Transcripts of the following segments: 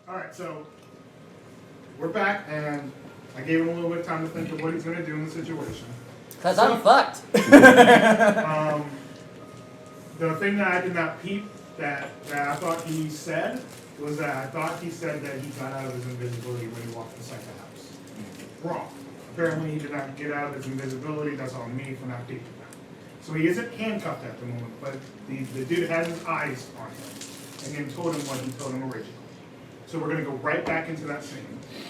Alright, so we're back, and I gave him a little bit of time to think of what he's going to do in the situation. Because I'm fucked. The thing that I did not peep that I thought he said was that I thought he said that he got out of his invisibility when he walked inside the house. Wrong. Apparently he did not get out of his invisibility. That's on me for not peeping that. So he isn't handcuffed at the moment, but the dude has his eyes on him and then told him what he told him originally. So we're going to go right back into that scene.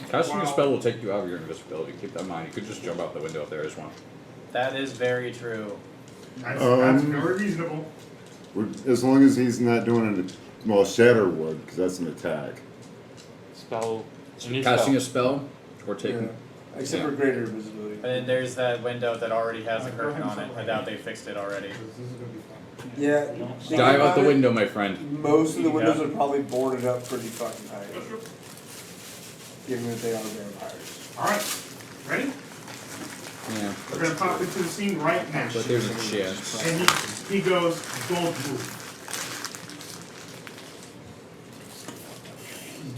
Casting a spell will take you out of your invisibility. Keep that in mind. You could just jump out the window if there is one. That is very true. That's very reasonable. As long as he's not doing it, well, Shatter would, because that's an attack. Spell. Casting a spell or taking. Yeah. Except for greater invisibility. And then there's that window that already has a curtain on it. I doubt they fixed it already. This is going to be fun. Yeah. Dive out the window, my friend. Most of the windows are probably boarded up pretty fucking tight. Given that they are vampires. Alright, ready? Yeah. We're going to pop into the scene right now. But there's a chance. And he goes, gold move.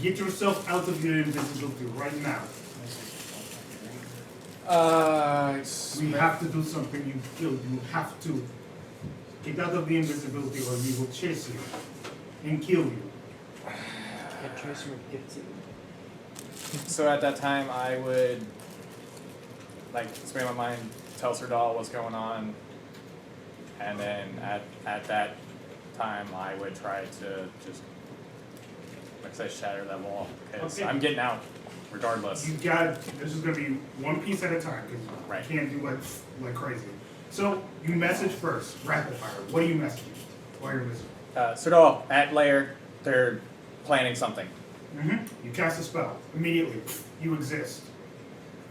Get yourself out of your invisibility right now. We have to do something. You have to. Get out of the invisibility or we will chase you and kill you. So at that time, I would expand my mind, tell Sir Dahl what's going on, and then at that time, I would try to just, like I said, shatter that wall because Okay. I'm getting out, regardless. You got. This is going to be one piece at a time because Right. you can't do like crazy. So you message first, rapid fire. What do you message while you're messaging? Sir Dahl, at Lair, they're planning something. You cast a spell immediately. You exist.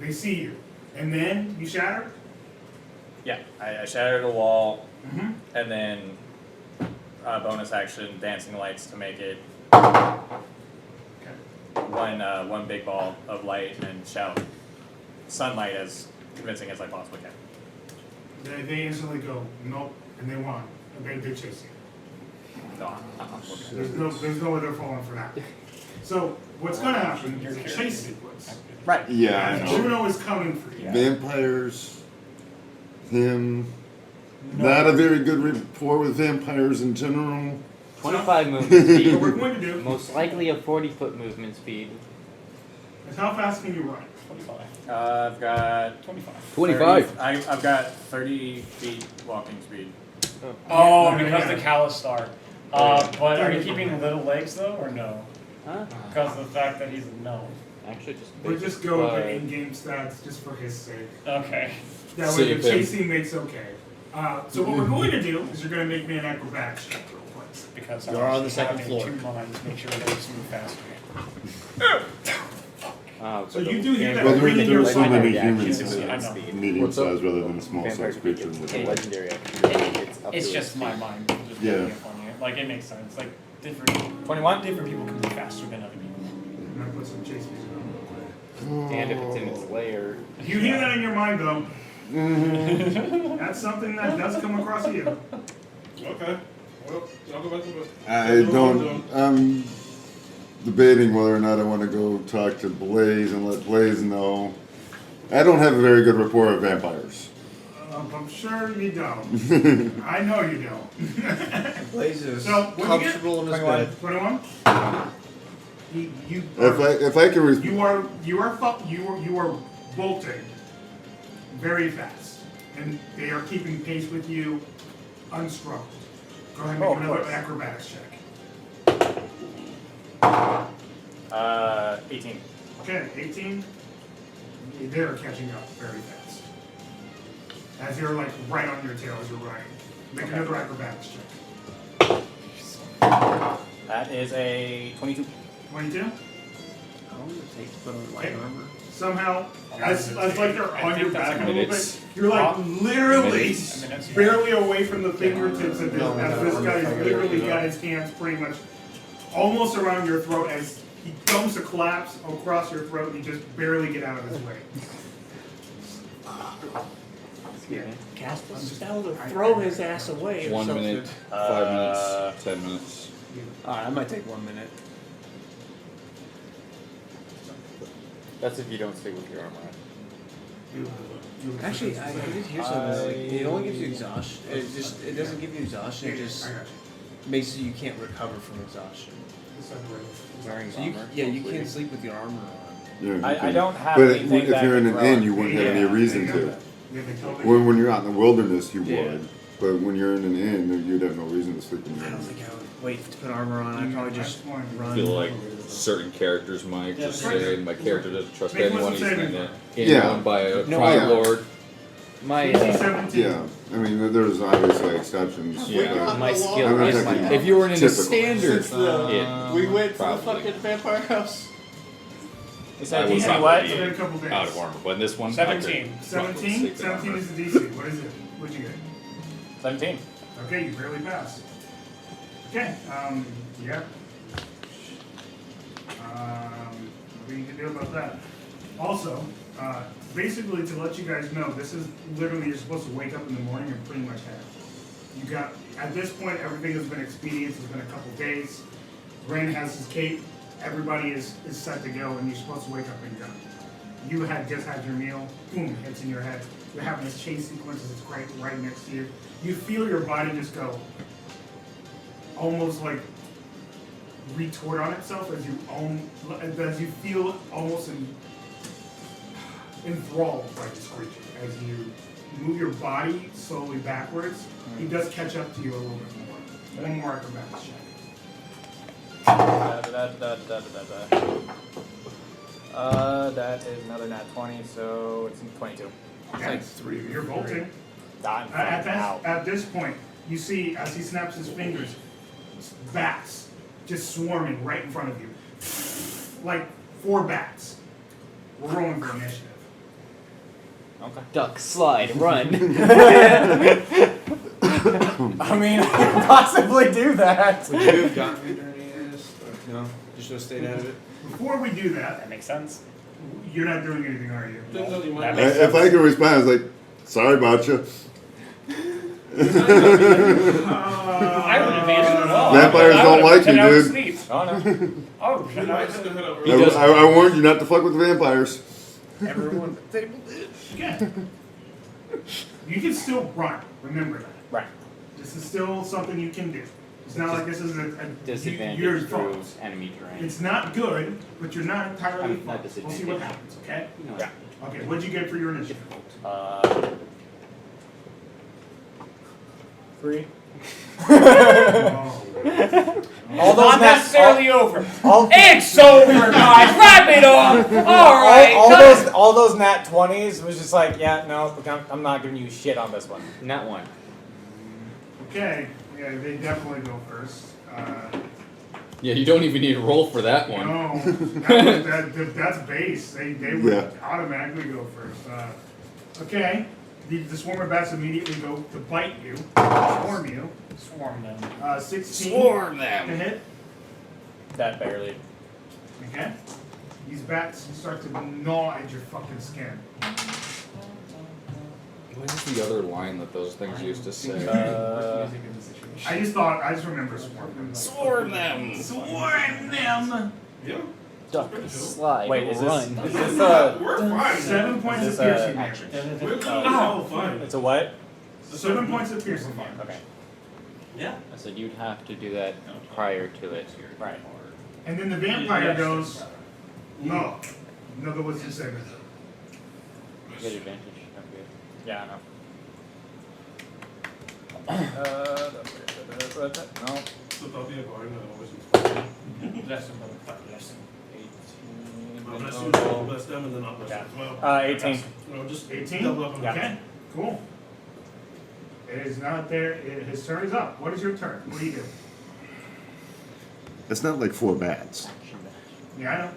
They see you, and then you shatter. Yeah, I shattered a wall, and then bonus action, dancing lights to make it Okay. one big ball of light and shout sunlight as convincing as I possibly can. They instantly go nope, and they won. And they chase you. No, I'm looking. There's no way they're falling for that. So what's going to happen is a chase sequence. Right. Yeah, I And know. Juno is coming for you. Vampires, him. Not a very good rapport with vampires in general. 25 movement What speed. we're going to do Most likely a 40-foot movement speed. is how fast can you run? 25. I've got 25. 25. I've got 30 feet walking speed. Oh, Yeah. because the callus star. But are you keeping little legs though, or no? Huh? Because of the fact that he's a gnome. Actually, just. We'll just go with the in-game stats just for his sake. Okay. That way Save the him. chasing makes okay. So what we're going to do is you're going to make me an acrobatics check real quick. Because You're on the second having floor. two minds, make sure they move faster. So you do hear that Well, ring in there your are so ear. many Yeah, humans I know. medium What's up? size rather than a small size creature. legendary. It's just my mind. Just Yeah. picking up on you. Like, it makes sense. Like, different 21? different people can move faster than other people. I'm going to put some chase music on real quick. And if it's in its lair. You hear that in your mind though. That's something that does come across you. Okay. Well, I'll go back to the. I don't. I'm debating whether or not I want to go talk to Blaze and let Blaze know. I don't have a very good rapport with vampires. I'm sure you don't. I know you don't. Blaze is So, what'd you get? comfortable in his 21. bed. 21? If I can. You are bolting very fast, and they are keeping pace with you, unstruggled. Go ahead and make Oh, of another course. acrobatics check. 18. Okay, 18. They're catching up very fast. As you're like right on your tail as you're running. Make another acrobatics check. That is a 22. 22. How long does it take to put on light Okay. armor? Somehow, as like they're I on think your that's back a a little minutes. bit, you're like literally Minutes. barely away from the fingertips of this, No, as no, this no, guy no, has no, literally no. got his hands pretty much almost around your throat as he comes to collapse across your throat and you just barely get out of his way. Excuse me. Cast a spell to throw his ass away. or 1 something. minute, 5 minutes, 10 minutes. Alright, I might take 1 minute. That's if you don't stick with your armor. Actually, I did hear something. Like, it only gives you exhaustion. It doesn't give you exhaustion. It just I got makes it you can't recover from exhaustion. Wearing So you armor. you can't sleep with your armor on. Yeah, I don't have but anything if that you're in can an grow inn, you wouldn't have any Yeah, reason Yeah, to. they totally- When you're out in the wilderness, you Yeah. would. But when you're in an inn, you'd have no reason to sleep in the I inn. don't think I would wait to put armor on. I'd probably just I run. feel like certain characters might just Yeah. say, my character doesn't trust Make anyone, one he's saving gonna throw. get Yeah. one by a No, crime yeah. lord. My DC 17. Yeah, I mean, there's obviously exceptions. Yeah. my I'm skill not is talking my If you were in a Typical. standard, Since we went to the probably. fucking vampire house. You said I would DC not what? It's been a couple days. out of armor, but in this one, 17. 17? 17 is the DC. What is it? What'd you get? 17. Okay, you barely passed. Okay, yeah. Nothing you can do about that. Also, basically to let you guys know, this is literally, you're supposed to wake up in the morning and pretty much have. You got, at this point, everything has been expedient, it's been a couple days. Ren has his cape, everybody is set to go, and you're supposed to wake up and go. You had just had your meal, boom, hits in your head. You're having this chase sequence, it's right next to you. You feel your body just go, almost like retort on itself as you feel almost enthralled by this creature. As you move your body slowly backwards, he does catch up to you a little bit more. One more acrobatics check. That is another nat 20, so it's 22. Okay. like 3 You're bolting. I'm out. At this point, you see as he snaps his fingers, bats just swarming right in front of you. Like 4 bats. We're rolling for initiative. Okay. duck, slide, run. I mean, I could possibly do that. Would you have gotten me during any of this? Or no, just have stayed out of it. Before we do that, That makes sense. you're not doing anything, are you? Depends on your That mind. makes If I could respond, I was like, sorry about you. I would advance it at all. Vampires I don't would've like you, pretended I was dude. asleep. Oh no. Oh, You might have to head up He early. does- I warned you not to fuck with the vampires. Everyone at the table did. Yeah. You can still run. Remember that. Right. This is still something you can do. It's not like this is a you're Disadvantage through focused. enemy terrain. It's not good, but you're not entirely I'm not focused. We'll see what happens, okay? You know, Yeah. Okay, what'd you get for your initiative? 3. Oh. All those Not nat- necessarily over. all- It's over, guys. Wrap it up. All right. all those nat 20s was just like, yeah, no, I'm not giving you shit on this one. not one. Okay, yeah, they definitely go first. Yeah, you don't even need to roll for that one. No, that's base. They would Yeah. automatically go first. Okay, the swarmer bats immediately go to bite you, swarm you. Swarm them. 16 Swarm to them. hit. That barely. Okay. These bats start to gnaw at your fucking skin. What is the other line that those things used to say? I just remember swarm them. Swarm them! Swarm them! Yeah. Duck, slide, Wait, is run. this We're fine. 7 points Is of this, piercing action? damage. We're all fine. It's a what? 7 points of piercing damage. Okay. Yeah. I said you'd have to do that prior to it. Right. And then the vampire goes, no. No, what's he saying? Good advantage. Okay. Yeah, I know. No. So that'll be a bar, no, always. Bless them, motherfucker. Bless them. 18. Well, bless you, bless them, and then I'll bless Yeah. them as well. 18. No, just 18? double up on Yeah. the Okay, cool. It is not there. His turn is up. What is your turn? What do you do? It's not like 4 bats. Yeah, I know.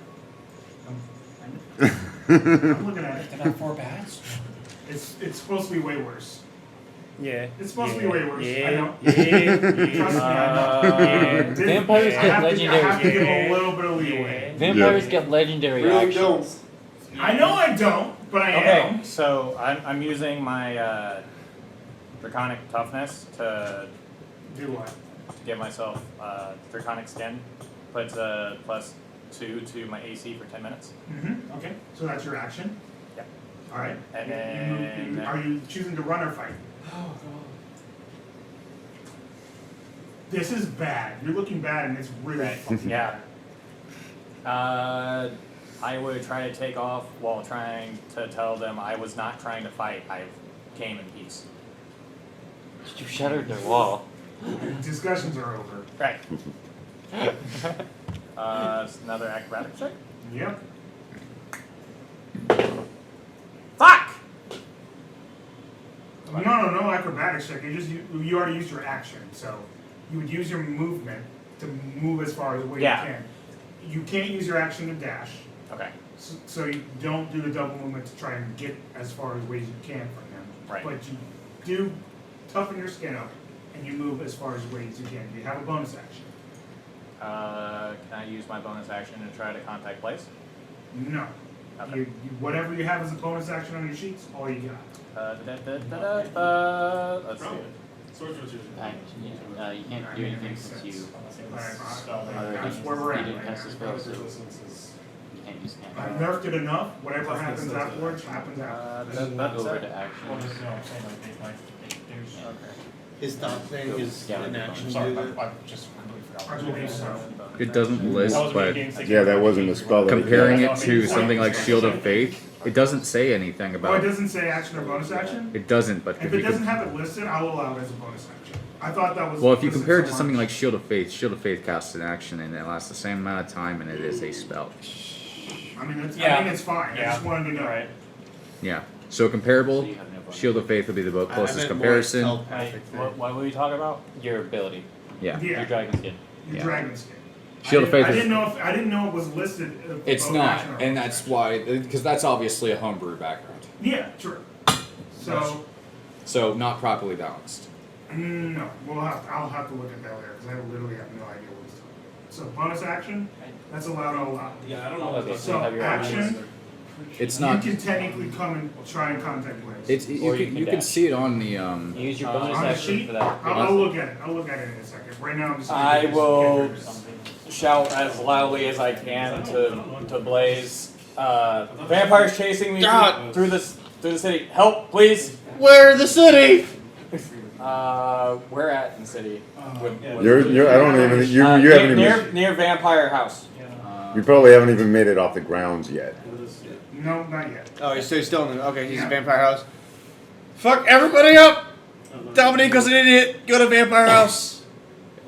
I'm looking at it. Did I have 4 bats? It's supposed to be way worse. Yeah. It's supposed to be way worse. Yeah. I know. Yeah. Trust me, I know. Vampires I get have legendary. I have to give him a little bit of leeway. Vampires get legendary Really actions. don't. I know I don't, but I Okay, am. so I'm using my draconic toughness to Do what? give myself draconic skin. Puts plus 2 to my AC for 10 minutes. Okay, so that's your action? Yep. Alright. And then- Are you choosing to run or fight? This is bad. You're looking bad and it's really Right. fucking Yeah. I would try to take off while trying to tell them I was not trying to fight. I came in peace. You shattered their wall. bad. Discussions are over. Right. Another acrobatic check. Yep. Fuck! No acrobatics check. You already used your action, so you would use your movement to move as far away Yeah. you can. You can't use your action to dash, Okay. so you don't do the double movement to try and get as far away as you can from them. Right. But you do toughen your skin up, and you move as far away as you can. You have a bonus action. Can I use my bonus action to try to contact place? No. Okay. Whatever you have as a bonus action on your sheets, all you got. Let's see. Sorcerer's usually. You can't do anything since you That's where we're you at. didn't cast the spell, so Resistance you can't use I can't. nerfed it enough. Whatever happens afterwards happens afterwards. Over to Well, actions. just, no, I'm saying like they do. Okay. His thought thing is Yeah, an like action Sorry, to do that. I just completely forgot. I believe so. It doesn't list, That was but me against Yeah, that wasn't a spell. that he comparing cast. it to something like Shield of Faith, it doesn't say anything Oh, it about. doesn't say action or bonus action? It doesn't, but If if it you doesn't could, have it listed, I'll allow it as a bonus action. I thought that was. well, if you listed compare it to so something much. like Shield of Faith casts an action and it lasts the same amount of time and it is a spell. I mean, it's Yeah. fine. I Yeah. just wanted to know. Right. Yeah. So comparable, So you have no bonus. Shield of Faith would be the I closest meant more comparison. telepathic thing. What were we talking about? Your ability. Yeah. Yeah. Your dragon skin. Your Yeah. dragon skin. Shield of Faith I is- didn't know it was listed. It's both not, action or and bonus that's action. why, because that's obviously a homebrew background. Yeah, true. So, So not properly balanced. no, I'll have to look at that later because I literally have no idea what it's talking about. So bonus action, that's allowed. I'll allow. Yeah, I don't know. Okay, what So have your action, It's not. you can technically come and try and contact Blaze. It's Or you can dash. see it on the You use your bonus on the action sheet, for that. I'll look at it. I'll look at it in a second. Right now, I'm just. I will Something. shout as loudly as I can to Blaze. Vampires chasing me through the city. Help, please. Where the city? Where at in the city? You're. I don't even. You haven't even. Near Vampire House. You probably haven't even made it off the grounds yet. No, not yet. Oh, so he's still in the. Okay, he's in Vampire House. Fuck everybody up! Dominico's an idiot! Go to Vampire House!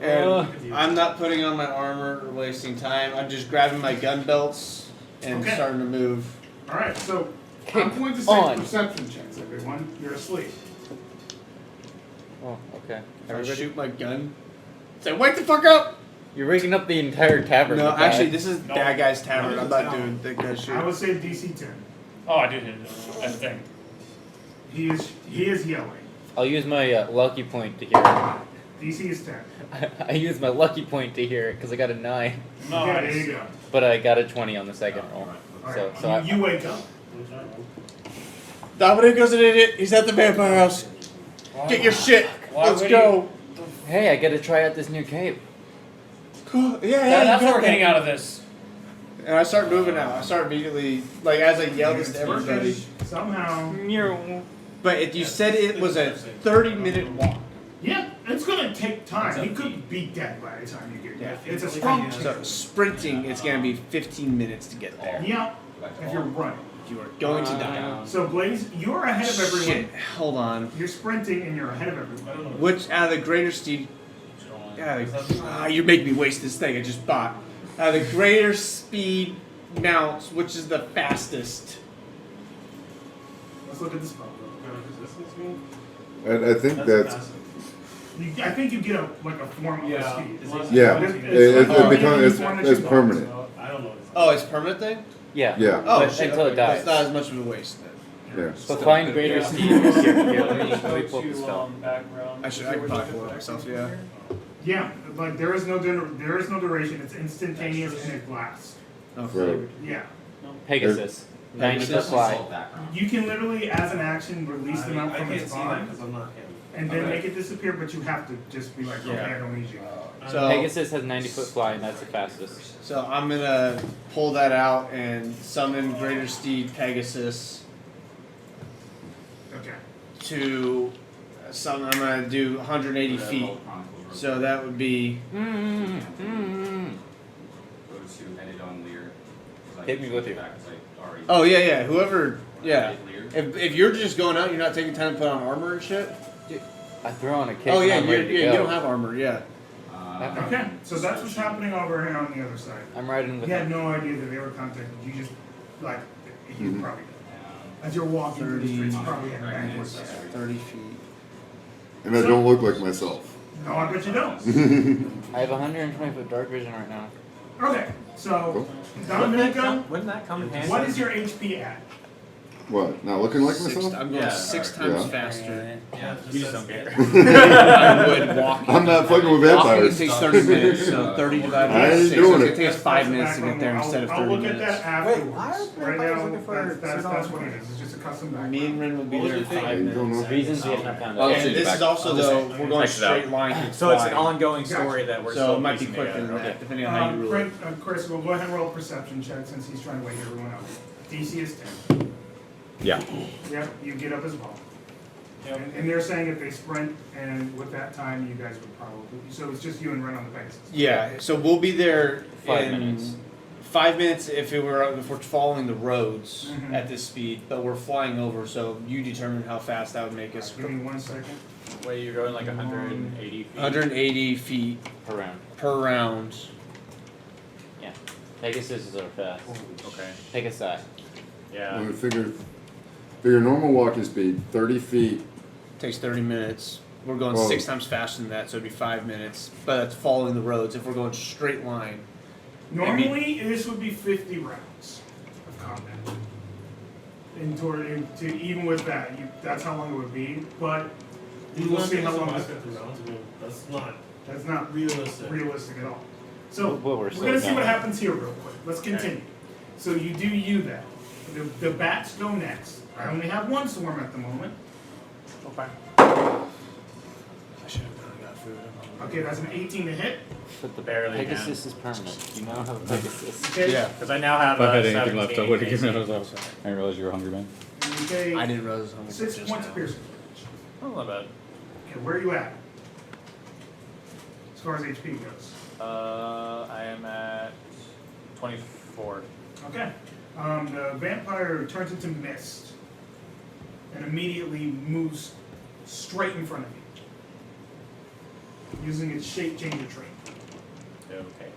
And I'm not putting on my armor or wasting time. I'm just grabbing my gun belts and Okay. starting to move. All right, so I'm going to say on. perception checks, everyone. You're asleep. Oh, okay. I Everybody, shoot my gun. Say, wake the fuck up! you're waking up the entire tavern. No, with that. actually, this is No. that guy's tavern. No, I'm it's not not. doing that shit. I would say DC 10. Oh, I did hit it. That's the thing. He is yelling. I'll use my lucky point to hear it. DC is 10. I used my lucky point to hear it because I got a 9, Yeah, there you Nice. go. but I got a 20 on the second roll. All So, right, so I, you wake up. Dominico's an idiot. He's at the Vampire House. Get your shit. Why Let's would go. hey, I got to try out this new cape. Cool. Yeah, That's you what got we're getting that. out of this. And I start moving out. I start immediately, like as I yell this to everybody. Somehow. But you said it was a 30-minute walk. Yeah, it's gonna take time. He could be dead by the time you get there. It's a strong So chance. sprinting, it's gonna be 15 minutes to get there. Yeah, if you're running. You are going to die. So Blaze, you're ahead of everyone. Shit. Hold on. You're sprinting and you're ahead of everyone. Which out of the greater speed? You make me waste this thing I just bought. Out of the greater speed mounts, which is the fastest? Let's look at this spell. And I think that's. I think you get like a form of speed. Yeah. It becomes. It's permanent. I don't know. Oh, it's a permanent thing? Yeah. Yeah. Oh, But shit. until it okay. dies. It's not as much of a waste then. Yeah. But find greater speed. Here, let me pull up the spell. I can probably pull it myself, yeah. Yeah, like there is no duration. It's instantaneous and it lasts. Okay. Right. Yeah, Pegasus. 90 Pegasus. foot fly. you can literally, as an action, release them out from its I can't see that body. because I'm not him. and then Okay. make it disappear, but you have to just be like, okay, Yeah. I don't need you. So Pegasus has 90-foot fly, and that's the fastest. So I'm gonna pull that out and summon Greater Steed Pegasus Okay. to I'm gonna do 180 feet. Everhold Chronicles. So that would be Go to edit on Lear. Take me with you. oh yeah whoever if you're just going out, you're not taking time to put on armor and shit. I throw on a cape. Oh and yeah, I'm ready to you go. don't have armor. Yeah. Okay, so that's what's happening over here on the other side. I'm riding with He had him. no idea that they were contacting you. Just like he Mhm. probably as you're walking through the streets, you probably had backwards. 30 feet. And I don't look like myself. No, I bet you don't. I have 120-foot dark vision right now. Okay, so Dominica, Wouldn't that come in handy? what is your HP at? What? Not looking like Six, myself? I'm going Yeah. 6 times Yeah. faster. Yeah, you just don't care. I would walk. I'm not fucking with Walking vampires. takes 30 minutes, so 30 divided I by ain't 6. doing So it. it takes 5 minutes to get there instead of 30 I'll look minutes. at that afterwards. Wait, why are Right vampires now, looking for that's sit-on what it is. It's just a custom background. Me and Rin will be What was there in the thing? 5 I don't minutes. know. Reasons we have not found Oh, out. shit. And this is also though we're going Text it out. straight line. To So it's an fly. ongoing story that we're So still it might be piecing quicker together. than Okay. that, depending on how you rule it. Chris, we'll go ahead and roll a perception check since he's trying to wake everyone up. DC is 10. Yeah. Yep, you get up as well. Yep. And they're saying if they sprint, and with that time, you guys would probably, so it's just you and Ren on the Pegasus. Yeah, so we'll be there 5 in minutes. 5 minutes if we're following the roads Mhm. at this speed, but we're flying over, so you determine how fast that would make us. Give me 1 second. Wait, you're going like 180 feet? 180 feet Per round. per round. Yeah. Pegasus are fast. Okay. Pegasi. Yeah. I would figure normal walking speed, 30 feet. Takes 30 minutes. We're going Whoa. 6 times faster than that, so it'd be 5 minutes. But that's following the roads. If we're going straight line, Normally, this would be 50 rounds of combat. Even with that, that's how long it would be, but You we'll want see to how get some long back this, at the rounds? I mean, that's not that's not realistic. realistic at all. So, Well, we're we're still gonna see what going. happens here real quick. Let's continue. So you do you then. The bats go next. I only have one swarm at the moment. Okay. I should have got food. Okay, that's an 18 to hit. But the Barely, man. Pegasus is permanent. You now have a Pegasus. Okay. Yeah. Because I now have If I had a anything left, I would have given it AC. as well. I didn't realize you were hungry, man. And you take I didn't realize how much 6 just points now. of piercing. Oh, not bad. Okay, where are you at? As far as HP goes. I am at 24. Okay. The vampire turns into mist and immediately moves straight in front of you, using its shape changer trait, Okay.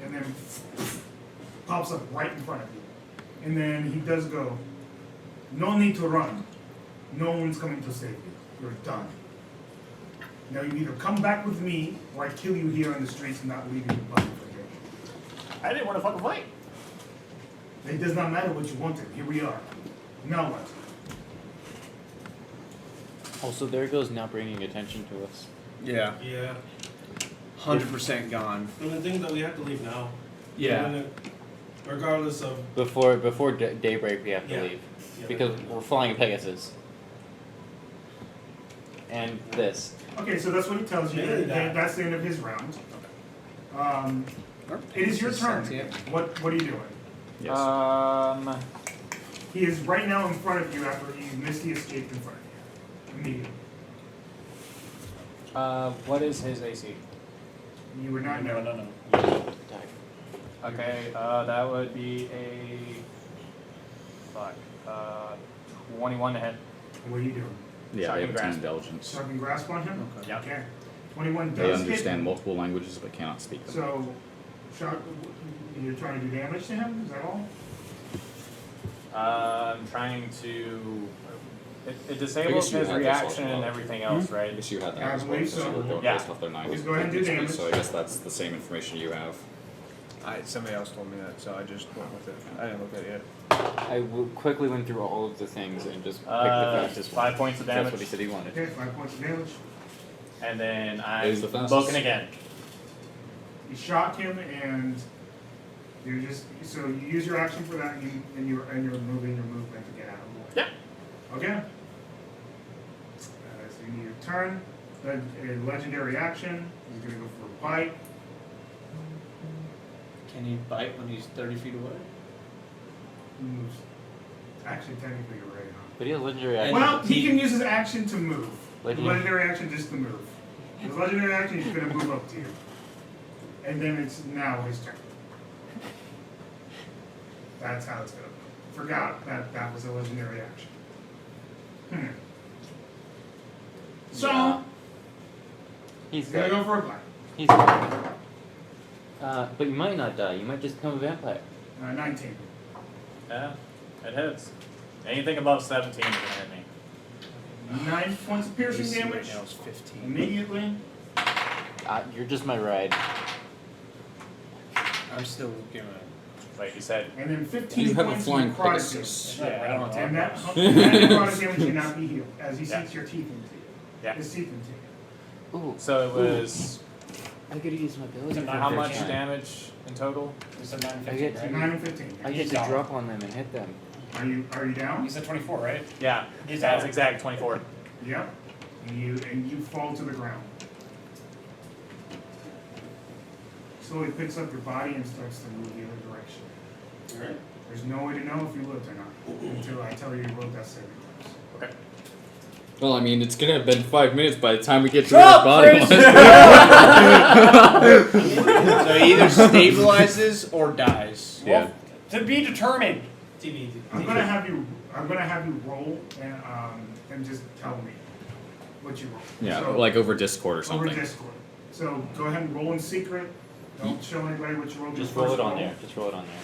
and then pops up right in front of you. And then he does go, "No need to run. No one's coming to save you. You're done. Now you either come back with me, or I kill you here in the streets and not leave you to body for good. I didn't want to fucking fight. It does not matter what you wanted. Here we are. Now what?" Also, there goes now bringing attention to us. Yeah, Yeah. 100% gone. And the thing that we have to leave now. Yeah. And regardless of. Before daybreak, we have to Yeah. leave Yeah. because we're flying a Pegasus. And this. Okay, so that's what he tells you. Mainly that. That's the end of his round. It is your turn. What are you doing? Yes. He is right now in front of you after he Misty escaped in front of you. Immediately. What is his AC? You would not know. No. Okay, that would be a 21 to hit. What are you doing? Yeah, I have Shocking 10 grasp. intelligence. Shocking grasp on him? Yep. Okay. 21 They does understand hit. multiple languages but cannot speak them. So, you're trying to do damage to him? Is that all? I'm trying to. It disables you his had this reaction also. and everything else, I right? guess you had that I as well, believe since so. you were going Yeah. based off their 90. Just go ahead and do damage. So I guess that's the same information you have. Somebody else told me that, so I just went with it. I didn't look at it yet. Quickly went through all of the things and just picked the fastest one. 5 points of That's damage. what he said he wanted. Okay, 5 points of damage. And then It I'm is the fastest. looking again. You shot him and you're just, so you use your action for that and you're moving your movement to get out of the way. Yeah. Okay. So you need turn, then a legendary action. He's gonna go for a bite. Can he bite when he's 30 feet away? Moves. Actually, technically, you're right. But he has legendary action. Well, he can use his action to move. Legendary- Legendary action just to move. His legendary action, he's gonna move up to you. And then it's now his turn. That's how it's gonna go. Forgot that was a legendary action. So, Yeah. He's he's gonna dead. go for a bite. He's dead. But you might not die. You might just become a vampire. 19. Yeah, it hits. Anything above 17 is gonna hit me. 9 points of piercing damage. Now it's 15. Immediately. You're just my ride. I'm still gonna. Like you said, And then 15 You have a points flying of necrotic Pegasus. damage. Yeah, I don't And that talk necrotic damage cannot be healed as he Yeah. sinks your teeth into you. Yeah. His teeth into you. Ooh. so it was I could use my ability. It's a for how the much first time. damage in total? You said 9, I 15, get to- right? 9 and 15. I get He's to down. drop on them and hit them. Are you down? You said 24, right? Yeah, He's that's out. exact 24. Yep. And you fall to the ground. Slowly picks up your body and starts to move the other direction. Alright. There's no way to know if you lived or not until I tell you you rolled that saving throws. Okay. Well, I mean, it's gonna have been 5 minutes by the time we get to Drop, where his body Chris! So he either stabilizes or dies. Yeah. To be determined. I'm gonna have you roll and just tell me what you roll. Yeah, So, like over Discord or over something. Discord. So go ahead and roll in secret. Don't show anybody what you rolled. Just your roll first it on there. Just roll it on there.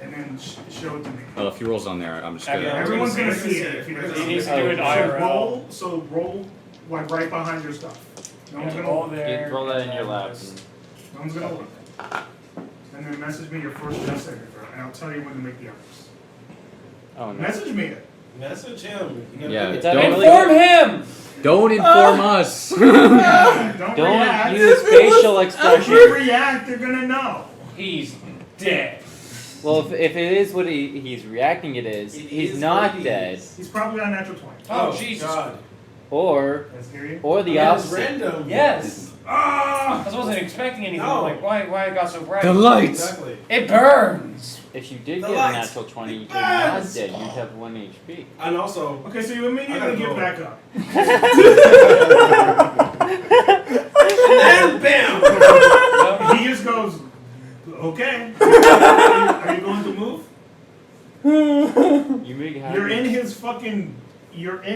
And then show it to me. Well, if he rolls on there, I'm just Yeah, gonna. yeah. Everyone's gonna We're see it if he doesn't. He needs to see do it. it IRL. So roll like right behind your stuff. No one's Yeah, gonna roll look. there. You roll that in and your then lap. just- No one's gonna look. And then message me your first death saving throw, and I'll tell you when to make the others. Oh no. Message me it. Message him. Yeah, It's that don't, really- Inform him! don't inform us. Don't Don't react. use facial If expression. you react, they're gonna know. He's dead. Well, if it is what he's reacting it is, he's not dead. He's probably on natural 20. Oh, Jesus. God. Or Let's hear you. the That's opposite. random. Yes. Ah! I wasn't expecting anything. No. Like, why I got so bright? The lights. Exactly. It burns. If you did The get a lights. natural 20, you're not burns. dead. You'd have 1 HP. And also, Okay, so you I immediately gotta get go. back up. and bam! He just goes, okay. Are you going to move? You make You're in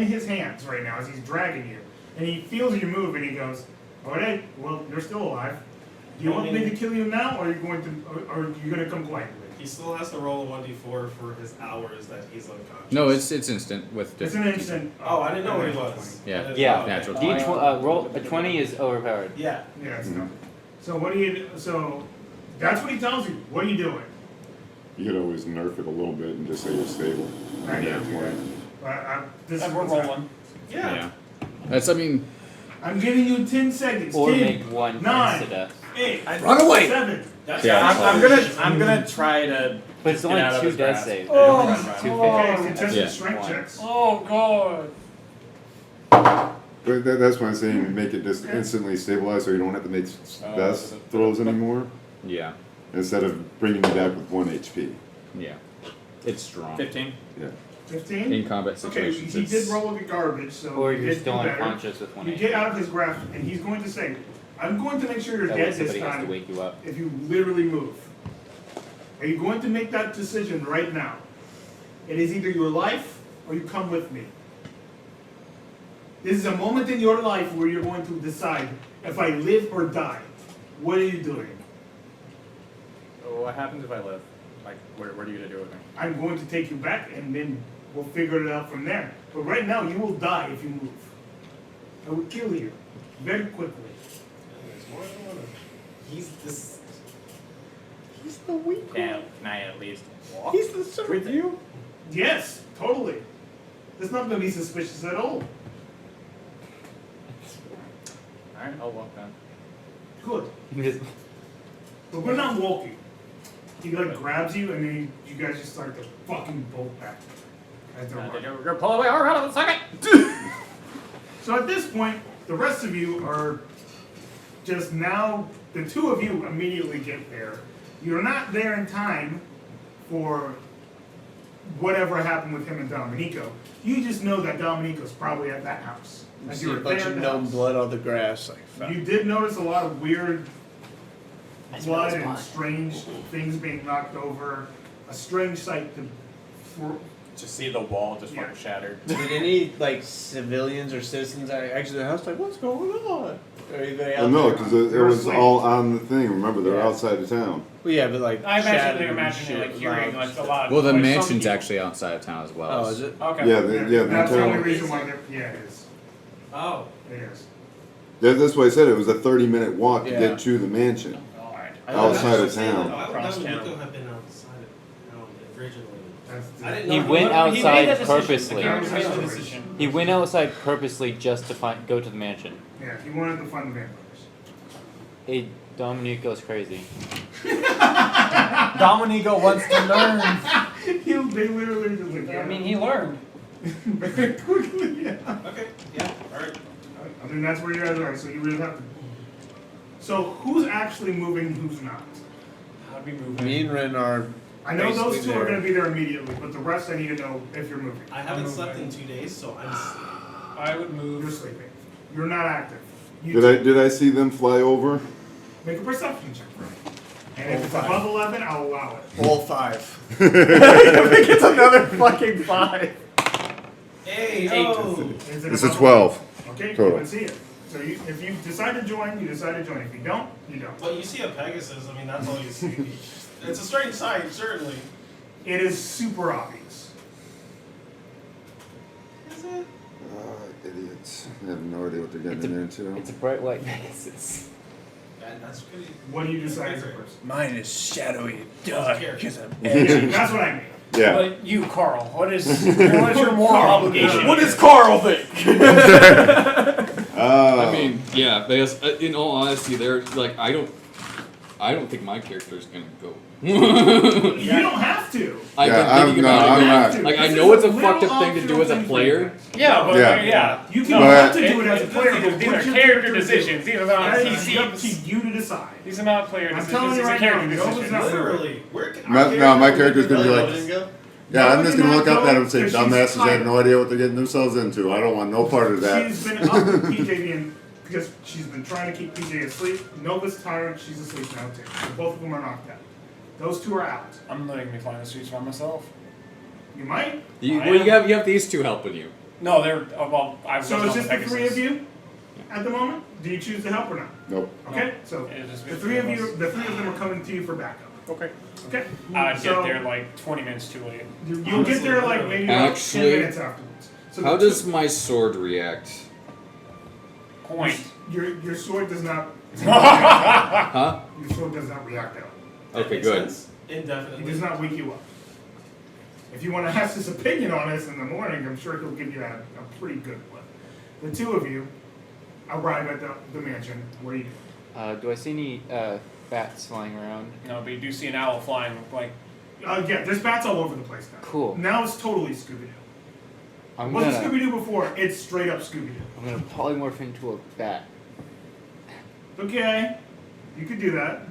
his hands right now as he's dragging you. And he feels you move and he goes, alright, well, you're still alive. Do you want me to kill you now or are you going to come quietly? He still has to roll a 1d4 for his hours that he's unconscious. No, it's instant with. It's an instant. Oh, I didn't know what he was. Yeah. I didn't Yeah. know. Okay. Natural. Roll a 20 is overpowered. Yeah. Yeah, it's not. So what do you do? So that's what he tells you. What are you doing? You could always nerf it a little bit and just say you're stable. I know. Yeah. This And we're is- rolling. Yeah. Yeah. That's. I mean. I'm giving you 10 seconds. Or 10, make one friends 9, to death. 8, Run away! 7. That's Yeah. I'm gonna try to. But it's get only out of 2 his death grasp. saves. Oh, Run. oh. 2 Okay, fails. contested Yeah. strength One. checks. Oh, God. But that's why I'm saying make it just instantly stabilize so you don't have to make death throws anymore Yeah. instead of bringing you back with 1 HP. Yeah. It's strong. 15. Yeah. 15? In combat Okay, situations. he did it's- roll the garbage, so Or you you're did still do better. unconscious with 1 You HP. get out of his grasp, and he's going to say, I'm going to make sure you're That way dead this somebody has to time wake you up. if you literally move. Are you going to make that decision right now? It is either your life or you come with me. This is a moment in your life where you're going to decide if I live or die. What are you doing? What happens if I live? Like, what are you gonna do with me? I'm going to take you back and then we'll figure it out from there. But right now, you will die if you move. I will kill you very quickly. He's this. Can I at least walk? He's the sort of you? Yes, totally. That's not going to be suspicious at all. Alright, I'll walk then. Good. But we're not walking. He like grabs you and then you guys just start to fucking bolt back. As they're running. You're gonna pull away our out of a second! So at this point, the rest of you are just now, the two of you immediately get there. You're not there in time for whatever happened with him and Dominico. You just know that Dominico's probably at that house. You As see you a were bunch there of in the gnome house. blood on the grass. Like, fuck. You did notice a lot of weird I smell blood his and blood. strange things being knocked over. A strange sight for Just see the wall just Yeah. fucking shattered. Did any like civilians or citizens exit the house? Like, what's going on? Or anybody out Well, no, there? because it They're was asleep. all on the thing. Remember, they're Yeah. outside of town. Well, yeah, but like. I shattered imagine, and imagine shit, like hearing loud like a stuff. lot. Well, the like, some mansion's people- actually outside of town as well. Oh, is it? Okay. Yeah, the that's the only entire. reason why they're, yeah, it is. Oh. It is. That's why I said it was a 30-minute walk to Yeah. get to the mansion. Alright. Outside of town. Across Dominico town. had been outside of town originally. That's I didn't He know went he He made outside that decision. purposely. The character made the decision. He went outside purposely just to go to the mansion. Yeah, he wanted to find the vampires. Hey, Dominico's crazy. Dominico wants to learn. They literally just like, I mean, he learned. very quickly, yeah. Okay, yeah, alright. I mean, that's where you guys are, so you really have to. So, who's actually moving, who's not? How'd we move? Me and Ren are. I know those Basically two are there. going to be there immediately, but the rest I need to know if you're moving. I haven't I'm slept in moving. 2 days, so I'm I would You're move. sleeping. You're not active. You Did I see them fly over? make a perception check for me. And if it's above 11, I'll allow it. All 5. It's another fucking 5. Hey, yo! Is it This is above 12. Okay, Total. you can see it. So if you decide to join, you decide to join. If you don't, you don't. But you see a Pegasus, I mean, that's all you see. It's a strange sight, certainly. It is super obvious. Is it? Idiots. I have no idea what they're getting into. It's a bright white Pegasus. That's pretty. What do you decide as a person? Mine is shadowy and dark, dark 'cause because I'm That's what I mean. Yeah. But you, Carl, what is your moral obligation? What does Carl think? I mean, yeah, because in all honesty, they're like, I don't think my character's gonna go. You don't have to. I've Yeah, been thinking I'm about it. not. Like, I This know is it's a little fucked up thing to do as a optional player. things like Yeah, but Yeah. yeah. You can No, want to do it as a player. These but are what your character do. decisions. These are That not is up to TCs. you to decide. These are not player I'm decisions. telling you These are right character now, Nova's decisions. not- Literally. My character's gonna be like, go. yeah, I'm just gonna look up at him and say, Because she's dumbasses have tired. no idea what they're getting themselves into. I don't want no part of that. She's been up with PJ being, because she's been trying to keep PJ asleep. Nova's tired, she's asleep now too. So both of them are knocked out. Those two are out. I'm letting me find the streets by myself. You might. Well, you have these two helping you. No, they're well. I was So on it's just the Pegasus. three of you at the moment? Do you choose to help or not? Nope. Okay, so It'll just be the the three of three of you, us. the three of them are coming to you for backup. Okay. Okay? I'd So- get there like 20 minutes too late. You'll get there like maybe about 10 Actually, minutes afterwards. So How the does my sword react? Point. your sword does not Huh? your sword does not react at all. Okay, good. It Indefinitely. does not wake you up. If you want to ask his opinion on this in the morning, I'm sure he'll give you a pretty good one. The two of you arrive at the mansion. What do you do? Do I see any bats flying around? No, but you do see an owl flying like. Yeah, there's bats all over the place now. Cool. Now it's totally Scooby-Doo. It I'm wasn't gonna Scooby-Doo before, it's straight up Scooby-Doo. I'm gonna polymorph into a bat. Okay, you could do that.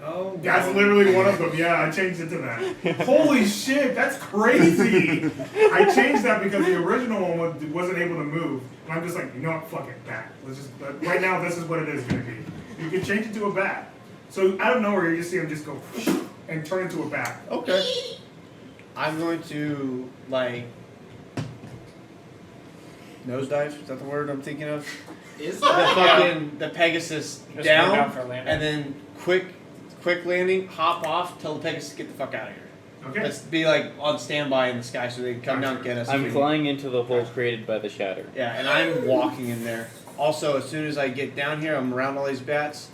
Oh, That's literally one of them. Yeah, I changed it to that. Holy shit, that's crazy. I changed that because the original one wasn't able to move. And I'm just like, you know what, fuck it, bat. Let's just, right now, this is what it is going to be. You can change it to a bat. So out of nowhere, you just see him just go and turn into a bat. Okay. I'm going to like nosedive. Is that the word I'm thinking of? Is The that? fucking the Pegasus Just go down, down for a landing. and then quick landing, hop off, tell the Pegasus to get the fuck out of here. Okay? Let's be like on standby in the sky so they can come down and get us. if I'm we- flying into the hole created by the shatter. Yeah, and I'm walking in there. Also, as soon as I get down here, I'm around all these bats.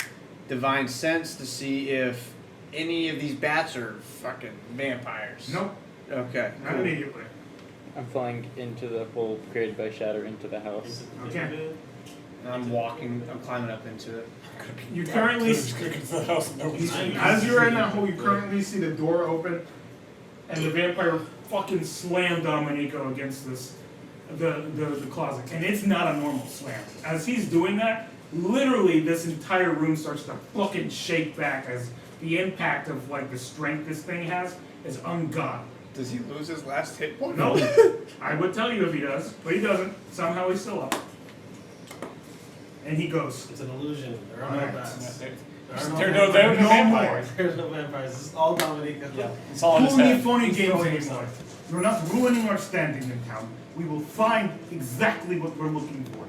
Divine sense to see if any of these bats are fucking vampires. Nope, Okay. not cool. immediately. I'm flying into the hole created by shatter into the house. Okay. And I'm walking. I'm climbing up into it. You currently, as you're in that hole, you currently see the door open, and the vampire fucking slammed Dominico against this the closet, and it's not a normal slam. As he's doing that, literally this entire room starts to fucking shake back as the impact of like the strength this thing has is ungodly. Does he lose his last hit point? No, I would tell you if he does, but he doesn't. Somehow he's still up. And he goes. It's an illusion. There are no Alright. bats. There are no vampires. There's no vampires. This is all Dominique. Yeah, it's all in his Phony, head. phony He's games throwing anymore. himself. You're not ruining our standing in town. We will find exactly what we're looking for.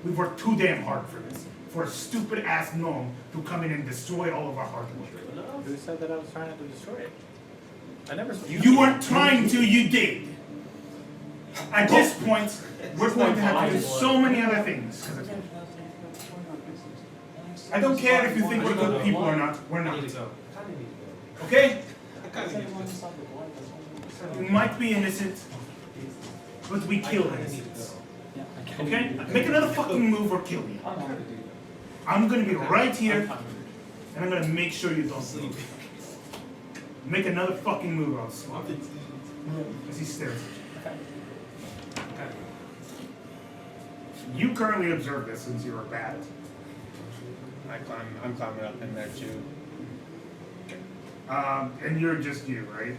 We've worked too damn hard for this. For a stupid ass gnome to come in and destroy all of our hard work. Who said that I was trying to destroy it? I never. You weren't trying to, you did. At this point, we're going to have to do so many other things. I don't care if you think we're good people or not. We're not. Okay? You might be innocent, but we kill innocents. Okay? Make another fucking move or kill you. I'm gonna be right here, and I'm gonna make sure you don't sleep. Make another fucking move, I'll swap. As he stares at you. You currently observe this since you're a bat. I'm climbing up in there too. And you're just you, right?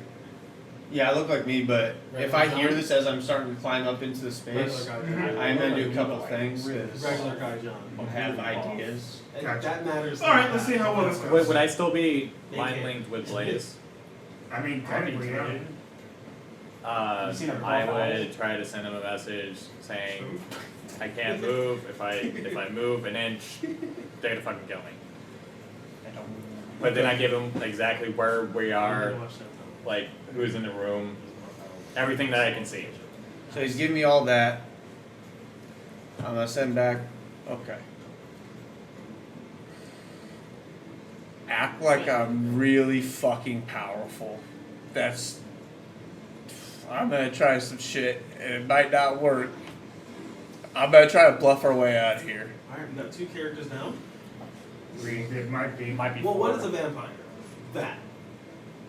Yeah, I look like me, but if I hear this as I'm starting to climb up into the space, I'm gonna do a couple things because Regular guy John. I have ideas. Gotcha. That matters. Alright, let's see how well this goes. Would I still be line linked with Blaze? I mean, technically, yeah. You've seen a I profile. would try to send him a message saying, I can't move. If I move an inch, they're gonna fucking kill me. But then I give him exactly where we are, like who's in the room, everything that I can see. So he's giving me all that. I'm gonna send back. Okay. Act like I'm really fucking powerful. That's. I'm gonna try some shit, and it might not work. I'm gonna try to bluff our way out of here. Alright, we got 2 characters now. It might be. Well, what is a vampire? That.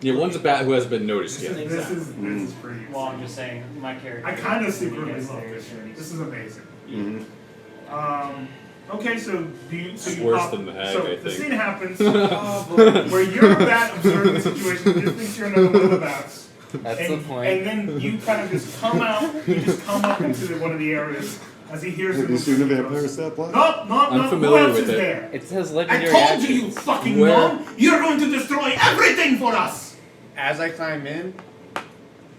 Yeah, one's a bat who hasn't been noticed yet. This is for you. Well, I'm just saying, my character. I kind of when he secretly gets love there, this shit. he's- This is amazing. Mm-hmm. Okay, so do you? So It's you worse hop- than the hag, So I the think. scene happens Oh, boy. where you're a bat observing the situation. You think you're another one of the bats. That's and, the point. And then you kind of just come out. You just come up into one of the areas as he hears. Have you seen a vampire stat block? No, no, I'm no. Who familiar else with is it. there? It says I legendary told actions. you, you fucking Where- mom. You're going to destroy everything for us. As I climb in,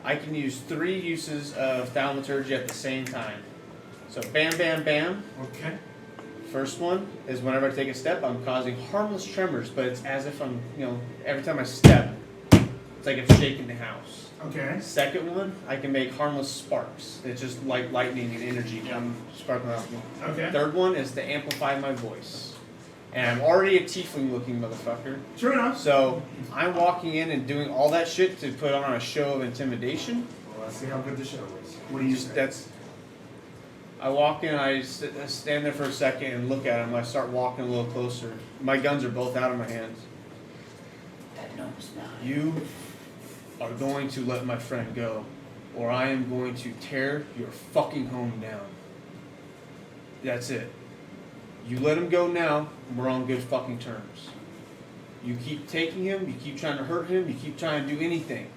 I can use 3 uses of thaumaturgy at the same time. So bam, bam, bam. Okay. First one is whenever I take a step, I'm causing harmless tremors, but it's as if I'm, every time I step, it's like I'm shaking the house. Okay. Second one, I can make harmless sparks. It's just like lightning and energy come sparkling off me. Okay. Third one is to amplify my voice. And I'm already a tiefling looking motherfucker. True enough. So I'm walking in and doing all that shit to put on a show of intimidation. Well, let's see how good the show is. What do you say? I walk in, I stand there for a second and look at him. I start walking a little closer. My guns are both out of my hands. You are going to let my friend go, or I am going to tear your fucking home down. That's it. You let him go now, and we're on good fucking terms. You keep taking him, you keep trying to hurt him, you keep trying to do anything.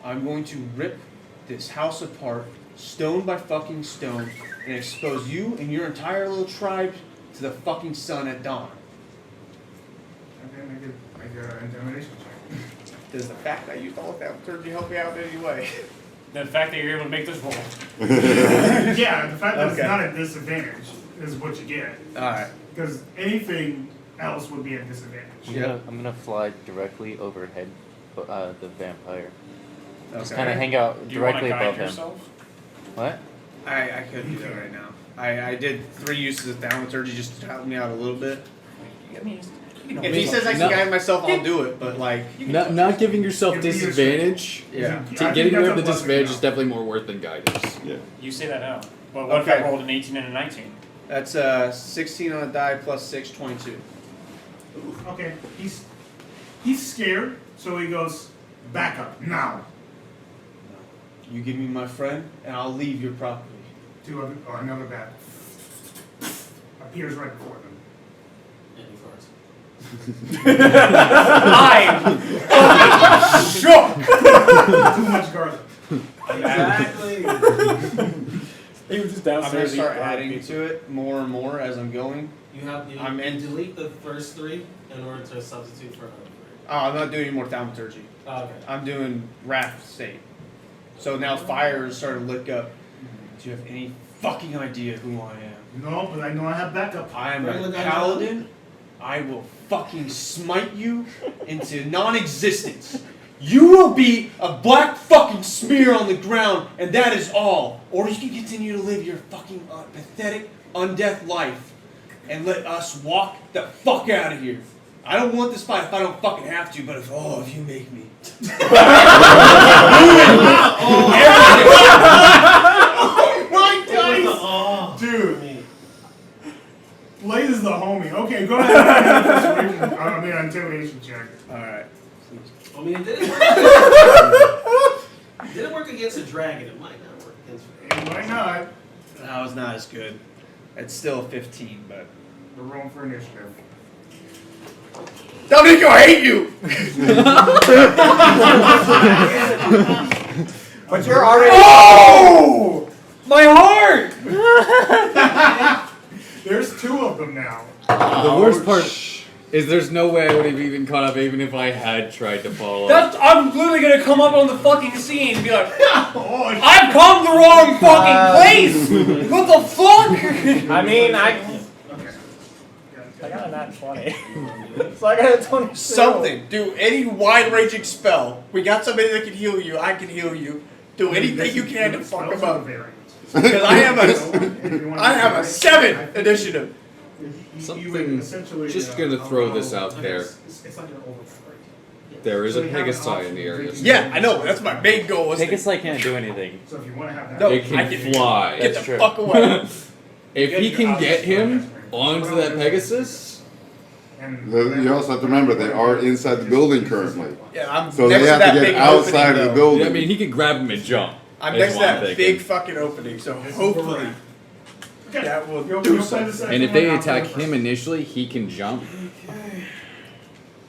I'm going to rip this house apart, stone by fucking stone, and expose you and your entire little tribe to the fucking sun at dawn. Okay, make an intimidation check. Does the fact that you thought that would help me out in any way? The fact that you're able to make this roll. Yeah, the fact that Okay. it's not a disadvantage is what you get. Alright. Because anything else would be a disadvantage. I'm gonna fly directly overhead the vampire. Just Okay. kind of hang out Do you want to directly guide above him. yourself? What? I could do that right now. I did 3 uses of thaumaturgy just to help me out a little bit. I mean, If he says I can No. guide myself, I'll do it, but like, Not giving yourself Give me your disadvantage. yeah. I think Getting rid that's of the a blessing disadvantage now. is definitely more worth than guidance. Yeah. you say that now. But what if Okay. I rolled an 18 and a 19? That's 16 on a die plus 6, 22. Okay, he's scared, so he goes, back up, now. You give me my friend, and I'll leave your property. or another bat appears right before them. Any cards. I'm shook. Too much garlic. Exactly. He was just I'm gonna downstairs. start eating adding pizza. to it more and more as I'm going. You have you, I'm you in- delete the first 3 in order to substitute for another 3. Oh, I'm not doing any more thaumaturgy. Oh, okay. I'm doing wrath state. So now fire is starting to lick up. Do you have any fucking idea who I am? No, but I know I have backup. I am Regular a guy paladin. I will fucking smite you into non-existence. You will be a black fucking smear on the ground, and that is all. Or you can continue to live your fucking pathetic, undeath life, and let us walk the fuck out of here. I don't want this fight if I don't fucking have to, but if you make me. Dude. Blaze is the homie. Okay, go ahead and persuasion. I mean, intimidation check. Alright. I mean, it didn't work. It didn't work against a dragon. It might not work against. Why not? That was not as good. It's still 15, but. We're rolling for initiative. Dominic, I hate you! But you're already. Oh! My heart! There's 2 of them now. The worst part is there's no way I would have even caught up even if I had tried to follow. I'm literally gonna come up on the fucking scene and be like, Oh, I've come the wrong fucking place! What the fuck? I mean, I got a nat 20. So I got a 20. Something. Do any wide ranging spell. We got somebody that can heal you. I can heal you. Do anything you can to fuck him up. Because I have a 7 initiative. Something. Just gonna throw this out there. It's not gonna overfreight. There is So a you have an Pegasus option in the to area. reach- Yeah, I know. That's my main goal. Is Pegasus to can't do anything. So if you want to have that, No. It can I can- fly. get That's the true. fuck away. If he can get him onto that Pegasus, and You also have to remember they are inside the building currently, Yeah, I'm so next they to have that to big get outside opening, of the though. building. I mean, he could grab him and jump. I'm is next to what I'm that thinking. big fucking opening, so This is hopefully correct. Okay. that will You'll do play the something. second And if one, they I'll play attack the him first. initially, he can jump.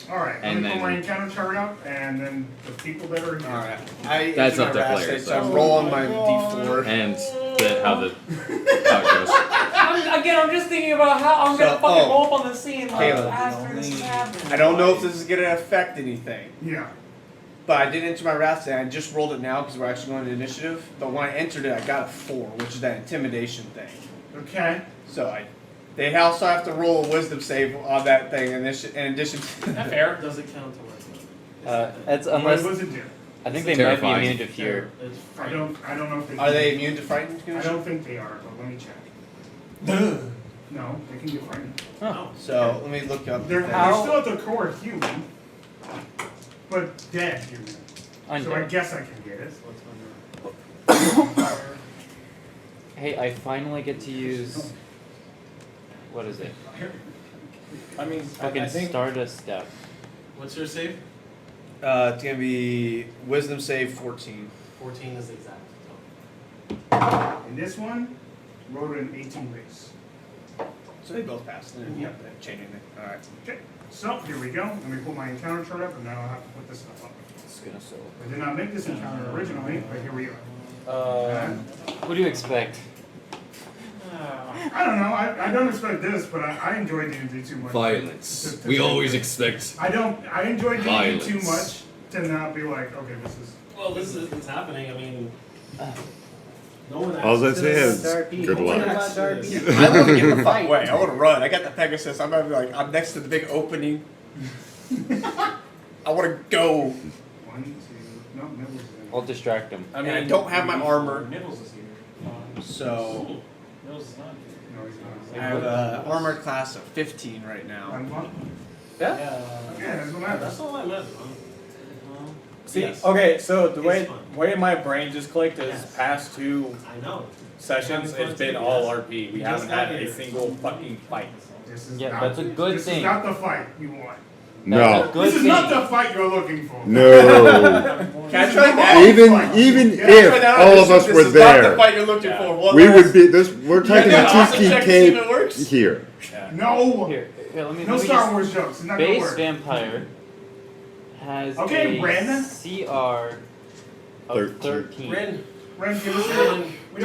Alright, and I'm gonna put my then- encounter chart up, and then the people that are here. Alright. I That's enter up my to wrath players, state, so I'm though. rolling my d4. And how it goes. I'm just thinking about how I'm gonna So- fucking oh. roll up on the scene like Caleb. after this is happening. I don't know if this is gonna affect anything, Yeah. but I did enter my wrath state. I just rolled it now because we're actually going to initiative. But when I entered it, I got a 4, which is that intimidation thing. Okay. So they also have to roll a wisdom save on that thing in addition to That fair? Does it count towards it? It's What unless does it do? I think they Terrifying. might be immune to fear. It's I don't know if they Are they immune to frightened I condition? don't think they are, but let me check. No, they can get frightened. No. So let me look up. They're, the thing. they're still at the core human, but dead human. So I Undead. guess I can get it. Hey, I finally get to use. What is it? I mean, Fucking Stardust Step. What's your save? It's gonna be wisdom save 14. 14 is the exact. In this one, wrote an 18 base. So they both passed. They didn't Yeah. have to change anything. All right. Okay, so here we go. Let me pull my encounter chart up, and now I'll have to put this stuff up. It's gonna so. I did not make this encounter originally, but here we are. What do you expect? I don't know. I don't expect this, but I enjoy D&D too much. Violence. to We take always it. expect. I enjoy D&D too Violence. much to not be like, okay, this is. Well, this is it's happening. I mean, no one. All I asked say this. is good No one luck. asked this. I want to get the fuck away. I want to run. I got the Pegasus. I'm gonna be like, I'm next to the big opening. I want to go. 1, 2, no, Nibbles is in. I'll distract him. And I don't have my armor, Nibbles is here. so Nibbles is not here. No, he's I not. have a armor class of 15 right now. I'm fine. Yeah. Yeah, that's what matters. That's all I meant. See, Yes. okay, so the It's fun. way my brain just clicked is Yes. past 2 I know. sessions, Having fun it's been too, all yes. RP. We You haven't just had got a here. single fucking fight. This is Yeah, not, that's a good this thing. is not the fight you want. That's No. a good This is thing. not the fight you're looking for. No. Can I try that? Even Yeah. if all of us This were is not the there, fight you're looking for. One we last- would be this. We're taking Yeah, a awesome cheeky check to see if cake it works. here. No. Here, let me. No let me Star just- Wars jokes. It's not gonna Base work. vampire has Okay, a Ren. CR of 13. Ren, Ren, give us Ren, we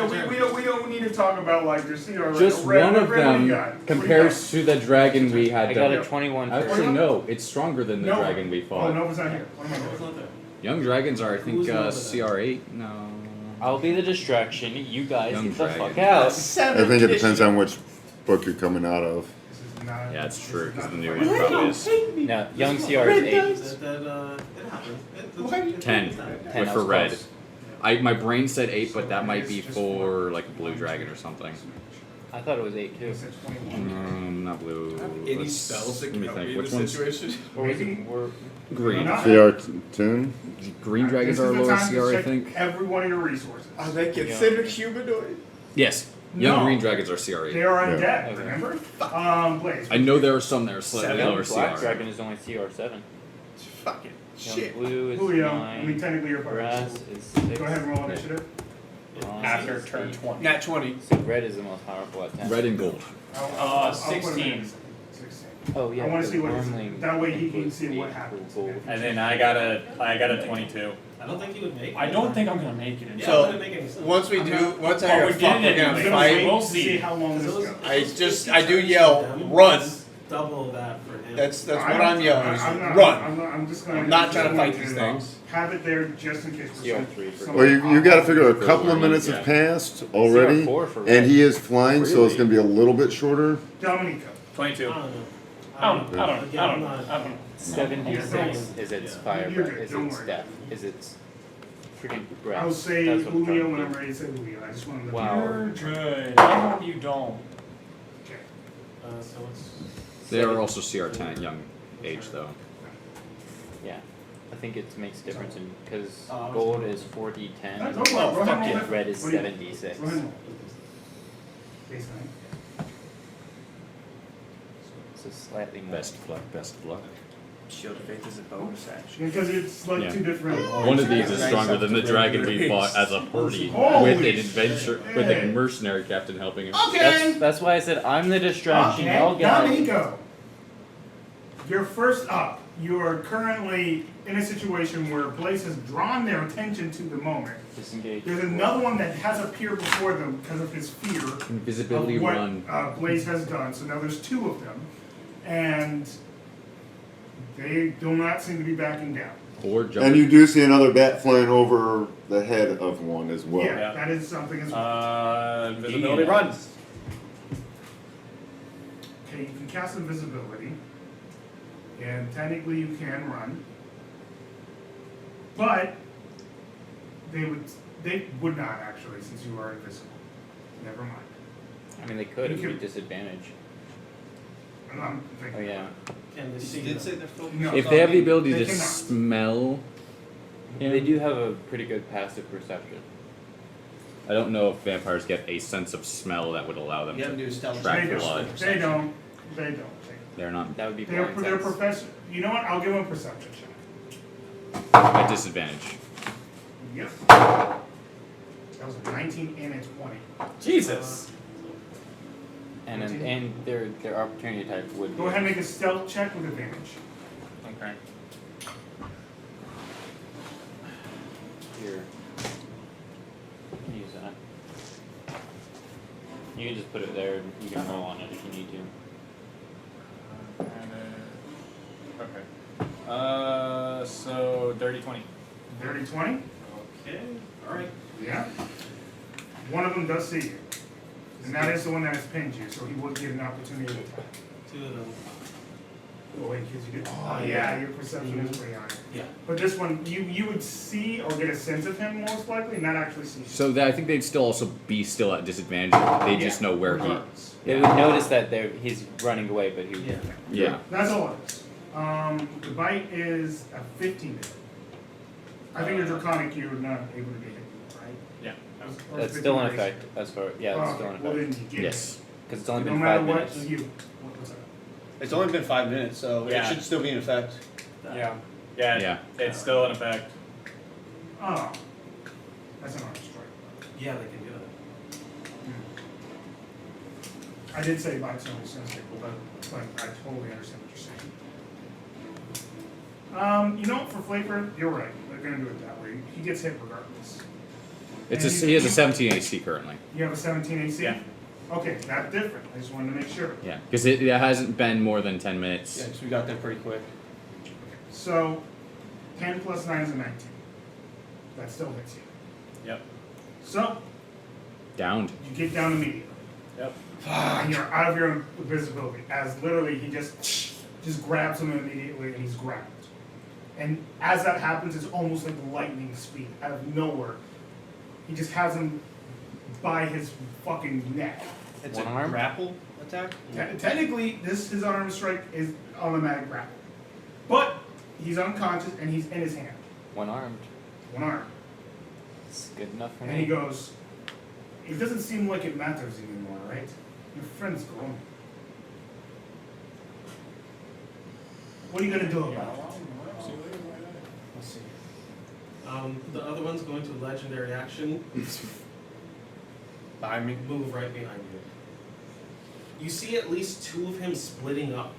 don't need to talk about like your CR. Just Ren, one of Ren, what do you them got? What do you compares to the dragon we had. I got done. a 21. Actually, no, it's stronger than the No. dragon we got? fought. Oh, Nova's not here. What am I Nova's doing? not there. Young dragons are, I think, Who's Nova then? CR8. No. I'll be the distraction. You guys Young get the dragon. fuck out. I think it depends on which book you're coming out of. This is not. Yeah, it's this true, is because not the new fight. one probably is No, young CR is 8. It happens. 10 10, with I for was red. close. My brain said 8, but that might be for like a blue dragon or something. I thought it was 8 too. It said 21. Not blue. Any Let's- spells that let can me help think. me in Which this one's situation? Or was it more? green? Not- CR tune. Green dragons This are is the lower time to CR, I check think. Every one of your resources. Are they considered humanoid? Yes. Young No. green dragons are They CR8. are Yeah. undead. Okay. Remember? Blaze. I know there are some that are slightly Seven? lower Black CR. dragon is only CR 7. Fucking Young shit. blue is Julio. I 9. mean, technically you're Grass fine. is 6. Go ahead and roll initiative. Bronze After is turn 8. 20. Nat 20. So red is the most powerful at 10. Red and gold. I'll put it in. 16. 16. Oh yeah. I wanna see what it is. normally That way he can includes see what 8 happens. gold. And then I got a 22. I don't think you would make it. I don't think I'm gonna make it. Yeah, So, it wouldn't make any sense. Once we I'm do, not- once I Well, hear we fuck, did it we're anyway. gonna I'm gonna fight. wait We'll to see. see how long this Those- goes. I do yell, run. Double that for him. That's what I'm- I'm yelling. is I'm not- run. I'm just gonna. I'm not trying to going fight these things. Have it there just in case. for some- CR3 for some- Well, you got to figure a couple of minutes Yeah. have passed already, CR4 for red. and he is flying, so it's going to be a little bit shorter. Dominico. 22. I don't know. I don't know. Again, I'm not- 76 is its fire, You're good, is don't its worry. death, is its freaking breath. I'll say That's what I'm Julio trying when to I'm do. ready to say Julio. I just wanted to. Wow. You're good. I hope you don't. Okay. So it's They are also CR10 at young age, though. Yeah, I think it makes a difference in because Oh, I was gold wrong. is 4d10 Go and for it. Go ahead and roll fucking it. red is What do you- 76. Go ahead and roll. Base nine. So slightly more. Best of luck, best of luck. Shield of Faith is a bonus action. Because it's like Yeah. two different. One of these is Nice stronger up than the to dragon we raise. fought as a party Holy with an adventure, with a shit. mercenary captain helping him. That's why I said I'm the distraction. Okay, Y'all got it. Dominico. You're first up. You are currently in a situation where Blaze has drawn their attention to the moment. Disengage. There's another one that has appeared before them because of his fear Invisibility of what run. Blaze has done. So now there's two of them, and they do not seem to be backing down. Or And jump. you do see another bat flying over the head of one as well. Yeah, Yeah. that is something as well. Invisibility runs. Okay, you can cast invisibility, and technically you can run, but they would not actually, since you are invisible. Never mind. I mean, they could You if we can- disadvantage. I'm thinking. Oh yeah. Can they see You did them? say they're focused No. If they have the ability They to cannot. smell They him, do have a pretty good passive perception. I don't know if vampires get a sense of smell that would allow them You have to to do a stealth track They check. blood. don't. They don't. They don't. They're not That would be They're blind sense. professional. You know what? I'll give them a perception check. at disadvantage. Yep. That was a 19 and a 20. Jesus. And their opportunity type would. Go ahead and make a stealth check with advantage. Okay. Here. Use that. You can just put it there and you can roll on it if you need to. Okay. So dirty 20. Dirty 20? Okay, alright. Yeah. One of them does see you. And that is the one that has pinned you, so he would get an opportunity to attack. Two of them. Oh, wait, because you did. Oh, yeah, your perception is pretty high. Yeah. But this one, you would see or get a sense of him most likely, not actually see. So that I think they'd still also be still at disadvantage. They just know where he. Regardless. They would notice that he's running away, but he. Yeah. Yeah. That's all it is. The bite is a 15 hit. I think you're draconic, you're not able to get hit, right? Yeah. Or That's 15 still in raise. effect as far. Yeah, Oh, it's still in well, effect. then you get Yes. Because it's only it. No been matter 5 what, minutes. what's that? It's only been 5 minutes, so Yeah. it should still be in effect. Yeah. Yeah. Yeah. It's still in effect. Oh. That's an arm strike. Yeah, they can do that. I did say bites only sensitive, but I totally understand what you're saying. You know, for flavor, you're right. They're gonna do it that way. He gets hit regardless. He has a 17 AC currently. You have a 17 AC? Yeah. Okay, that's different. I just wanted to make sure. Yeah, because it hasn't been more than 10 minutes. Yeah, 'cause we got there pretty quick. So, 10 plus 9 is a 19. That still hits you. Yep. So, Downed. you get down immediately. Yep. And you're out of your invisibility. As literally, he just grabs him immediately and he's grabbed. And as that happens, it's almost like lightning speed out of nowhere. He just has him by his fucking neck. It's One a arm? grapple attack? Technically, his arm strike is automatic grapple. But he's unconscious and he's in his hand. One armed. One arm. It's good enough for And me. he goes, it doesn't seem like it matters anymore, right? Your friend's gone. What are you gonna do about it? Let's see. The other one's going to legendary action. Behind me. Move right behind you. You see at least two of him splitting up,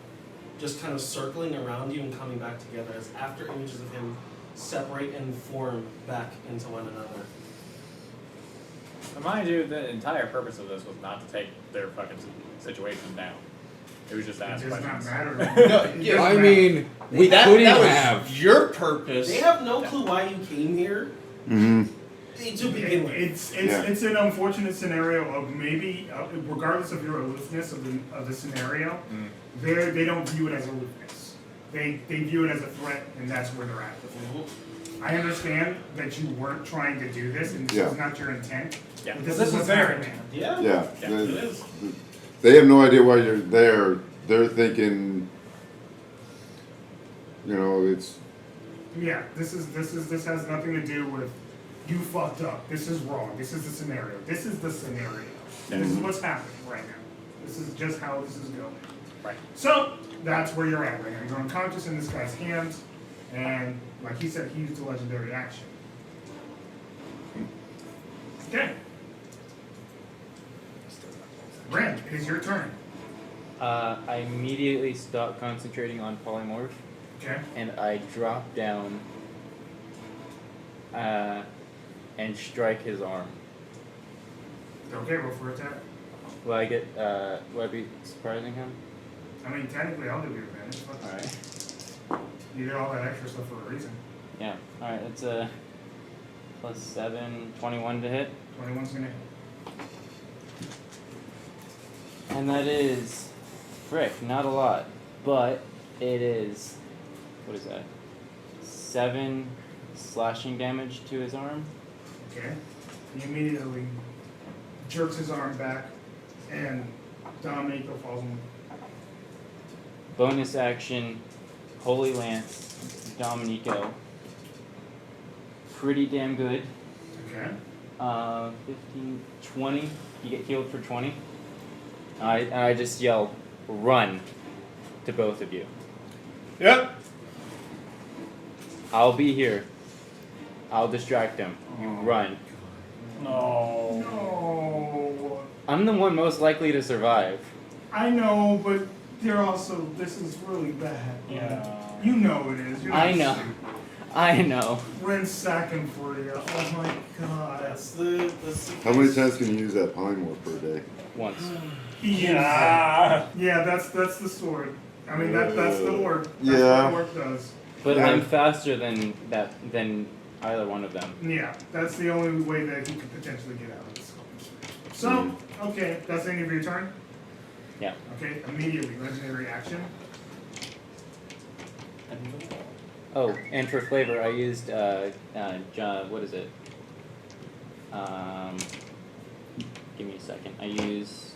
just kind of circling around you and coming back together as after images of him separate and form back into one another. But mind you, the entire purpose of this was not to take their fucking situation down. It was just to It ask does not questions. matter. No, It yeah, doesn't I matter. mean, we that couldn't was have. your purpose. They have no clue why you came here Mm-hmm. to begin with. It's an unfortunate scenario of maybe, regardless of your aloofness of the scenario, they don't view it as aloofness. They view it as a threat, and that's where they're at. I understand that you weren't trying to do this, and this Yeah. is not your intent. Yeah. But this This is is what's their happening. intent. Yeah. Yeah. Yeah, the- It is. They have no idea why you're there. They're thinking, it's Yeah, this has nothing to do with you fucked up. This is wrong. This is the scenario. This is the scenario. This is what's happening right now. This is just how this is going. Right. So that's where you're at right now. You're unconscious in this guy's hands, and like he said, he used a legendary action. Okay. Brand, it is your turn. I immediately stop concentrating on polymorph Okay. and I drop down and strike his arm. Okay, roll for attack. Will I get will I be surprising him? I mean, technically, I'll give you advantage. But Alright. you did all that extra stuff for a reason. Yeah. Alright, it's a +7, 21 to hit. 21's gonna hit. And that is frick, not a lot. But it is what is that? 7 slashing damage to his arm. Okay. He immediately jerks his arm back, and Dominico falls on. Bonus action, Holy Lance, Dominico. Pretty damn good. Okay. 15, 20. You get healed for 20. I just yell, run, to both of you. Yep. I'll be here. I'll distract him. You run. No. No. I'm the one most likely to survive. I know, but they're also. This is really bad. Yeah. You know it is. You're not I know. stupid. I know. Rent's sacking for you. Oh my god. That's the how many times can you use that polymorph per day? Once. Yeah, that's the sword. I mean that's the orc. That's Yeah. what the orc does. But Yeah. I'm faster than either one of them. Yeah, that's the only way that he could potentially get out of this. So, okay, that's the end of your turn? Yeah. Okay, immediately, legendary action. Oh, and for flavor, I used what is it? Give me a second. I use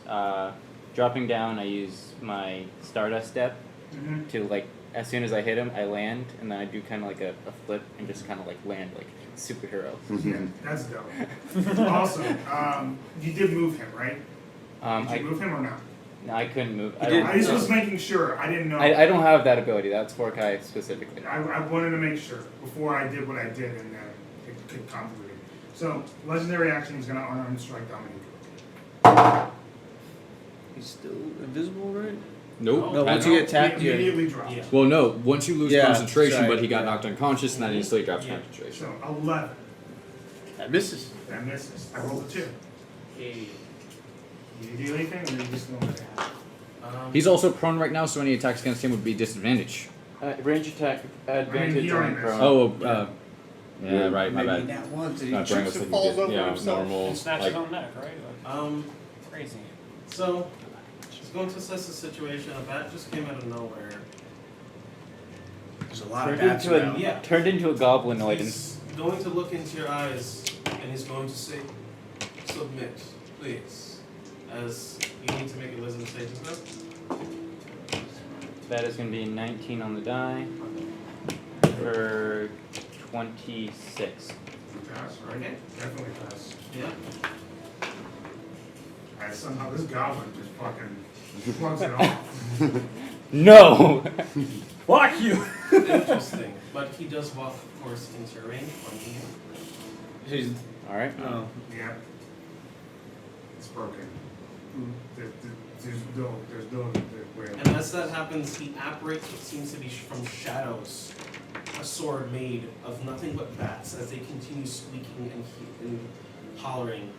dropping down. I use my Stardust step Mm-hmm. to as soon as I hit him, I land, and then I do kind of like a flip and just kind of land like superhero. Yeah, that's dope. Awesome. You did move him, right? Did I you move him or not? no, I couldn't move. I You don't. I just was making sure. I didn't know. I don't have that ability. That's for Kai specifically. I wanted to make sure before I did what I did, and convoluted. So, legendary action, he's gonna unarmed strike Dominique. He's still invisible, right? Nope. No, once Had- you get attacked, He you immediately drops. Yeah. Well, no. Once you lose Yeah, concentration, sorry. but he got knocked unconscious, and then he still drops Yeah. concentration. So, 11. that misses. That misses. I rolled a 2. Hey. You do anything, or you just don't let it happen? He's also prone right now, so any attacks against him would be disadvantage. Range attack advantage he on already missed. prone. Yeah, right. My Maybe bad. not once. And My he brain trips was and thinking falls just, over himself. normal. And snaps Like, his own neck, right? Crazy. So, just going to assess the situation. A bat just came out of nowhere. There's a lot of Turned bats into around. Yeah. turned into a goblinoid and He's going to look into your eyes and he's going to say, "Submit, please," as you need to make a wisdom saving throw. that is going to be 19 on the die for 26. Pass, right? Okay. Definitely pass. Yeah. Alright, somehow this goblin just fucking plugs it off. No! Fuck you! Interesting, but he does walk, of course, into your range. Pointing you. He's, Alright. no. Yeah. It's broken. There's no way. And as that happens, he apparates what seems to be from shadows, a sword made of nothing but bats as they continue squeaking and hollering.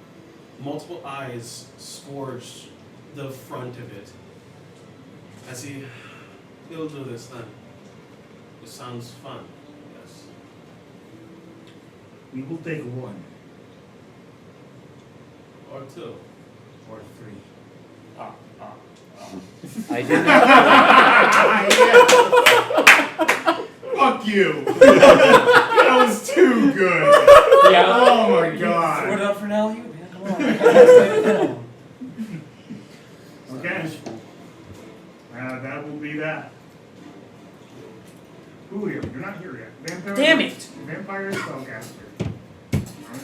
Multiple eyes scourge the front of it. As he'll do this then. It sounds fun, yes. We will take 1 Or 2. or 3. I did not. Fuck you! That was too good! Yeah. Oh my Throw it god! up for an alley, man. Come on. Stay down. Okay. That will be that. Julio, you're not here yet. Vampire, Damn it! Vampire spellcaster.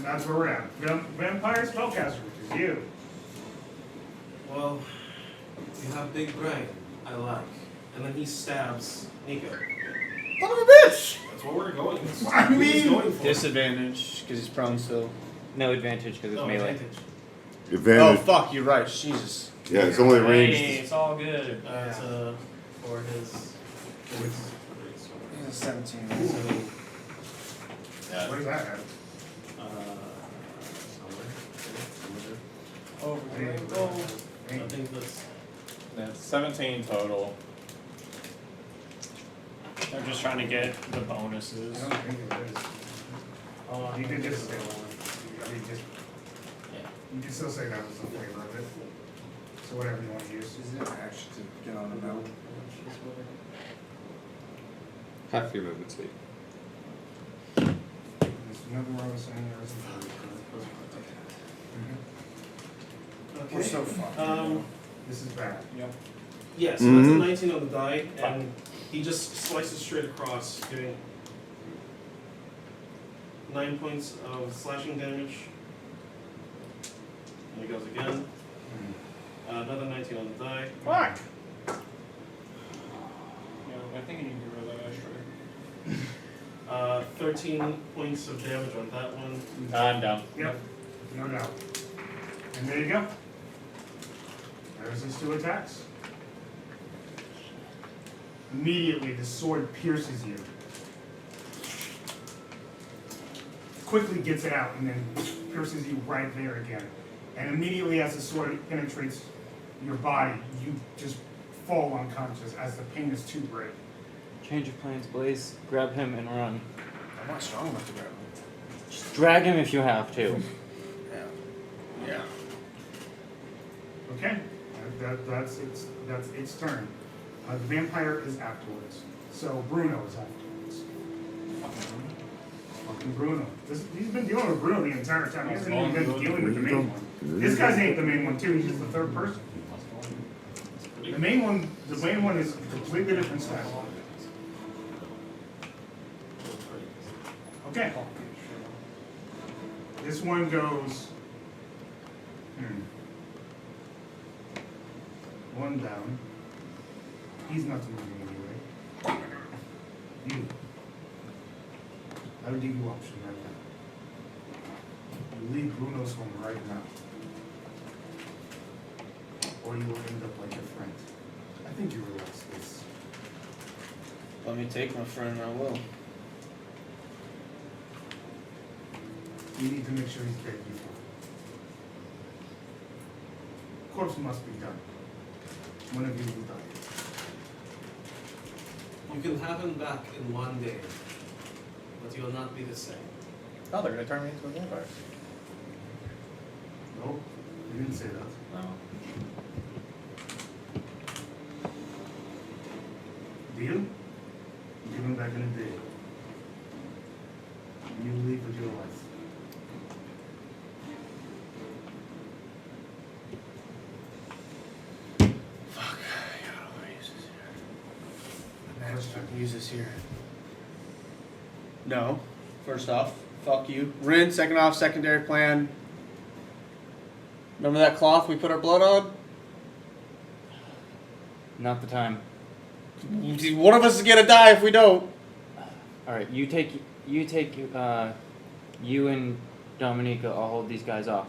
That's where we're at. Vampire spellcaster, which is you. Well, you have big brain, I like. And then he stabs Nico. Son of a bitch! That's what we're going with. I Who he's mean- going for. Disadvantage, because he's prone still. No advantage because it's No melee. advantage. Oh, Advantage. fuck, you're right. Jesus. Yeah, it's only Hey, ranged. it's all good. It's for his. He's a 17. So, What does that have? somewhere. Over the rainbow. I think that's. That's 17 total. They're just trying to get the I bonuses. don't think it is. Oh, You could just say, Yeah. I mean, just, you can still say that was the flavor of it. So whatever you want to use. Is it actually to get on the mount? Half your movement speed. There's nothing wrong with saying there isn't. Okay. We're so fucked. This is bad. Yeah, so that's a 19 on the die, and he just slices straight across, doing 9 points of slashing damage. And he goes again. Another 19 on the die. Fuck! Yeah, I think you need to roll that extra. 13 points of damage on that one. I'm down. Yep, no doubt. And there you go. There's his 2 attacks. Immediately, the sword pierces you. Quickly gets it out and then pierces you right there again. And immediately as the sword penetrates your body, you just fall unconscious as the pain is too great. Change of plans, Blaze. Grab him and run. I'm not strong enough to grab him. Just drag him if you have to. Yeah. Okay, that's its turn. The vampire is afterwards. So Bruno is afterwards. Fucking Bruno. He's been dealing with Bruno the entire time. He hasn't even been dealing with the main one. This guy's ain't the main one too. He's just the third person. The main one is a completely different style. Okay. This one goes. One down. He's not moving anyway. You. I would give you option right now. Bruno's home right now. Or you will end up like your friend. I think you realize this. Let me take my friend, I will. You need to make sure he's dead before. Corpse must be done. One of you will die. You can have him back in 1 day, but he will not be the same. Oh, they're gonna turn me into a vampire. No, you didn't say that. No. Deal? Give him back in a day. You leave with your life. Fuck, I don't want to use this here. Imagine I can use this here. No. First off, fuck you. Rin, second off, secondary plan. Remember that cloth we put our blood on? Not the time. One of us is gonna die if we don't. All right, you and Dominica. I'll hold these guys off.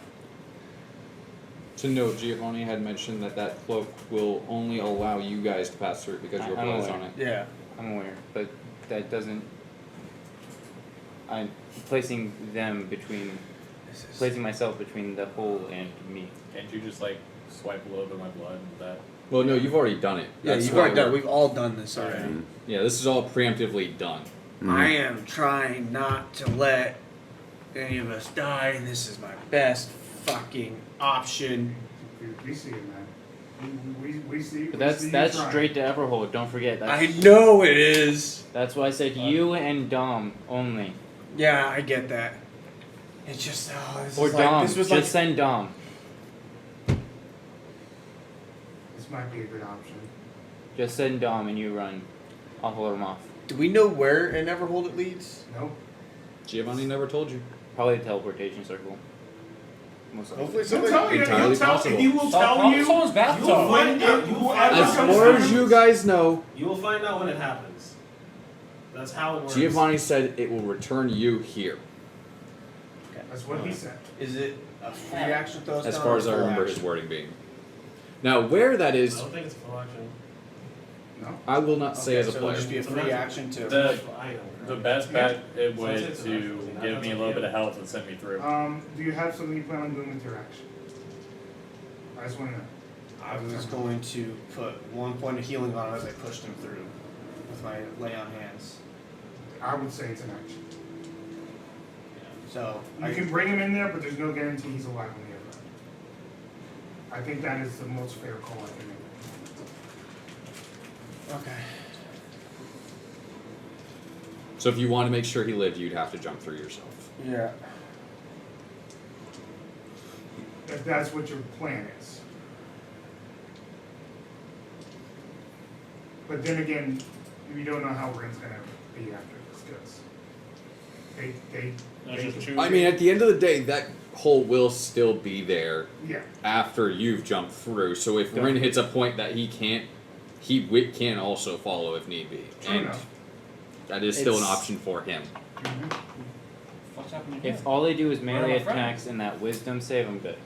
To note, Giovanni had mentioned that cloak will only allow you guys to pass through because your I'm blood is aware. on it. Yeah. I'm aware, but that doesn't. I'm placing myself between the hole and me. Can't you just like swipe a little bit of my blood and that? Well, no, you've already done it. Yeah, That's you've why already done it. we're- We've all done this already. Yeah, this is all preemptively done. I am trying not to let any of us die, and this is my best fucking option. We see it, man. We see. But we that's see you that's trying. straight to Everhold. Don't forget. I That's, know it is. that's why I said you and Dom only. Yeah, I get that. It's just, oh, this Or is Dom. like, this was Just like, send Dom. This might be a good option. Just send Dom and you run. I'll hold him off. do we know where in Everhold it leads? Nope. Giovanni never told you. Probably a teleportation circle. Most likely. Hopefully He'll somebody. tell you. Entirely He'll tell, possible. he will tell you. Someone's bathtub. You will find out. Whoever As comes far as first- you guys know, You will find out when it happens. That's how it works. Giovanni said it will return you here. That's what he said. Is it a free action throw? As far as I remember his wording being. Now, where that I is, don't think it's a full action. No. I will not say as a so it'll player. just be a free action to. The best bet it So was it's to give me a little bit of health and send me through. Do you have something you plan on doing with your action? I just want to know. I was going to put 1 point of healing on it as I pushed him through with my lay on hands. I would say it's an action. So You can bring him in there, but there's no guarantee he's alive on the other end. I think that is the most fair call I can make. okay. So if you want to make sure he lived, you'd have to jump through yourself. Yeah. If that's what your plan is. But then again, we don't know how Ren's gonna be after this, because That's just two. I mean, at the end of the day, that hole will still be there yeah. after you've jumped through. So if Yeah. Rin hits a point that he can't, he can also follow if need be. True And enough. that is still an It's- option for him. What's happening here? If all they do is Where are melee my friends? attacks and that wisdom save, I'm good.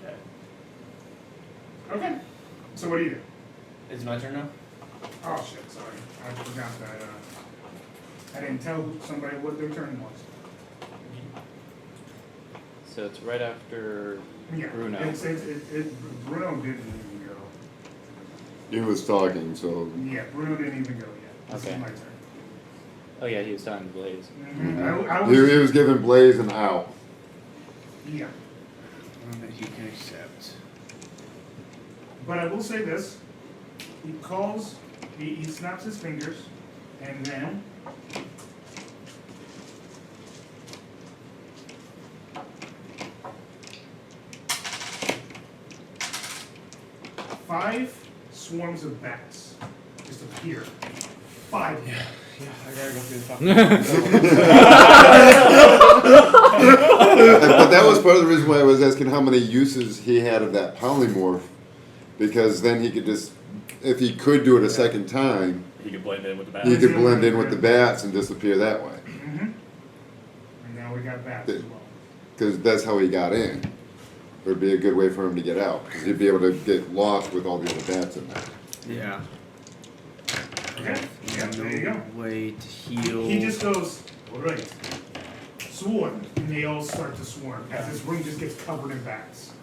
Okay. Okay. So what do you do? It's my turn now? Oh shit, sorry. I forgot that, I didn't tell somebody what their turn was. So it's right after Yeah. Bruno. Bruno didn't even go. He was talking, so Yeah, Bruno didn't even go yet. This Okay. is my turn. Oh yeah, he was talking to Blaze. I he was, was giving Blaze an out. yeah. One that he can accept. But I will say this, he calls, he snaps his fingers, and then five swarms of bats just appear. 5. Yeah, I gotta go through the fucking. But that was part of the reason why I was asking how many uses he had of that polymorph, because then he could just, if he could do it a second time, He could blend in with the he bats. could blend in with the bats and disappear that way. Mm-hmm. And now we got have bats as well. Because that's how he got in. It would be a good way for him to get out. Because he'd be able to get lost with all the other bats in there. Yeah. Okay, yeah, there you go. Way to heal. He just goes, alright, swarm, and they all start to swarm as this room just gets covered in bats.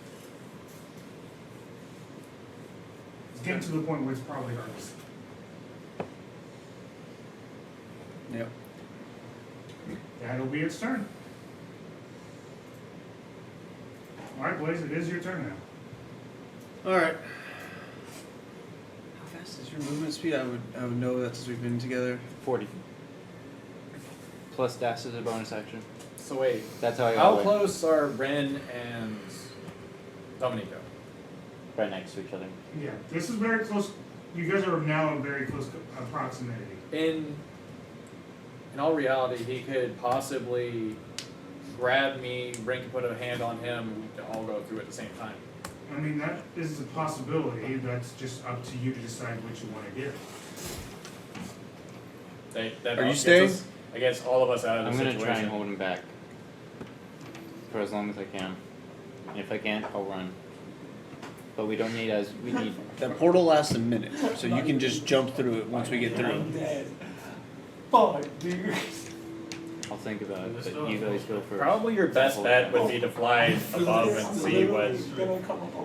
It's getting to the point where it's probably hard to see. Yep. That'll be its turn. Alright, Blaze, it is your turn now. Alright. How fast is your movement speed? I would know that since we've been together. 40. Plus dash is a bonus action. So wait, That's how I got how away. close are Ren and Dominico? Right next to each other. Yeah, this is very close. You guys are now in very close proximity. In all reality, he could possibly grab me, Ren could put a hand on him, we could all go through at the same time. I mean, that is a possibility. That's just up to you to decide what you want to do. That Are you gets staying? us- I guess all of us out of the I'm situation. gonna try and hold him back. For as long as I can. And if I can't, I'll run. But we don't need we need That portal lasts a minute, so you can just jump through it once we get through. I'll think about it, but you guys go first. Probably your best bet would be to fly above and see what.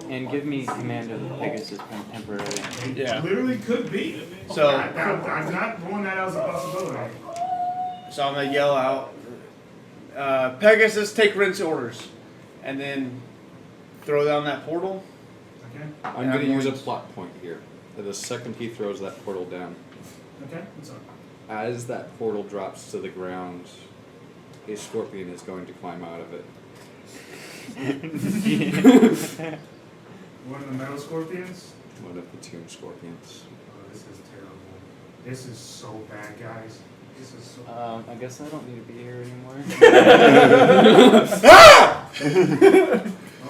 And give me command of the Pegasus temporarily. It Yeah. literally could be. So- I'm not throwing that out as a possibility. So I'm gonna yell out, Pegasus, take Rin's orders, and then throw down that portal. Okay. I'm going to use a plot point here. The second he throws that portal down, Okay. What's up? as that portal drops to the ground, a scorpion is going to climb out of it. One of the metal scorpions. One of the tomb scorpions. Oh, this is terrible. This is so bad, guys. This is so. I guess I don't need to be here anymore.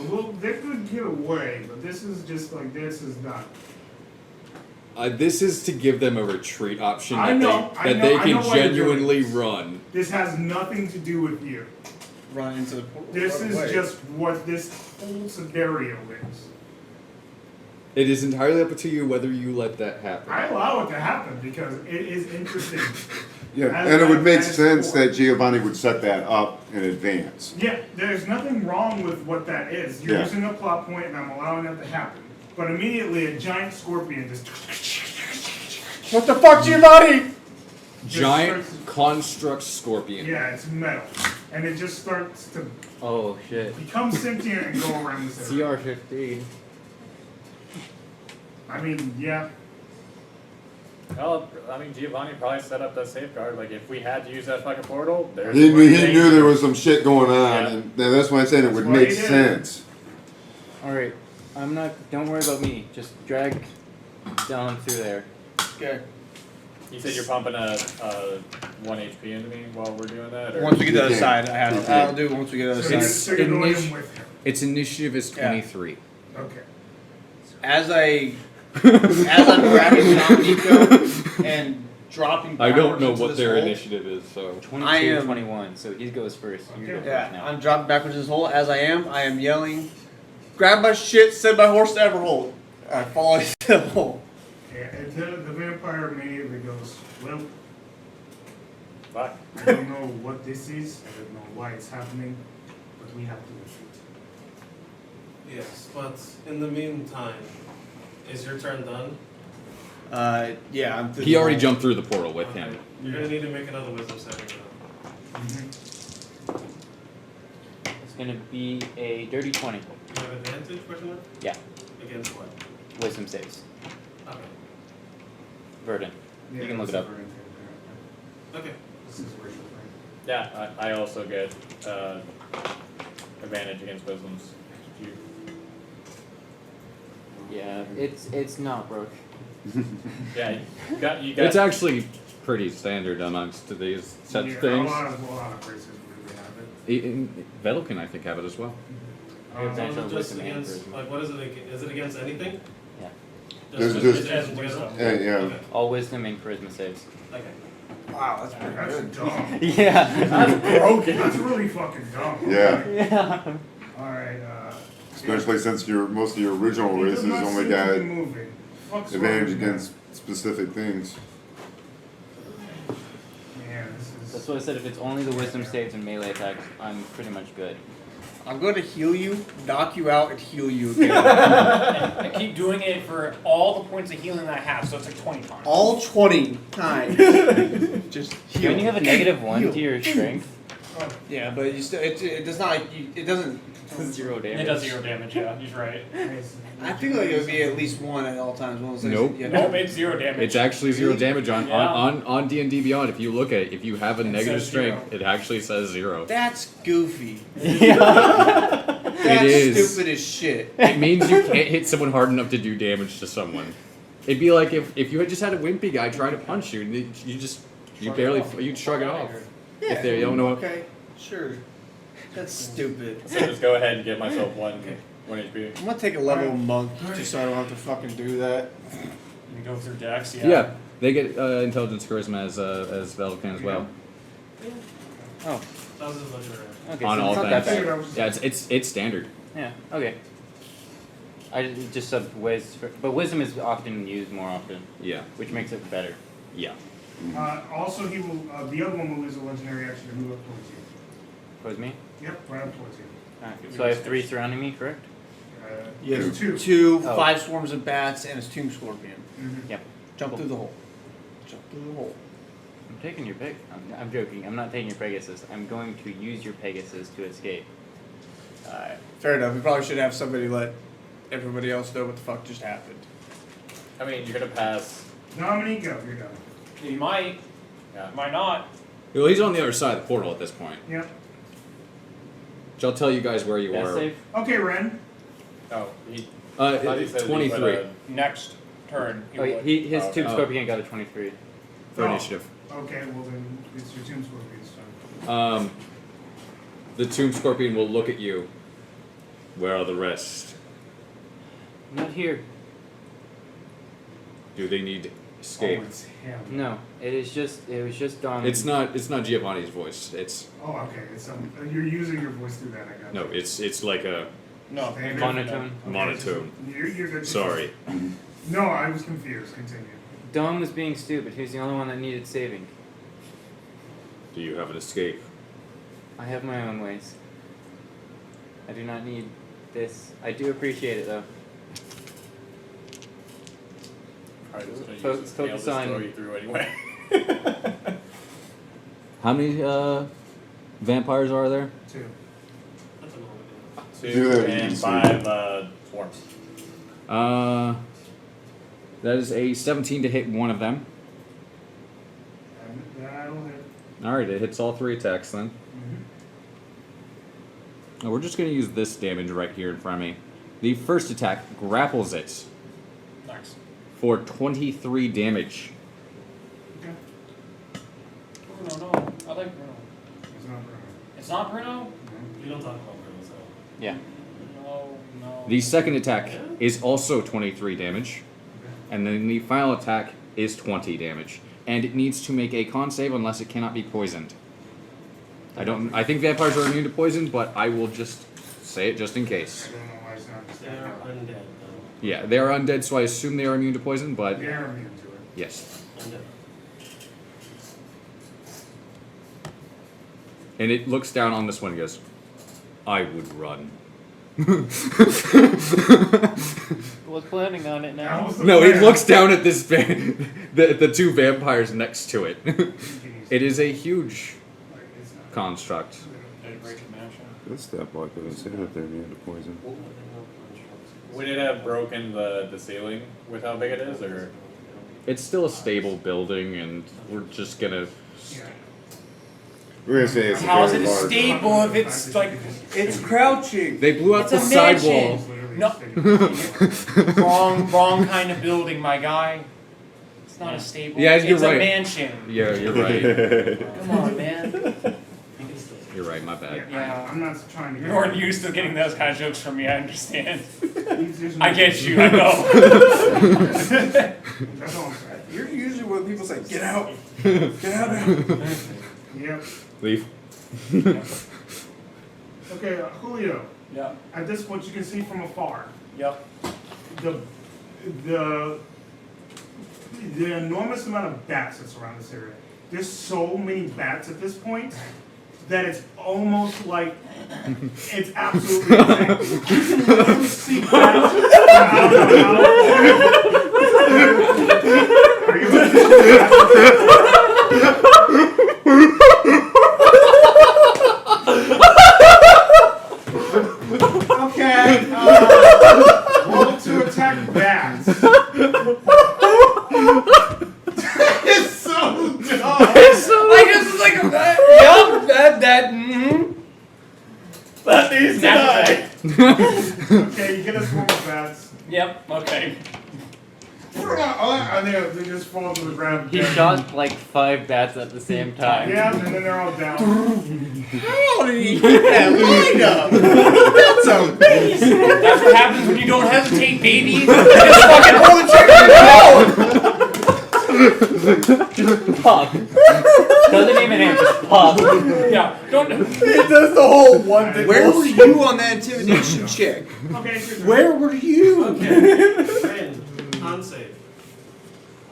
Well, they could get away, but this is just like this is not. This is to give them a retreat option I that know, they, I that know, they I can know why you're doing genuinely this. run. This has nothing to do with you. Run into the portal. This run is away. just what this whole scenario is. It is entirely up to you whether you let that happen. I allow it to happen because it is interesting. Yeah, As and it would make that is sense for. that Giovanni would set that up in advance. Yeah, there's nothing wrong with what that is. You're Yeah. using a plot point and I'm allowing that to happen. But immediately a giant scorpion just What the fuck, Giovanni? Giant starts- construct scorpion. yeah, it's metal. And it just starts to Oh shit. become sentient and go around this area. CR-15. I mean, yeah. Well, I mean, Giovanni probably set up that safeguard. Like, if we had to use that fucking portal, there's. He where knew danger. there was some shit going on, Yeah. and that's why I'm saying it would That's why make he did it. sense. Alright. Don't worry about me. Just drag down through there. Okay. You said you're pumping a 1 HP into me while we're doing that? Or? Once we get to the You other can. side, I have You to. can. I'll do it once we get to the So other you're, side. so you're going Initi- in with him. Its initiative is Yeah. 23. Okay. As I'm grabbing Dominico and dropping I don't backwards know into what this their hole, initiative is, so. 22, I am- 21, so he goes first. You go Okay. first Yeah, now. I'm dropping backwards in this hole. As I am yelling, grab my shit, send my horse to Everhold. I fall into the hole. Yeah, and the vampire immediately goes, well, Fuck. I don't know what this is. I don't know why it's happening, but we have to retreat. Yes, but in the meantime, is your turn done? Yeah, I'm through He the already hole. jumped through the portal with Okay. him. You're gonna need to make another wisdom saving throw. It's gonna be a dirty 20. You have advantage, question mark? Yeah. Against what? Wisdom saves. Okay. Verdant. Yeah, You can look that's it up. a very good Okay. This is where you're playing. Yeah, I also get advantage against wisdoms. You- Yeah, it's not broke. Yeah, you got. It's actually pretty standard amongst these such Yeah, things. A lot of races really have it. Vettel can, I think, have it as well. So is Potential it just wisdom and against, charisma. like, what is it, is it against anything? Yeah. There's wisdom just- saves together? Yeah, yeah. Okay. All wisdom and charisma saves. Okay. Wow, that's pretty That's good. dumb. Yeah. That's broken. That's really fucking dumb. Yeah. Yeah. Alright, Especially since most of your original he does races not only seem got to be moving. Fuck's wrong advantage with him? against specific things. Man, this That's is. what I said. If it's only the wisdom saves and melee attacks, I'm pretty much good. I'm going to heal you, knock you out, and heal you again. I keep doing it for all the points of healing that I have, so it's like 20 times. All 20 times. Just heal. Don't you have a -1 to your strength? Yeah, but you still, it does not, it doesn't. 0 damage. It does 0 damage, yeah, he's right. I feel like it would be at least 1 at all times. One of those things. Nope. Yeah, Nope, it's 0 damage. It's actually 0 damage on Yeah. on D&D Beyond. If you look at it, if you have a negative says strength, it actually says 0. That's goofy. Yeah. That's is. stupid as shit. It means you can't hit someone hard enough to do damage to someone. It'd be like if you had just had a wimpy guy try to punch you, and you'd shrug it off. Yeah. If they don't know. Okay, sure. That's stupid. So just go ahead and get myself one HP. I'm gonna take a level monk just so I don't have to fucking do that. You can go through Dex, Yeah, they get intelligence charisma as Velvet can as well. Oh. That was his legendary. Okay. On so all it's not that things. bad. Yeah, it's standard. Yeah. Okay. I just said but wisdom is often used more often, Yeah. which makes it better. Yeah. Also, he will. The other one will use a legendary action to move up towards you. Towards me. Yep, right up towards you. Alright. So I have 3 surrounding me, correct? Yes. Two. Two, Oh. 5 swarms of bats, and his tomb scorpion. Mhm. Yep. Jump through the hole. Jump through the hole. I'm taking your Peg. I'm joking. I'm not taking your Pegasus. I'm going to use your Pegasus to escape. Alright. Fair enough. We probably should have somebody let everybody else know what the fuck just happened. I mean, you're gonna pass. Dominique, go. You're done. He might, Yeah. might not. Well, he's on the other side of the portal at this point. Yep. Which I'll tell you guys where you Death are. save? Okay, Ren. Oh, I thought he said he 23 put a- Next turn, he Oh, would. his Oh, Tomb okay. Scorpion got a 23. for Oh. initiative. Okay, well then it's your Tomb Scorpion's turn. The Tomb Scorpion will look at you. Where are the rest? Not here. Do they need escape? Oh, it's him. No. It was just Dom. It's not Giovanni's voice. It's Oh, okay. It's you're using your voice through that. I got. no. It's like a No, Standard. monotone. Okay, monotone. You're good. Sorry. No, I was confused. Continue. Dom was being stupid. He was the only one that needed saving. Do you have an escape? I have my own ways. I do not need this. I do appreciate it though. Probably just gonna use Focus- his tail to focus throw on- you through anyway. How many vampires are there? 2. That's a moment. Do 2 that and easy. 5 swarms. That is a 17 to hit one of them. And that'll hit. All right, it hits all 3 attacks then. Now we're just going to use this damage right here in front of me. The first attack grapples it nice. for 23 damage. Okay. Bruno, no. I like Bruno. It's not Bruno. It's not Bruno? We don't talk about Bruno, so. Yeah. No, no. The second attack is also 23 damage. And then the final attack is 20 damage. And it needs to make a con save unless it cannot be poisoned. I think vampires are immune to poison, but I will just say it just in case. I don't know why it's not. They are undead, though. Yeah, they are undead, so I assume they are immune to poison, but They're immune to it. yes. Undead. And it looks down on this one and goes, I would run. Was planning on it That now. was the No, it plan. looks down at this the 2 vampires next to it. It is a huge Like, it's not. construct. Did it break a mansion? That's that block that say that they're immune to poison. Would it have broken the ceiling with how big it is, or? It's still a stable building, and we're just gonna. Yeah. We're gonna say it's a How's very it a large. staple if it's like It's crouching. They blew up It's the a sidewall. mansion. No. wrong kind of building, my guy? It's not a stable. Yeah, you're it's right. a mansion. Yeah, you're right. Come on, man. You're right. My bad. Yeah. I'm not trying to. You weren't used to getting those kind of jokes from me. I understand. There's I no- get you. I know. That's all I'm saying. You're usually when people say, get out. Yep. Leave. Okay, Julio. Yep. At this point, you can see from afar Yep. the enormous amount of bats that surround this area. There's so many bats at this point that it's almost like it's absolutely insane. You can literally see bats from out of the house. Are you listening to Okay, roll to attack bats. It's so dumb. I guess it's like a yup, that needs to die. Okay, you get a swarm of bats. Yep. Okay. And they just fall to the ground. He shot like 5 bats at the same time. Yeah, and then they're all down. How did he get that lineup? That's amazing. That's what happens when you don't hesitate, baby. Just fucking pull the trigger and go. Pop. Doesn't even answer. Pop. Yeah. Don't. It does the whole one thing. Where were you on that intimidation check? Okay, it's your turn. Where were you? Okay. Friend, con save.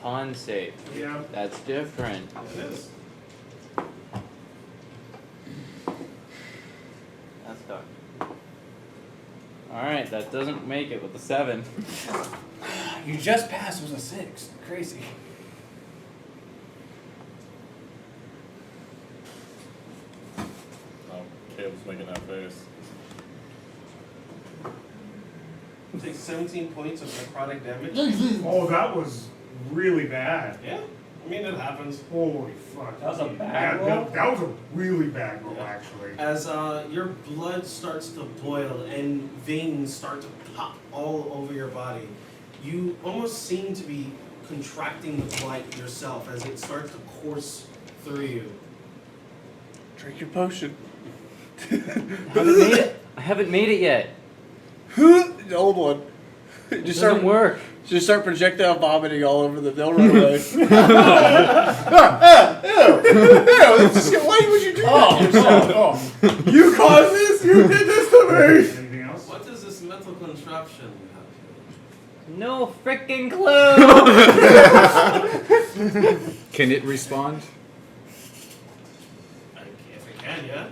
Pawn save. Yeah. That's different. It is. That's tough. Alright, that doesn't make it with a 7. You just passed with a 6. Crazy. Oh, Caleb's making that face. Take 17 points of necrotic damage. Oh, that was really bad. Yeah, I mean it happens. Holy fuck. That was a bad Yeah, roll? that was a really bad roll, actually. As your blood starts to boil and veins start to pop all over your body, you almost seem to be contracting the blight yourself as it starts to course through you. Drink your potion. I haven't made it yet. The old one. It Just doesn't work. Just start projectile vomiting all over them. They'll run away. Ew! Why would you do that to yourself? You caused this. You did this to me. Anything else? What is this mental contraption you have here? No freaking clue! Can it respond? If I can, yeah.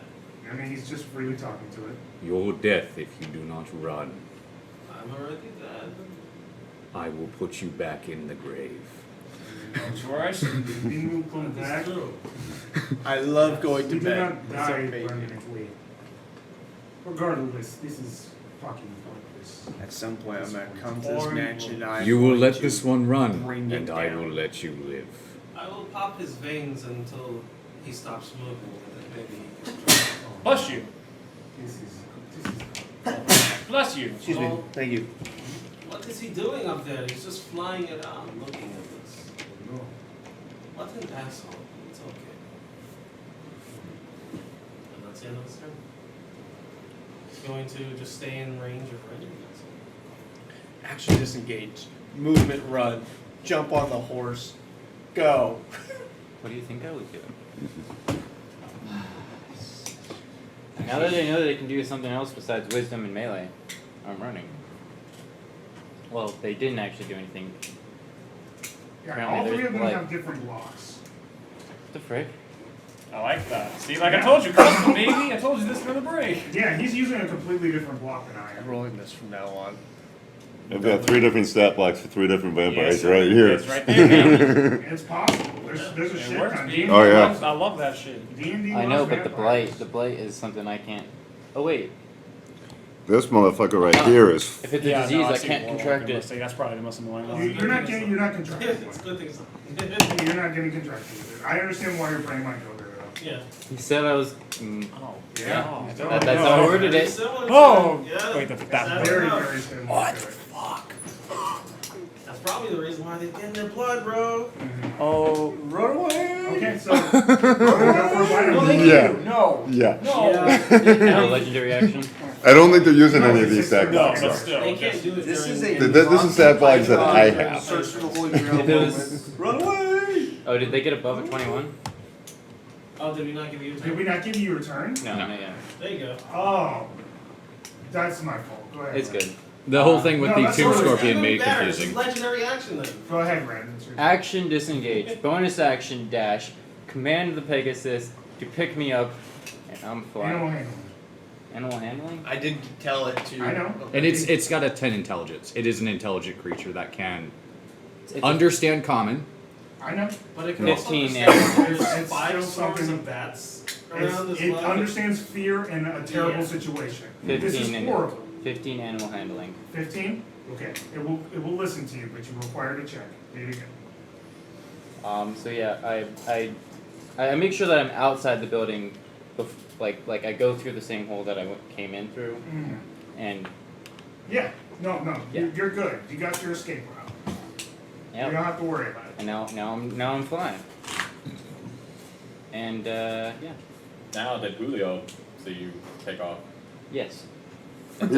I mean, he's just freely talking to it. Your death if you do not run. I'm already dead. I will put you back in the grave. That's where I should be. You will come back. It's true. I love going to You do bed. not It's die amazing. permanently. Regardless, this is fucking pointless. At some point, I'm gonna come to this mansion. I'm You will going let to this one run, bring it and I down. will let you live. I will pop his veins until he stops moving, and then maybe he can Bless you. This is Bless you. Excuse me. Thank you. What is he doing up there? He's just flying it out, looking at this. no. What an asshole. It's okay. And that's the end of his turn. He's going to just stay in range of Ranger. Action disengage. Movement run. Jump on the horse. Go. What do you think I would do? Now that I know that they can do something else besides wisdom and melee, I'm running. Well, they didn't actually do anything. Yeah, Apparently all three there's of them blood. have different blocks. What the frick? I like that. See, like I told you, custom baby. I told you this for the break. Yeah, he's using a completely different block than I I'm am. rolling this from now on. I've got 3 different stat blocks for 3 different vampires Yes, right here. It's right there. Man. It's possible. There's a It shit works, ton. baby. Oh, yeah. I love that shit. D&D I know, loves but the vampires. blight is something I can't. Oh wait, This motherfucker right here is. if it's a Yeah, disease, no, I see can't Warlock contract and it. Say that's probably the most annoying one. You're not getting contracted It's with good things. it. You're not getting contracted with it. I understand why your brain might go there though. Yeah. He said I was. Oh, Yeah. Oh, That's how I worded Very it. similar to Oh! it. Yeah. Wait, that's Very, enough. very similar What? to it. Fuck. That's probably the reason why they get in their blood, bro. Oh, run away! Okay, so we're gonna go for a bite. No, thank Yeah. you. No. Yeah. No. No legendary action. I don't think they're using any of these stat No, blocks. but though. still. They can't do it This during is a. This is stat blocks that I have. Search for the Holy Grail If it was- moment. Run away! Oh, did they get above a 21? Oh, did we not give you a Did turn? we not give you your turn? No, No. not yet. There you go. Oh, that's my fault. Go ahead. It's Ren. good. The whole thing with No, the that's Tomb always- Scorpion Even made better, this is confusing. legendary action then. Go ahead, Ren. It's your turn. Action disengage. Bonus action dash. Command the Pegasus to pick me up, and I'm Animal flying. handling. Animal handling? I did tell it to. I know. And it's got a 10 intelligence. It is an intelligent creature that can It's understand common. I know. But it can 15 also understand animals. there's It's 5 still swarms something- of bats around as It well. understands fear in a terrible Yeah. situation. This is 15 and horrible. 15 animal handling. 15? Okay. It will listen to you, but you require to check. Do it again. So yeah, I make sure that I'm outside the building, like I go through the same hole that I came in through, Mm. and Yeah. No. Yeah. You're good. You got your escape route. You don't yeah, have to worry about it. and now I'm flying, and yeah, Now did Julio see you take off? yes, I think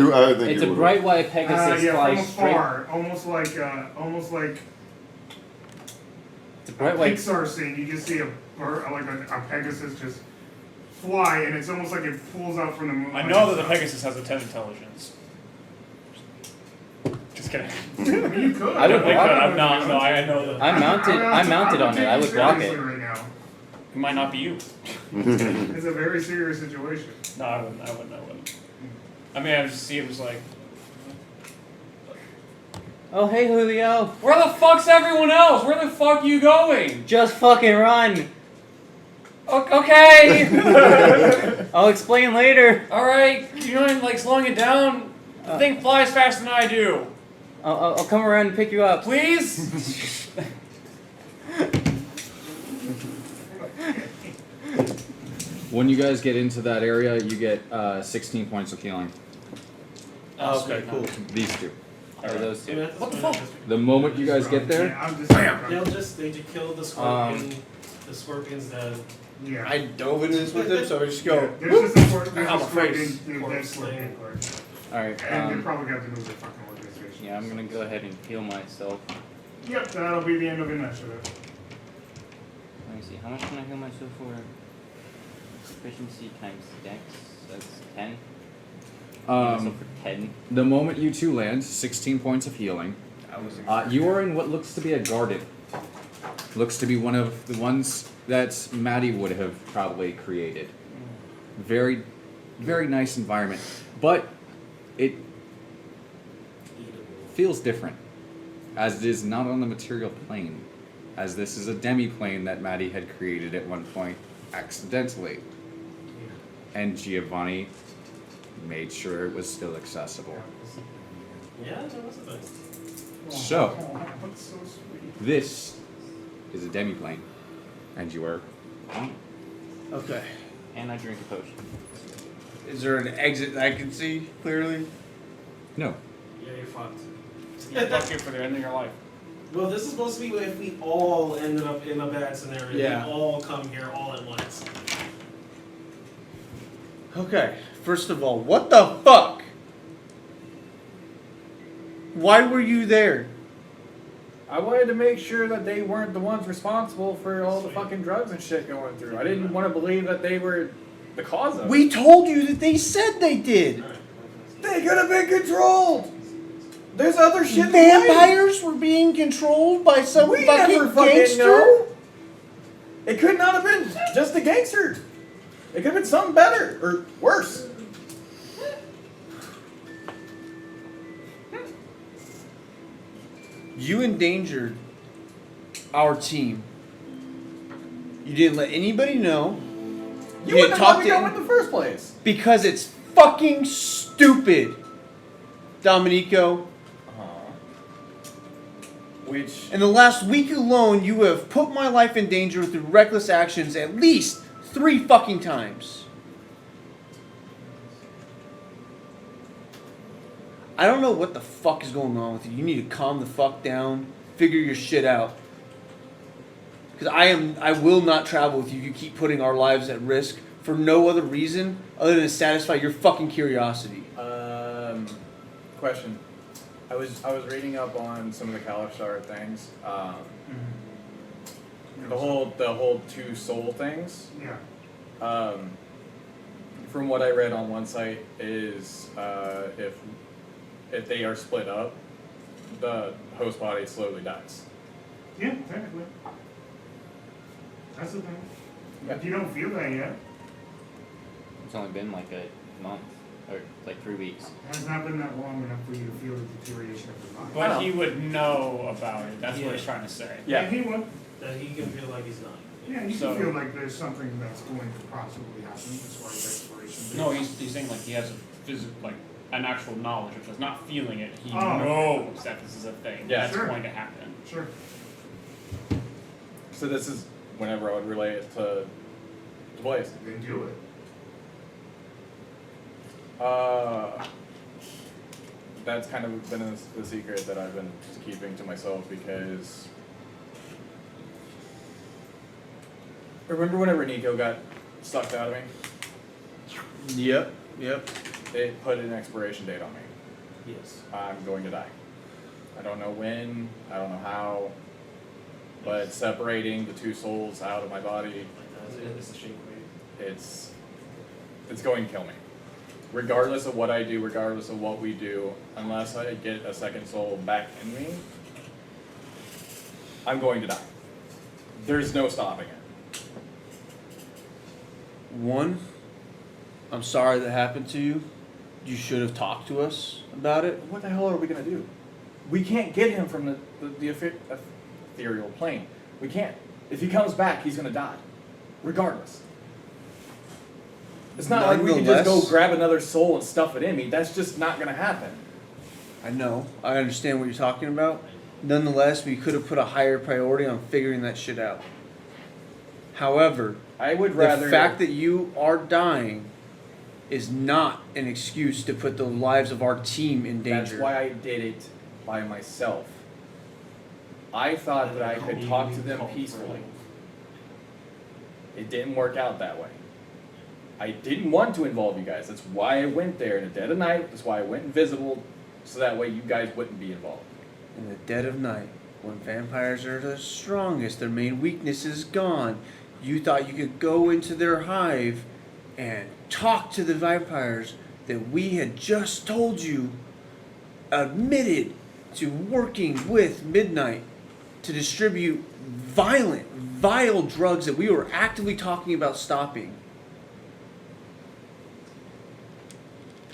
it's you a would. bright white Pegasus Yeah, flies from straight. afar, almost like It's a a bright white. Pixar scene. You just see a bird, like a Pegasus just fly, and it's almost like it pulls out from the moon. I know that the Pegasus has a 10 intelligence. Just kidding. I mean, you could. I would I could. block I'm not. No, I know that. I'm mounted on it. I would block seriously it. right now. It might not be you. It's a very serious situation. No, I wouldn't. I mean, I just see it was like, Oh hey Julio, where the fuck's everyone else? Where the fuck you going? just fucking run. Okay. I'll explain later. All right. You know, like slowing it down. The thing flies faster than I do. I'll come around and pick you up. Please. When you guys get into that area, you get 16 points of healing. Okay, cool. These two. Oh, those two. What the fuck? The moment you guys get there, Yeah, I'm just. They just kill the scorpion. The scorpion's dead. Yeah. I dove into this with him, so I just go. There's just a court. There's Ow, a my scorpion. face. There's scorpion card. Alright, And they probably got to move their fucking organization. yeah, I'm gonna go ahead and heal myself. Yep, that'll be the end of initiative. Let me see, how much can I heal myself for? Efficiency times dex, so that's 10. Heal myself for 10. the moment you two land, 16 points of healing. You are in what looks to be a garden. Looks to be one of the ones that Maddie would have probably created. Very, very nice environment. But it feels different, as it is not on the material plane, as this is a demi-plane that Maddie had created at one point accidentally. And Giovanni made sure it was still accessible. Yeah, that was a thing. So, Oh, that's so sweet. this is a demi-plane, and you are Okay. And I drink a potion. Is there an exit I can see clearly? no. Yeah, you're fucked. You're fucking for the end of your life. Well, this is supposed to be if we all ended up in a bad scenario. Yeah. We all come here all at once. Okay. First of all, what the fuck? Why were you there? I wanted to make sure that they weren't the ones responsible for all the fucking drugs and shit going through. I didn't want to believe that they were the cause of it. We told you that they said they did. They could have been controlled. There's other shit. Vampires were being controlled by some We never fucking fucking gangster. know. It could not have been just a gangster. It could have been something better or worse. You endangered our team. You didn't let anybody know. You didn't wouldn't have talk let me to go in the first place. because it's fucking stupid, Dominico. Which In the last week alone, you have put my life in danger through reckless actions at least 3 fucking times. I don't know what the fuck is going on with you. You need to calm the fuck down, figure your shit out. Because I will not travel with you if you keep putting our lives at risk for no other reason other than to satisfy your fucking curiosity. question. I was reading up on some of the Kalashar things. the whole two soul things. Yeah. From what I read on one site is if they are split up, the host body slowly dies. Yeah, technically. That's the thing. Yeah. If you don't feel that yet, It's only been like a month or like 3 weeks. it has not been that long enough for you to feel the deterioration of your mind. But he would know about it. That's what Yeah. he's trying to say. Yeah. He would. That he can feel like he's not. Yeah, you So- can feel like there's something that's going to possibly happen as far as exploration. No, he's saying like he has a physical, like an actual knowledge of just not feeling it. He Oh. knows that this is a thing. Yeah. That's Sure. going to happen. Sure. So this is whenever I would relay it to Blaze. Then do it. That's kind of been the secret that I've been keeping to myself because remember whenever Nico got sucked out of me? Yep. It put an expiration date on me. Yes. I'm going to die. I don't know when, I don't know how, but separating the two souls out of my body, It's a shame. it's going to kill me. Regardless of what I do, regardless of what we do, unless I get a second soul back in me, I'm going to die. There's no stopping it. One, I'm sorry that happened to you. You should have talked to us about it. What the hell are we gonna do? We can't get him from the ethereal plane. We can't. If he comes back, he's gonna die, regardless. It's not like we can just go Nonetheless- grab another soul and stuff it in me. That's just not gonna happen. I know. I understand what you're talking about. Nonetheless, we could have put a higher priority on figuring that shit out. However, I would rather. the fact that you are dying is not an excuse to put the lives of our team in danger. That's why I did it by myself. I thought that I could talk to them peacefully. It didn't work out that way. I didn't want to involve you guys. That's why I went there in the dead of night. That's why I went invisible, so that way you guys wouldn't be involved. In the dead of night, when vampires are the strongest, their main weakness is gone, you thought you could go into their hive and talk to the vampires that we had just told you admitted to working with Midnight to distribute vile drugs that we were actively talking about stopping.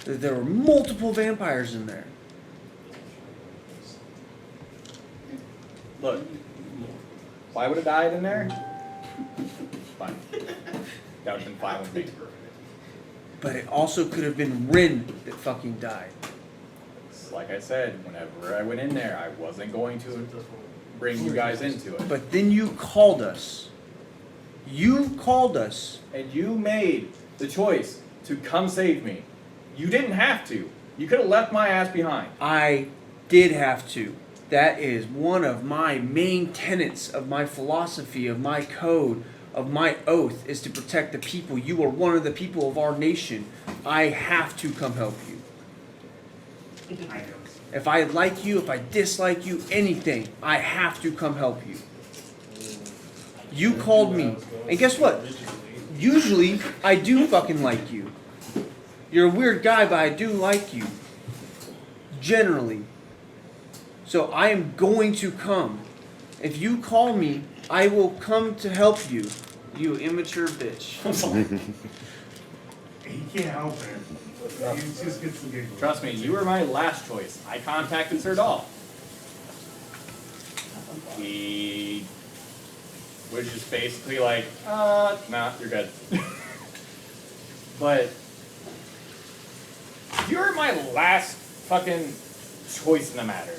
There were multiple vampires in there. Look, if I would have died in there, fine. That would have been fine with me. But it also could have been Rin that fucking died. It's like I said, whenever I went in there, I wasn't going to bring you guys into it. But then you called us. You called us. And you made the choice to come save me. You didn't have to. You could have left my ass behind. I did have to. That is one of my main tenets of my philosophy, of my code, of my oath, is to protect the people. You are one of the people of our nation. I have to come help you. I know. If I like you, if I dislike you, anything, I have to come help you. You called me. And guess what? Usually, I do fucking like you. You're a weird guy, but I do like you. Generally. So I am going to come. If you call me, I will come to help you. You immature bitch. He can't help it. He just gets the giggle. Trust me, you were my last choice. I contacted Sir Dahl. He was just basically like, nah, you're good. But you're my last fucking choice in the matter.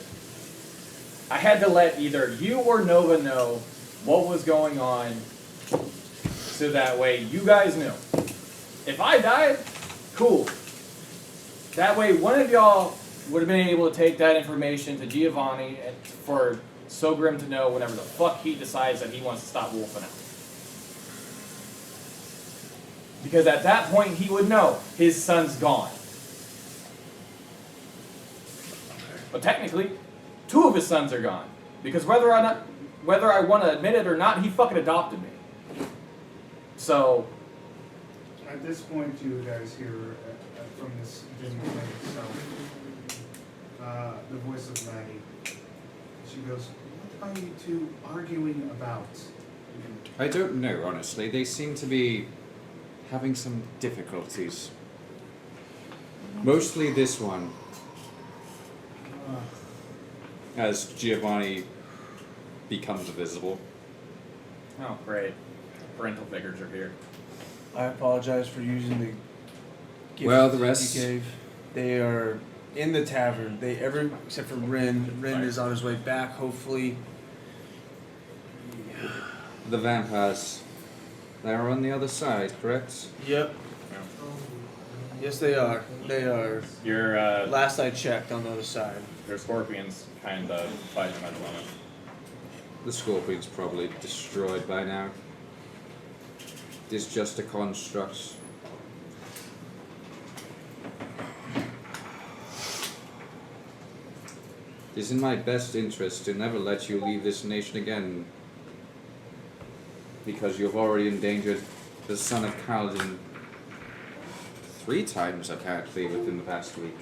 I had to let either you or Nova know what was going on so that way you guys knew. If I died, cool. That way one of y'all would have been able to take that information to Giovanni and for Sogrim to know whenever the fuck he decides that he wants to stop wolfing out. Because at that point he would know his son's gone. But technically, 2 of his sons are gone. Because whether or whether I want to admit it or not, he fucking adopted me. So, At this point, you guys hear from this Disney thing itself, the voice of Maddie. She goes, "What are you two arguing about?" I don't know, honestly. They seem to be having some difficulties. Mostly this one, as Giovanni becomes visible. oh great, parental figures are here. I apologize for using the gifts Well, the rest- you gave. They are in the tavern. Except for Rin. Rin is on his way back, hopefully. The vampires. They're on the other side, correct? Yep. Yes, they are. They are. Your Last I checked, on the other side. your scorpions kind of fight them at the moment. The scorpion's probably destroyed by now. It's just a construct. It is in my best interest to never let you leave this nation again, because you have already endangered the son of Kaladin 3 times apparently within the past week.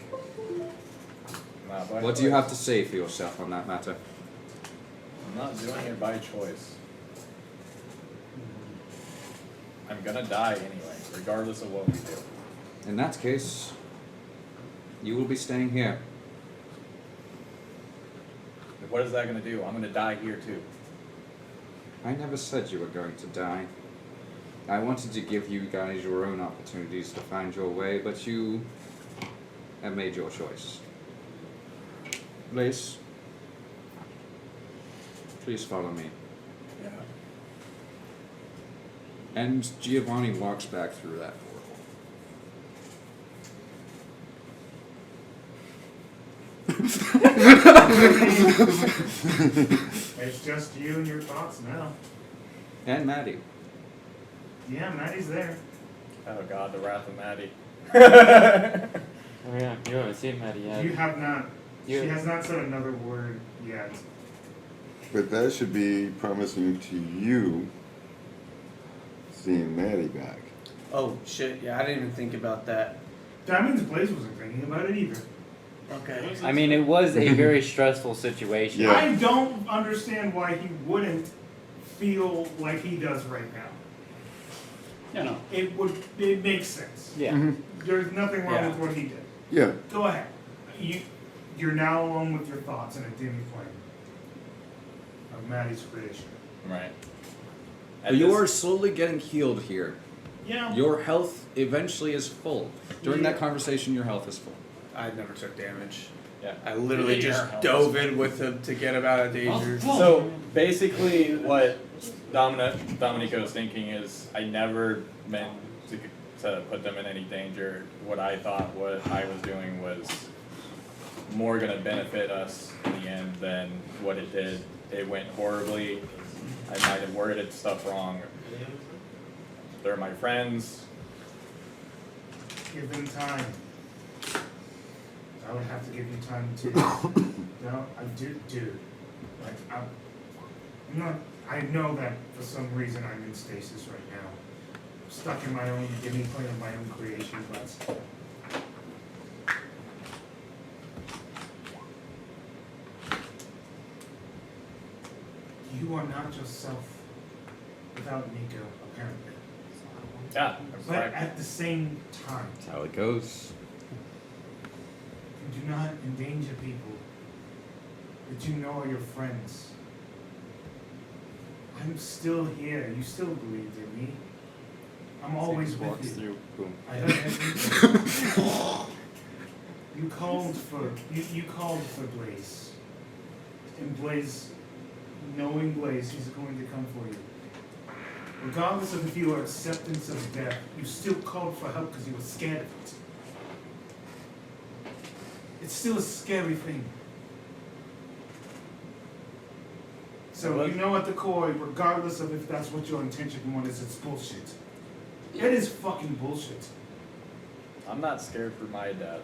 Not by What do you choice. have to say for yourself on that matter? I'm not doing it by choice. I'm gonna die anyway, regardless of what we do. In that case, you will be staying here. What is that gonna do? I'm gonna die here too. I never said you were going to die. I wanted to give you guys your own opportunities to find your way, but you have made your choice. Blaze, please follow me. Yeah. And Giovanni walks back through that portal. It's just you and your thoughts now. And Maddie. Yeah, Maddie's there. Oh god, the wrath of Maddie. Oh yeah, you haven't seen Maddie yet. You have not. You- She has not said another word yet. But that should be promising to you seeing Maddie back. Oh, shit. Yeah, I didn't even think about that. That means Blaze wasn't thinking about it either. Okay. I mean, it was a very stressful situation. Yeah. I don't understand why he wouldn't feel like he does right now. You know. It makes sense. Yeah. There's nothing wrong Yeah. with what he did. Yeah. Go ahead. You're now alone with your thoughts in a dim flame of Maddie's creation. Right. You are slowly getting healed here. Yeah. Your health eventually is full. During that conversation, your health is full. I never took damage. Yeah. I literally Yeah, just helps. dove in with him to get him out of danger. So basically, what Dominico's thinking is, I never meant to put them in any danger. What I thought what I was doing was more going to benefit us in the end than what it did. It went horribly. I might have worded stuff wrong. They're my friends. Give them time. I would have to give you time too. No, I do. Like I'm not. I know that for some reason I'm in stasis right now, stuck in my own dim plane of my own creation. But you are not yourself without Nico, apparently. Yeah, But correct. at the same time, That's how it goes. you do not endanger people that you know are your friends. I'm still here. You still believed in me. I'm always with Walks you. through. Boom. I heard everything. You called for Blaze. And Blaze, knowing Blaze, he's going to come for you. Regardless of your acceptance of death, you still called for help because you were scared of it. It's still a scary thing. So you know at the core, regardless of if that's what your intention was, it's bullshit. It is fucking bullshit. I'm not scared for my death.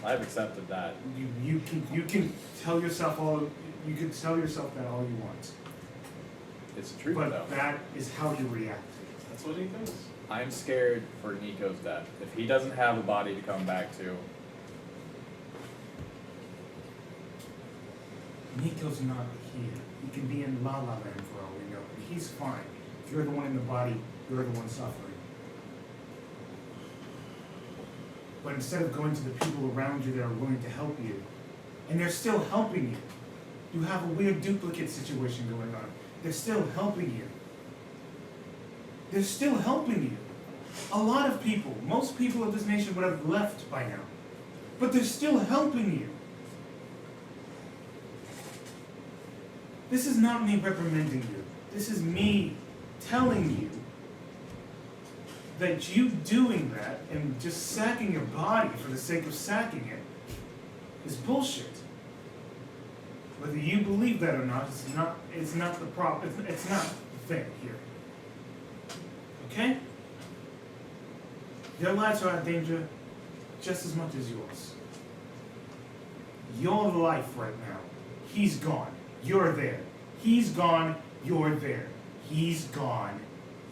I've accepted that. You can tell yourself all You can tell yourself that all you want. It's true But though. that is how you react. That's what he thinks. I'm scared for Nico's death. If he doesn't have a body to come back to, Nico's not here. He can be in La La Land for all we know. And he's fine. If you're the one in the body, you're the one suffering. But instead of going to the people around you that are willing to help you, and they're still helping you, you have a weird duplicate situation going on. They're still helping you. They're still helping you. A lot of people, most people of this nation would have left by now. But they're still helping you. This is not me reprimanding you. This is me telling you that you doing that and just sacking your body for the sake of sacking it is bullshit. Whether you believe that or not, it's not the problem. It's not the thing here. Okay? Their lives are in danger just as much as yours. Your life right now, he's gone. You're there. He's gone. You're there. He's gone.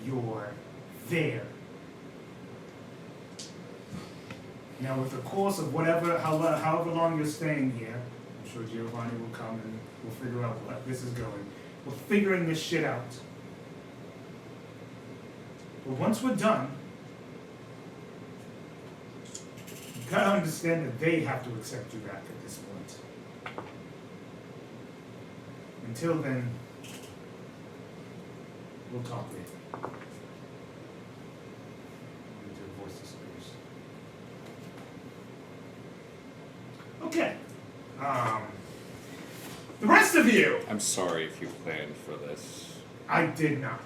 You're there. Now, with the course of however long you're staying here, I'm sure Giovanni will come and we'll figure out what this is going. We're figuring this shit out. But once we're done, you gotta understand that they have to accept you back at this point. Until then, we'll talk later. I need to voice this, please. Okay. The rest of you, I'm sorry if you planned for this. I did not.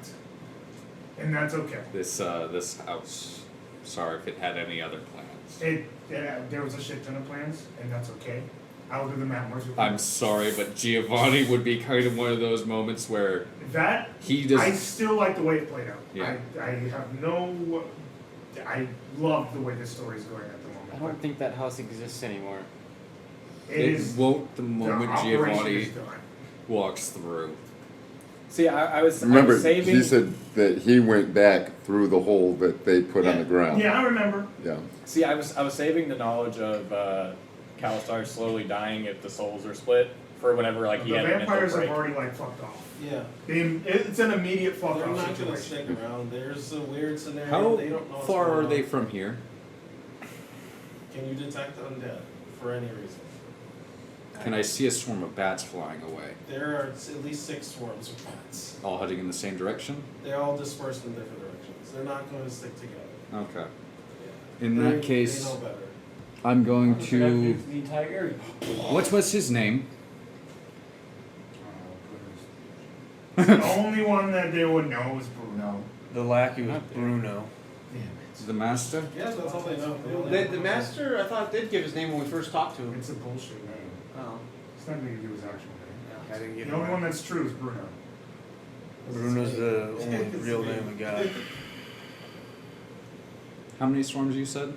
And that's okay. This house. Sorry if it had any other plans. There was a shit ton of plans, and that's okay. I'll do the map works with you. I'm sorry, but Giovanni would be kind of one of those moments where That, he does. I still like the way it played out. Yeah. I love the way this story is going at the moment. I don't think that house exists anymore. It won't the moment operation Giovanni is done. walks through. see, I was Remember, saving. he said that he went back through the hole that they put on the ground. Yeah, I remember. Yeah. See, I was saving the knowledge of Kalistar slowly dying if the souls are split for whenever like he The had a mental vampires have break. already fucked off. Yeah. It's an immediate fuck They're off not gonna situation. stick around. There's a weird scenario. How they don't know what's far going are on. they from here? Can you detect undead for any reason? Can I see a swarm of bats flying away, There are at least 6 swarms of bats. all heading in the same direction? They're all dispersed in different directions. They're not going to stick together. Okay. Yeah. In that case, they know better. I'm going That to. includes the entire area. What's his name? The only one that they would know is Bruno. The lackey was Bruno. The master? Yeah, that's all they know. They don't The, know. the master, I thought, did give his name when we first talked to him. It's a bullshit name. Oh. It's not going to do his actual name. I didn't get The only one that's true is Bruno. Bruno's the only real name we got. How many swarms you said?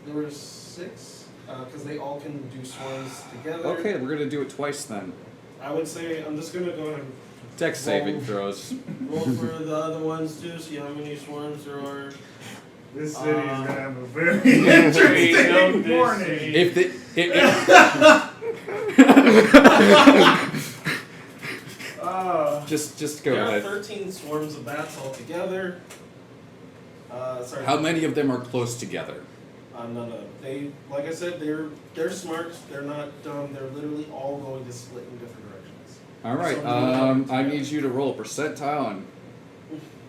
There were 6, because they all can do swarms together. Okay, we're gonna do it twice then. I would say I'm just gonna go ahead and Dex saving Roll. throws. roll for the other ones too, see how many swarms there are. This city is going to have a very We know interesting this morning. city. If the just go There are ahead. 13 swarms of bats altogether. Sorry. How many of them are close together? None of them. They, like I said, they're smart. They're not dumb. They're literally all going to split in different directions. All right. Something I need you to roll a percentile on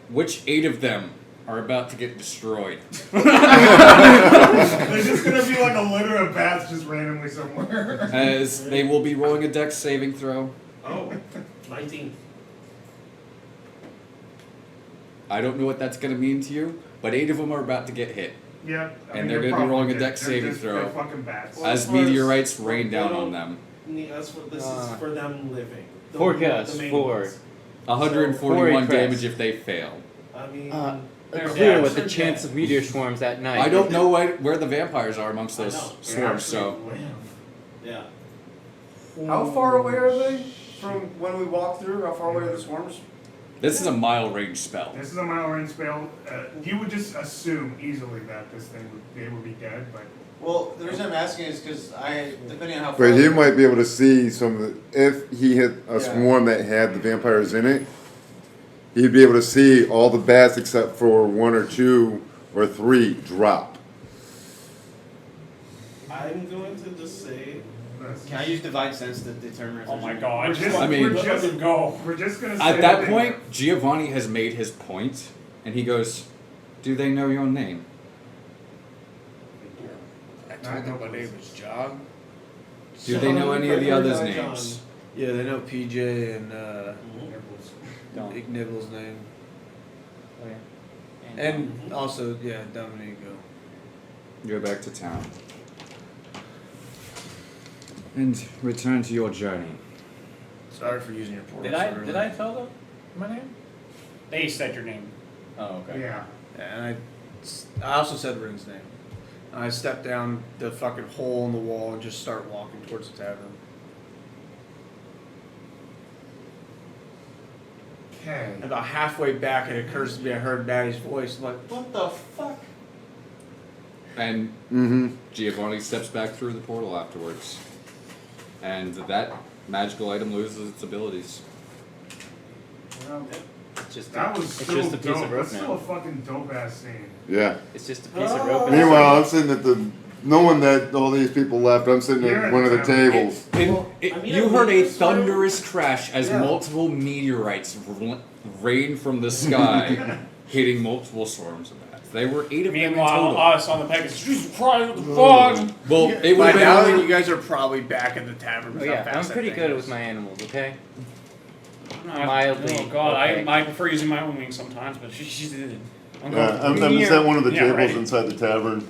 which 8 of them are about to get destroyed. There's just going to be like a litter of bats just randomly somewhere. As they will be rolling a Dex saving throw. Oh, 19. I don't know what that's going to mean to you, but 8 of them are about to get hit. Yeah. And they're gonna be rolling a dex They're saving just- throw. They're fucking bats. Well, As as far as- meteorites rain down they on don't- them. That's what this is for them living. The- Forecast the main for- ones. 141 So, damage if they fail. I mean, They're they're clear dead. with the They're chance dead. of meteor swarms at night. I don't know where the vampires are amongst I those know. swarms, so Yeah. How far away are they from when we walked through? How far away are the swarms? This is a mile range spell. This is a mile range spell. You would just assume easily that they would be dead, but Well, the reason I'm asking is because depending on how But he might be able to see some of the, if he hit a swarm that had the vampires in it, he'd be able to see all the bats except for 1 or 2 or 3 drop. I'm going to just say. Can I use Divine Sense to determine if Oh there's my any- god! We're just- I mean- we're let just- them go. we're just gonna say At that they point, were. Giovanni has made his point, and he goes, "Do they know your name?" I told them my name was John. Do they know any of the others' John. names? Yeah, they know PJ and Don't. Big Nibble's name. Okay. And also, yeah, Dominico. Go back to town. And return to your journey. Sorry for using your portal. Did I tell them my name? They said your name. Oh, okay. Yeah. And I also said Rin's name. I stepped down the fucking hole in the wall and just start walking towards the tavern. Okay. And about halfway back, it occurs to me I heard Daddy's voice. I'm like, what the fuck? And Mm-hmm. Giovanni steps back through the portal afterwards. And that magical item loses its abilities. Well, It's just that was it's still just a piece dope. of rope That's still now. a fucking dope ass scene. Yeah. It's just a piece of rope. Meanwhile, I'm sitting at the, knowing that all these people left, I'm sitting You're at at one of the the tavern. tables. You heard a thunderous crash as multiple meteorites rain from the sky, hitting multiple swarms of bats. There were 8 of them in Meanwhile, total. us on the Pegasus, Jesus Christ, what the fuck? Well, it would By have been now, only- you guys are probably back at the tavern. Oh with how yeah, I'm fast that pretty thing good is. with my animals. Okay. Oh Mildly god, okay. I prefer using my own wings sometimes, but she did. I'm just at one of the Yeah, tables right. inside the tavern,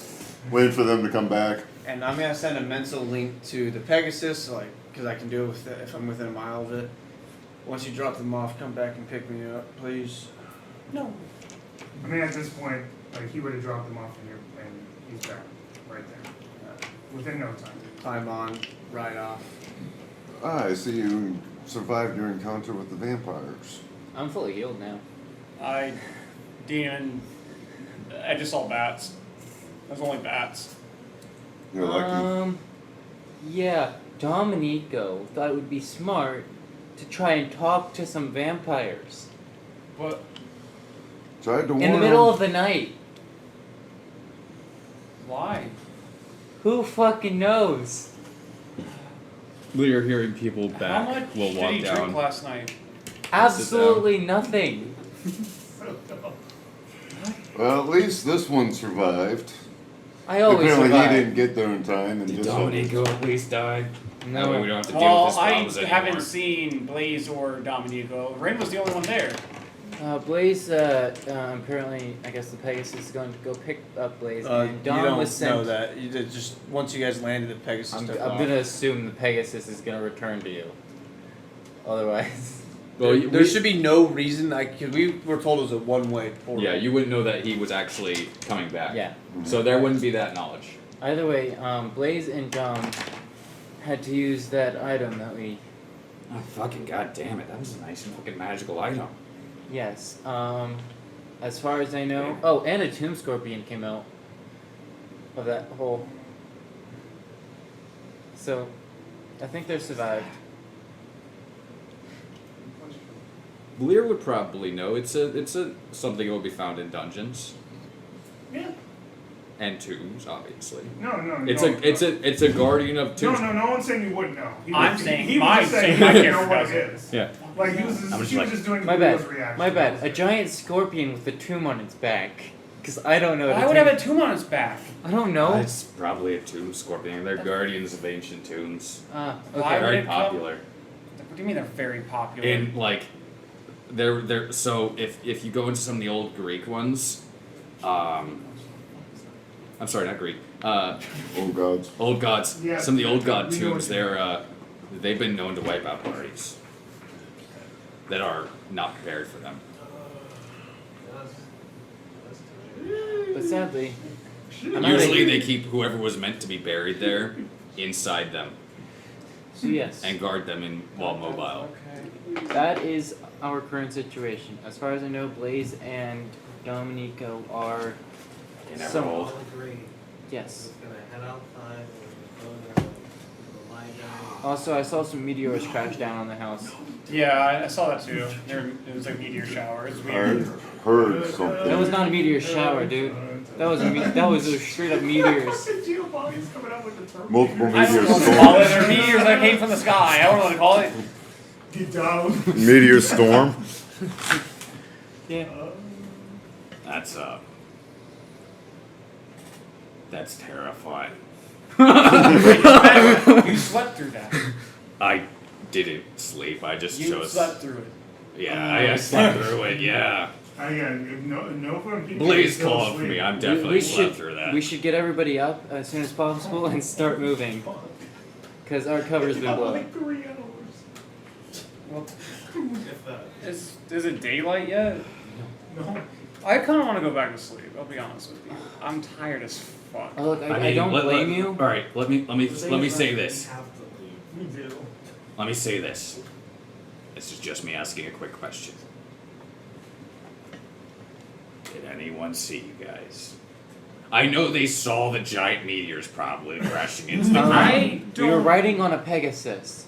waiting for them to come back. And I'm gonna send a mental link to the Pegasus, like, because I can do it with it if I'm within a mile of it. Once you drop them off, come back and pick me up, please. No. I mean, at this point, like he would have dropped them off in here, and he's back right there within no time. Time on, right off. Ah, I see you survived your encounter with the vampires. I'm fully healed now. I just saw bats. There's only bats. You're lucky. Yeah, Dominico thought it would be smart to try and talk to some vampires But Tried to warn in the middle them. of the night. why? Who fucking knows? You're hearing people How back much will did walk he drink down. last night? Absolutely nothing. Well, at least this one survived. I always Apparently survive. he didn't get there in time and Did just Dominico at least die? That way we don't have to deal Well, with this I problems anymore. haven't seen Blaze or Dominico. Ren was the only one there. Blaze, apparently, I guess the Pegasus is going to go pick up Blaze, and You Dom don't was sent. know that. You did just once you guys landed, the Pegasus I'm took off. gonna assume the Pegasus is gonna return to you. Otherwise, Well, There should be no reason, because we were told it was a one-way portal. Yeah, you wouldn't know that he was actually coming back. yeah. So there wouldn't be that knowledge. Either way, Blaze and Dom had to use that item that we. Oh, fucking goddamn it. That was a nice fucking magical item. Yes. As far as I know. Oh, and a Tomb Scorpion came out of that hole. So, I think they're survived. Lear would probably know. It's a something that will be found in dungeons Yeah. and tombs, obviously. No. It's a guardian of tombs. No one's saying you wouldn't know. I'm saying he was my- just saying saying my he didn't know character what it doesn't. is. Yeah. Like he was I'm just he was like- just doing My Leo's bad. reaction. My bad. A giant scorpion with a tomb on its back. Because I don't know. Why would have a tomb on his back? I don't know. It's probably a tomb scorpion. They're guardians of ancient tombs. Why Okay. would Very it come- popular. What do you mean they're very popular? In like, they're so if you go into some of the old Greek ones, I'm sorry, not Greek. Oh gods. Old gods. Yeah, Some of the old god we know tombs. what you They've been known to wipe out parties that are not prepared for them. But sadly, I'm not Usually a- they keep whoever was meant to be buried there inside them. So yes, and guard them while mobile. Okay. that is our current situation. As far as I know, Blaze and Dominico are In some. Everhold. All agree. Yes. We're gonna head outside, we're gonna go there, we'll lie down. Also, I saw some meteors crash down on the house. Yeah, I saw that too. It was like meteor shower. It was I weird. heard That something. was not a meteor shower, dude. That was a straight up meteors. Giovanni's coming out with the term. Multiple I don't meteor know what to call it. storms. They're meteors that came from the sky. I don't know what to call it. You dumb. Meteor storm. Yeah. That's terrifying. You slept through that. I didn't sleep. I just You chose. slept through it. Yeah, I slept through it. Yeah. No fun people. Blaze still called for asleep. me. I'm definitely slept through that. We should get everybody up as soon as possible and start moving. Because our cover's been blown. Like 3 hours. Well, If that. is it daylight yet? No. I kind of want to go back to sleep. I'll be honest with you. I'm tired as fuck. Oh, look, I mean, don't blame you. All right, let me say this. We have to leave. We do. Let me say this. This is just me asking a quick question. Did anyone see you guys? I know they saw the giant meteors probably crashing into the ground. I We were don't. riding on a Pegasus.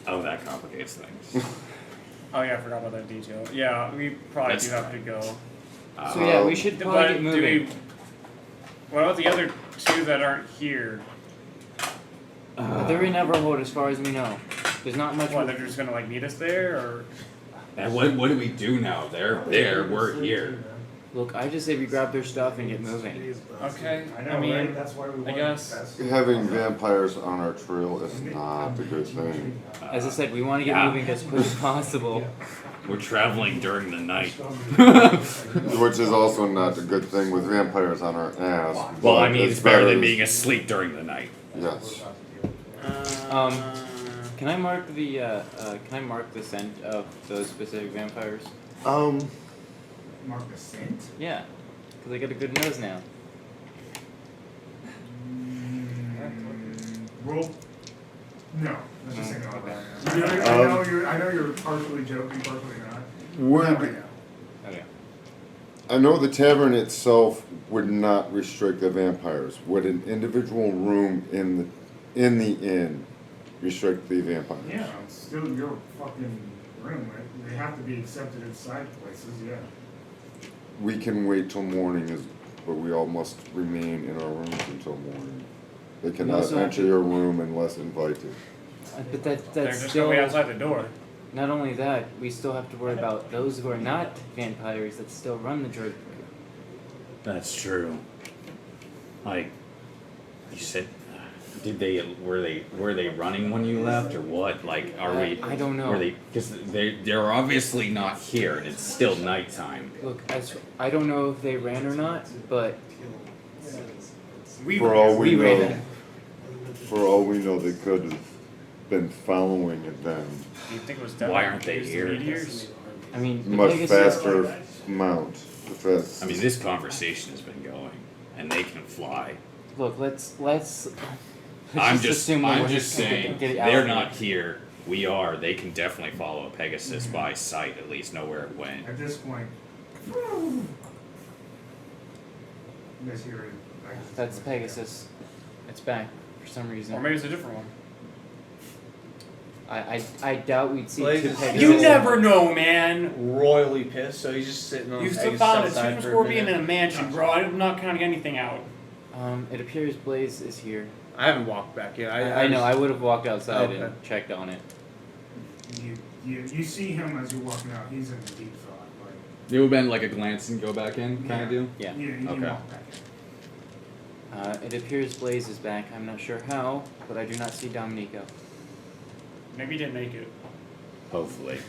Oh, that complicates things. Oh yeah, I forgot about that detail. Yeah, we probably That's do have to go. So yeah, we should probably But get do moving. we? What about the other two that aren't here? They're in Everhold as far as we know. There's not much. What? They're just gonna like meet us there, or? And what do we do now? They're there. We're here. Look, I just say we grab their stuff and get moving. Okay. I know, I mean, right? That's why we I want guess. best. Having vampires on our trail is not a good thing. As I said, we want to get Yeah. moving as quick as possible. We're traveling during the night. Which is also not a good thing with vampires on our ass. Well, I but mean, it's better than being asleep during the night. Yes. Can I mark the scent of those specific vampires? Mark the scent? Yeah, because I get a good nose now. Roll. No. Let's just say no. Okay. I know you're partially joking, partially not. Would Not right now. Okay. I know the tavern itself would not restrict the vampires. Would an individual room in the inn restrict the vampires? Yeah, it's still your fucking room, right? They have to be accepted inside places, yeah. We can wait till morning, but we all must remain in our rooms until morning. They cannot also have enter to- your room unless invited. But They're that's just still. gonna be outside the door. Not only that, we still have to worry about those who are not vampires that still run the drug. That's true. Like you said, were they running when you left or what? Like, are we? I don't know. Were they? Because they're obviously not here, and it's still nighttime. Look, I don't know if they ran or not, but We For all we we ran. know, for all we know, they could have been following it then. Do you think it was Why aren't they here? Meteors? I mean, the Much Pegasus- faster mount. The fast. I mean, this conversation has been going, and they can fly. Look, let's I'm just assume we're I'm just just gonna saying get it out they're of here. not here. We are. They can definitely follow a Pegasus by sight, at least know where it went. At this point. Miss hearing. That's Pegasus. It's back for some reason. Or maybe it's a different one. I doubt we'd see Blaze two is- Pegasus. You never know, man. Royally pissed, so he's just sitting on You Pegasus found a outside super for scorpion in minute. a mansion, bro. I'm not counting anything out. It appears Blaze is here. I haven't walked back yet. I know. I would have walked outside Okay. and checked on it. You see him as you're walking out. He's in deep thought. Like, It would have been like a glance and go back in kind of deal. Yeah. you Okay. walk back. It appears Blaze is back. I'm not sure how, but I do not see Dominico. Maybe he didn't make it. Hopefully,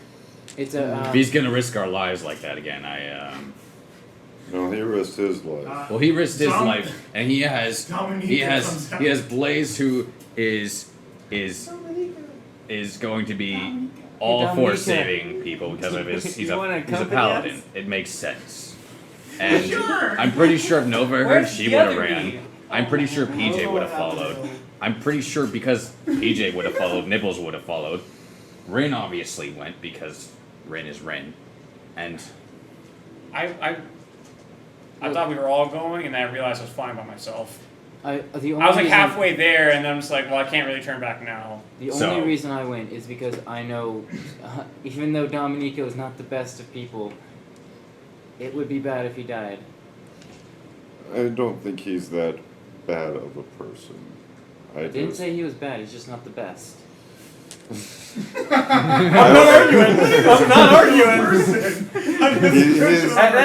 It's a. if he's gonna risk our lives like that again, No, he risked his life. well, he risked his Dom- life, and he has Dominica comes out. Blaze who is going to be all for Dominica. saving people because of his. He's You wanna a accompany paladin. us? It makes sense, and Sure. I'm pretty sure if Nova heard, Where's she the would have other ran. bee? I'm pretty sure PJ know would have what happened followed. to him. I'm pretty sure because PJ would have followed, Nibbles would have followed. Rin obviously went because Rin is Rin. And I thought we were all going, and then I realized I was flying by myself. The only I was like reason- halfway there, and then I'm just like, well, I can't really turn back now. The So- only reason I went is because I know, even though Dominico is not the best of people, it would be bad if he died. I don't think he's that bad of a person. I didn't say he was bad, he's just not the best. I'm not arguing. I'm not arguing.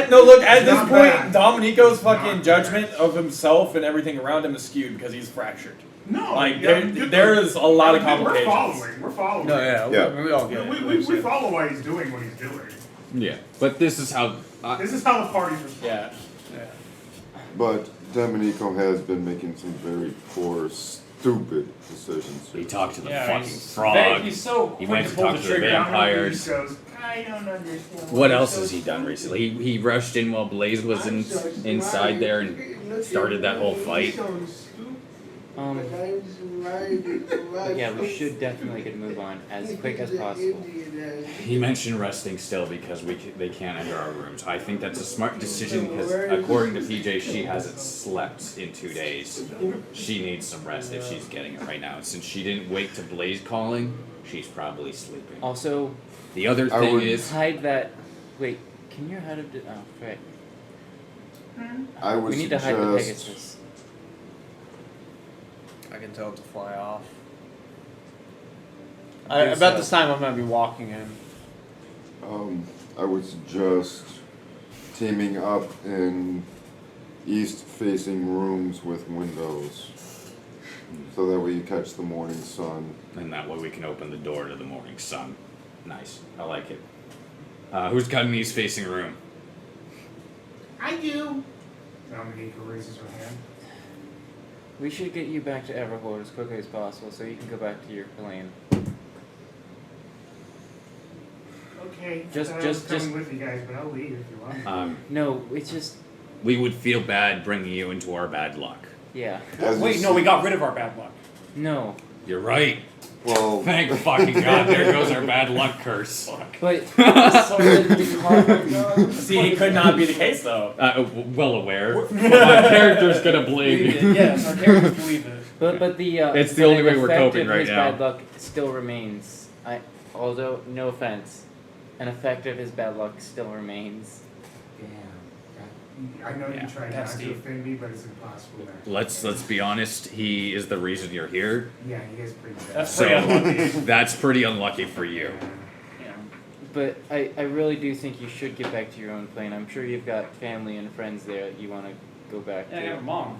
No, look, at this Not point, bad. Dominico's Not fucking bad. judgment of himself and everything around him is skewed because he's fractured. No, Like, yeah, there is a lot of We're complications. following. We're following. No, yeah, Yeah. we all get it. We follow why he's doing what he's doing. yeah, but this is how. This is how the party's respond. Yeah. But Dominico has been making some very poor, stupid decisions. He talked to the Yeah, fucking he's frog. He's so He quick went to to pull talk the to the trigger. vampires. He goes, I don't understand. What you're else so has he done stupid." recently? He rushed in while Blaze was inside there and started that whole fight. But yeah, we should definitely get a move on as quick as possible. He mentioned resting still because they can't enter our rooms. I think that's a smart decision because according to PJ, she hasn't slept in 2 days. She needs some rest if she's getting it right now. And since she didn't wake to Blaze calling, she's probably sleeping. Also, The other I thing would- is, hide that. Wait, can you hide a. Oh, right. I would We need to hide the suggest Pegasus. I can tell it to fly off. Do About so. this time, I'm gonna be walking in. I would suggest teaming up in east-facing rooms with windows, so that way you catch the morning sun. and that way we can open the door to the morning sun. Nice, I like it. Who's got an east-facing room? I do. Dominica raises her hand. We should get you back to Everhold as quickly as possible so you can go back to your plane. Okay. Just- I was just- coming with you guys, but I'll leave if you want. No, it's just. We would feel bad bringing you into our bad luck. Yeah. As Wait, you no, we see- got rid of our bad luck. No. You're right. Well, Thank fucking God, there goes our bad luck curse. But. so the car. See, it could not be the case though. Well aware. But my character's gonna believe me. Yes, our characters believe it. But the. It's the only way we're effect coping of right his now. bad luck still remains. Although, no offense, an effect of his bad luck still remains. Damn. I know Yeah, you try not that's to deep. offend me, but it's impossible. There. Let's be honest, he is the reason you're here. Yeah, he is pretty bad. That's So pretty unlucky. that's pretty unlucky for you. Yeah. But I really do think you should get back to your own plane. I'm sure you've got family and friends there that you want to go back Yeah, I to. have a mom.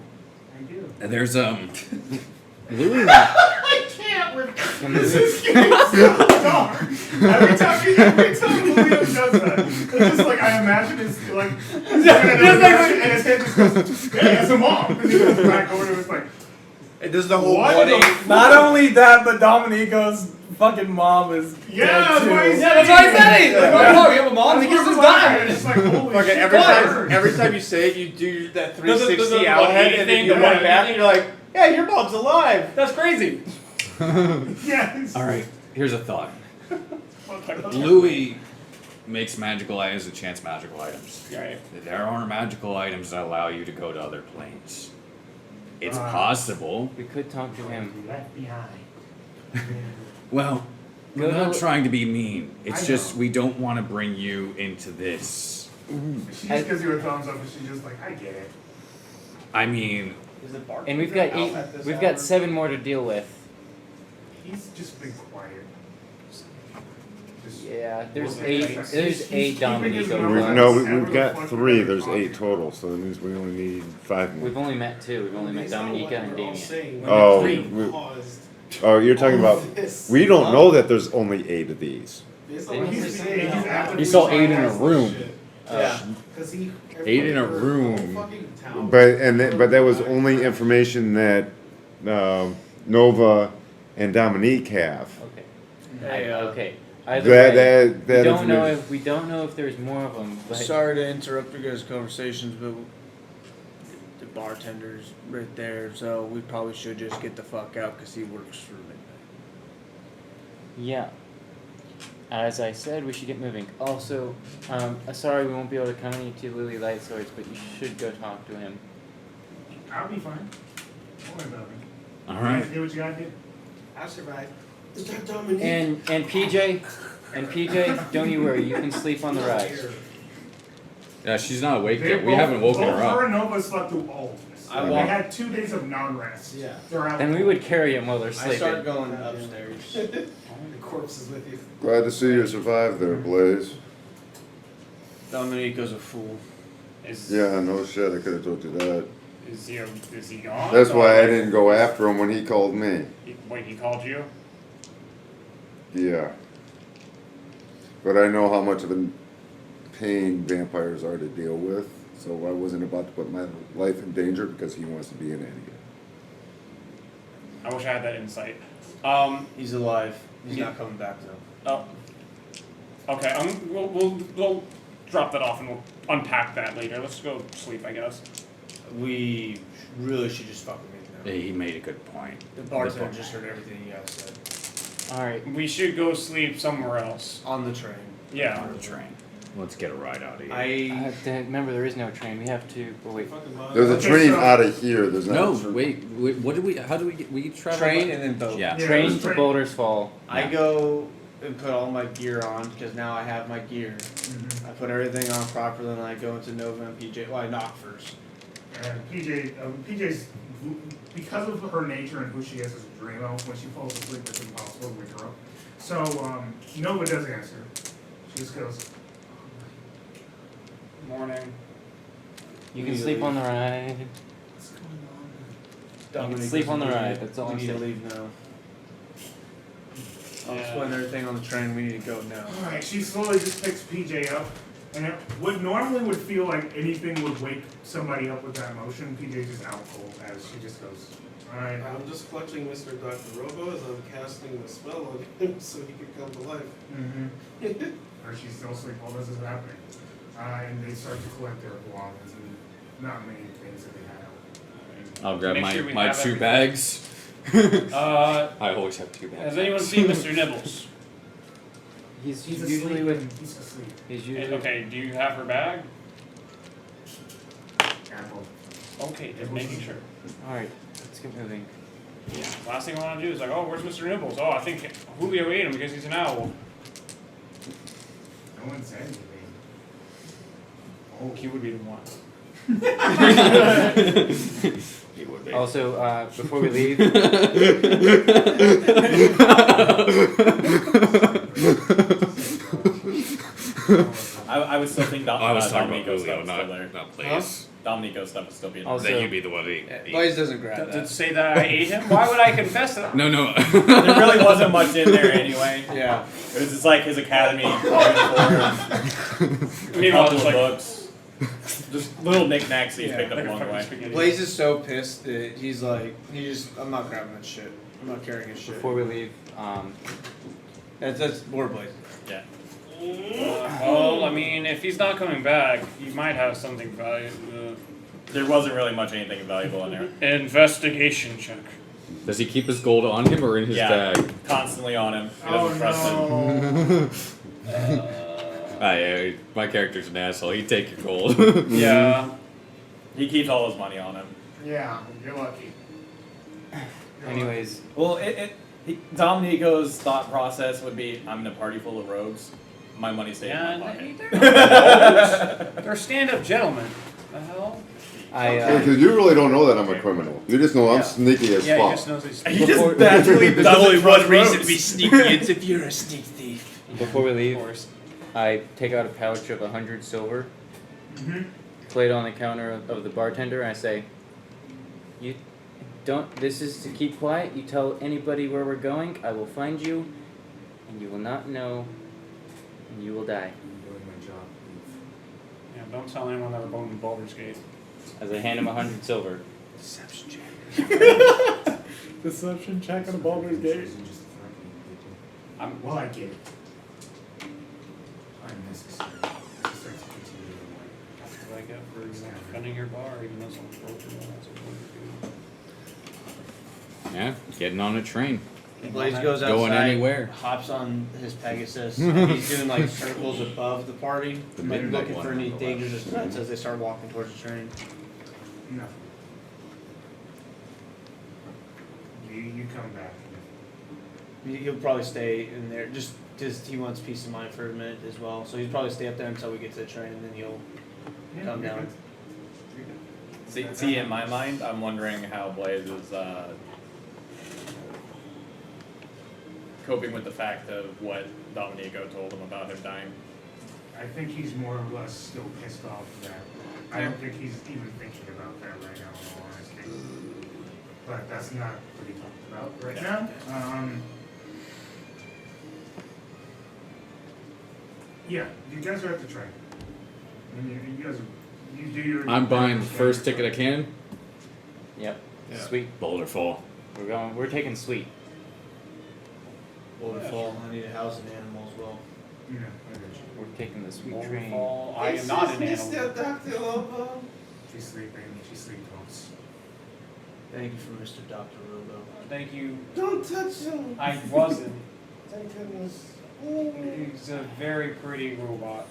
I do. And there's Louis. I can't with this is getting so dark. Every time Julio does that, it's just like I imagine it's like and his head just goes, hey, it's a mom. And he goes back over to it's like, Does the whole What body. the- Not only that, but Dominico's fucking mom is yeah, dead that's too. what he said. Yeah, that's what I said. Like, Yeah. oh, no, you have a mom? That's Because what it's I'm like, dying. it's like, holy Fucking shit, every time you say it, you do that 360 the out head, 180 and then thing, you the look 180 back and you're like, yeah, your mom's alive. That's crazy. Yes. All right, here's a thought. Louis makes magical items and chance magical items. Right. There are magical items that allow you to go to other planes. It's possible. We could talk to him. Be left behind. Well, we're Go not to- trying to be mean. It's I just know. we don't want to bring you into this. She just gives you a thumbs up and she's just like, I get it. I mean, Is it Bart? And we've got Out at this we've hour? got 7 more to deal with. He's just been quiet. Just Yeah, there's Well, 8. he's- There's he's 8 keeping Dominico his ones. numbers. no, Ever we've the got fuck 3. ever There's talking. 8 total, so that means we only need 5 more. We've only met 2. We've only met It's not Dominica what and we're all Damien. saying. Oh, Three we- caused Oh, you're talking all about. this. We don't know that there's only 8 of these. Based They on what didn't he's say saying, that. he's actively You saw 8 in a trying to room. shit. Yeah. Because he 8 in a for room. the whole fucking town. But that was only information that Nova and Dominique have. Okay. Hey, Okay. Either way, That we don't know if there's more of them, but Sorry to interrupt you guys' conversations, but bartender's right there, so we probably should just get the fuck out because he works for midnight. Yeah. As I said, we should get moving. Also, sorry we won't be able to come to Lily Light Swords, but you should go talk to him. I'll be fine. Don't worry about me. Alright. Do what you gotta do. I'll survive. Is that Dominique? And PJ, don't you worry, you can sleep on the ride. Yeah, she's not awake They yet. We both- haven't woken both her up. Her and Nova slept through all of this. I They walk- had 2 days of non-rest. Yeah. They're out. Then we would carry him while they're I sleeping. start going upstairs. The corpse is with you. Glad to see you survived there, Blaze. Dominico's a fool. Yeah, no shit, I could have told you that. Is he gone? That's why I Or- didn't go after him when he called me. Wait, he called you? Yeah. But I know how much of a pain vampires are to deal with, so I wasn't about to put my life in danger because he wants to be an idiot. I wish I had that insight. He's alive. He's Yeah. not coming back though. Oh. Okay, we'll drop that off and we'll unpack that later. Let's go sleep, I guess. We really should just fucking leave now. He made a good point. The bartender just heard everything you guys said. Alright. We should go sleep somewhere else. On the train. Yeah. On the train. Let's get a ride out of here. Remember, there is no train. We have to. Oh, wait. There's a Okay, train so- out of here, there's not No, a train. wait, what did we, how do we get, we travel? Train by- and then boat. Yeah. Yeah, Train it was to Boulder's Fall. I go and put all my gear on because now I have my gear. Mhm. I put everything on properly, and I go into Nova and PJ. Well, I knock first. And PJ's, because of her nature and who she is as a dreamo, when she falls asleep, it's impossible to wake her up. So, Nova does answer. She just goes, Morning. You can sleep on the ride. what's going on? Dominic sleep on the doesn't ride, need it. that's all We I'm need to saying. leave now. I'll Yeah. explain everything on the train. We need to go now. Alright, she slowly just picks PJ up. And it would normally would feel like anything would wake somebody up with that motion. PJ just out cold as she just goes, alright. I'm just clutching Mr. Dr. Robo as I'm casting the spell on him so he can come to life. Mm-hmm. Or she's still asleep while this is happening. And they start to collect their belongings and not many things that they had. I'll grab Make sure we my have 2 everything. bags. I always have 2 bags. Has anyone seen Mr. Nibbles? He's He's usually asleep. with. He's asleep. He's usually. Okay, do you have her bag? Apple. Okay, just making sure. Alright, let's get moving. Yeah. Last thing I want to do is like, oh, where's Mr. Nibbles? Oh, I think Julio ate him because he's an owl. No one said anything. Oh, he would be the one. He would be. Also, before we leave, I would still think I was talking about Dominico's Julio, stuff is still there. not Blaze. Dominico's stuff would still be in there. Also- Then you'd be the one to eat. Blaze doesn't grab To that. say that I ate him? Why would I confess it? No, no. There really wasn't much in there anyway. Yeah. It was just like his academy uniform, a Meanwhile, couple just of like books, just little knickknacks that he's picked up like a along the fucking way. spaghetti. Blaze is so pissed that he's like, I'm not grabbing that shit. I'm not carrying his shit. before we leave, That's more Blaze. Yeah. Well, I mean, if he's not coming back, he might have something valuable. There wasn't really much anything valuable in there. Investigation check. Does he keep his gold on him or in his Yeah. bag? Constantly on him. He Oh doesn't trust him. no. My character's an asshole. He'd take your gold. Yeah. He keeps all his money on him. Yeah, you're lucky. anyways, Well, Dominico's thought process would be, I'm in a party full of rogues. My money stays in my pocket. They're stand-up gentlemen. The hell? Because you really don't know that I'm a criminal. You just know I'm sneaky as Yeah, he fuck. just knows he's. He just naturally doesn't trust rogues. sneaky. It's if you're a sneak thief. before we leave, Of course. I take out a pouch of 100 silver, Mm-hmm. play it on the counter of the bartender, and I say, "You don't. This is to keep quiet. You tell anybody where we're going. I will find you, and you will not know, and you will die." I'm doing my job. Yeah, don't tell anyone that we're going to Baldur's Gate. As I hand him 100 silver. Deception check. Deception check on Baldur's Gate. Well, I get it. I'm necessary. I just start to continue to That's what I get for for example. Defending your bar, even though someone's broken, that's what we're Yeah, getting on a train. Blaze goes outside, Going anywhere. hops on his Pegasus. He's doing like circles above the party, The like midnight looking one for any on the dangerous threats as they start walking towards the train. No. You come back. He'll probably stay in there just because he wants peace of mind for a minute as well. So he'll probably stay up there until we get to the train, and then he'll come down. See, in my mind, I'm wondering how Blaze is coping with the fact of what Dominico told him about him dying. I think he's more or less still pissed off that. I don't think he's even thinking about that right now, in all honesty. But that's not what he talked about right now. Yeah, you guys are at the train. I mean, you guys are, you do your. I'm buying the first ticket I can. Yep. Yeah. Sweet. Boulder Fall. We're taking sweet. Waterfall. I need a house and animal as well. Yeah, I got We're taking the sweet doing. train. Overfall, I am not an animal. Dr. Lobo. you. She's sleeping. She sleepwalks. Thank you for Mr. Dr. Robo. Thank you. Don't touch him. I wasn't. Thank goodness. He's a very pretty robot.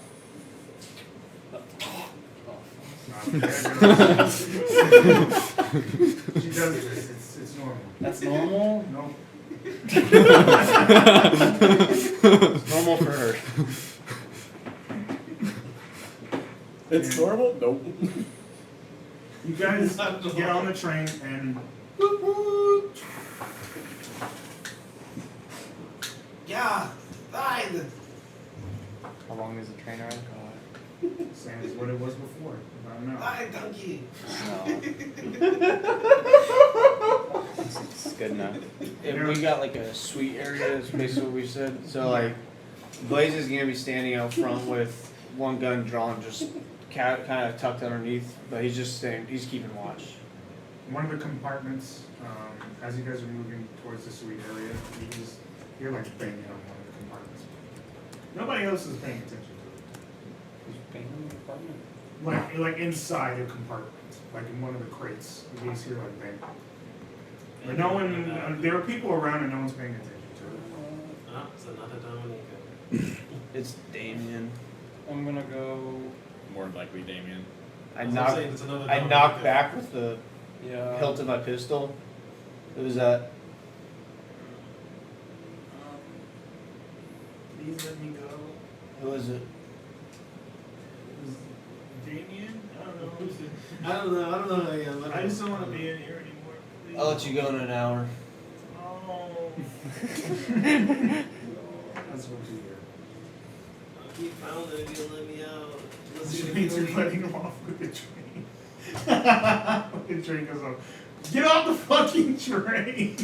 She does this. It's normal. That's normal? No. It's normal for her. It's normal? Nope. You guys get on the train and Yeah, fine. How long is the train ride? same as what it was before. I don't know. Fine, donkey. No. It's good enough. And we got like a suite area, is basically what we said. So like, Blaze is gonna be standing out front with one gun drawn, just kind of tucked underneath, but he's just staying. He's keeping watch. One of the compartments, as you guys are moving towards the suite area, you're like banging on one of the compartments. Nobody else is paying attention to Who's paying the apartment? it. Like inside a compartment, like in one of the crates. You just hear like banging. But no one, there are people around and no one's paying attention to it. Ah, it's another Dominico. It's Damien. I'm gonna go. More than likely Damien. I was knocked. saying it's another I Dominico. knocked back with the Yeah. hilt of my pistol. It was at. Please let me go. Who was it? Damien? I don't know. I don't know who I am. I just don't want to be in here anymore. Please. I'll let you go in an hour. Oh. That's what you hear. I'll keep pounding if you let me out. Let's see Which if means you you're leave. letting him off with the train. The train goes off. Get off the fucking train!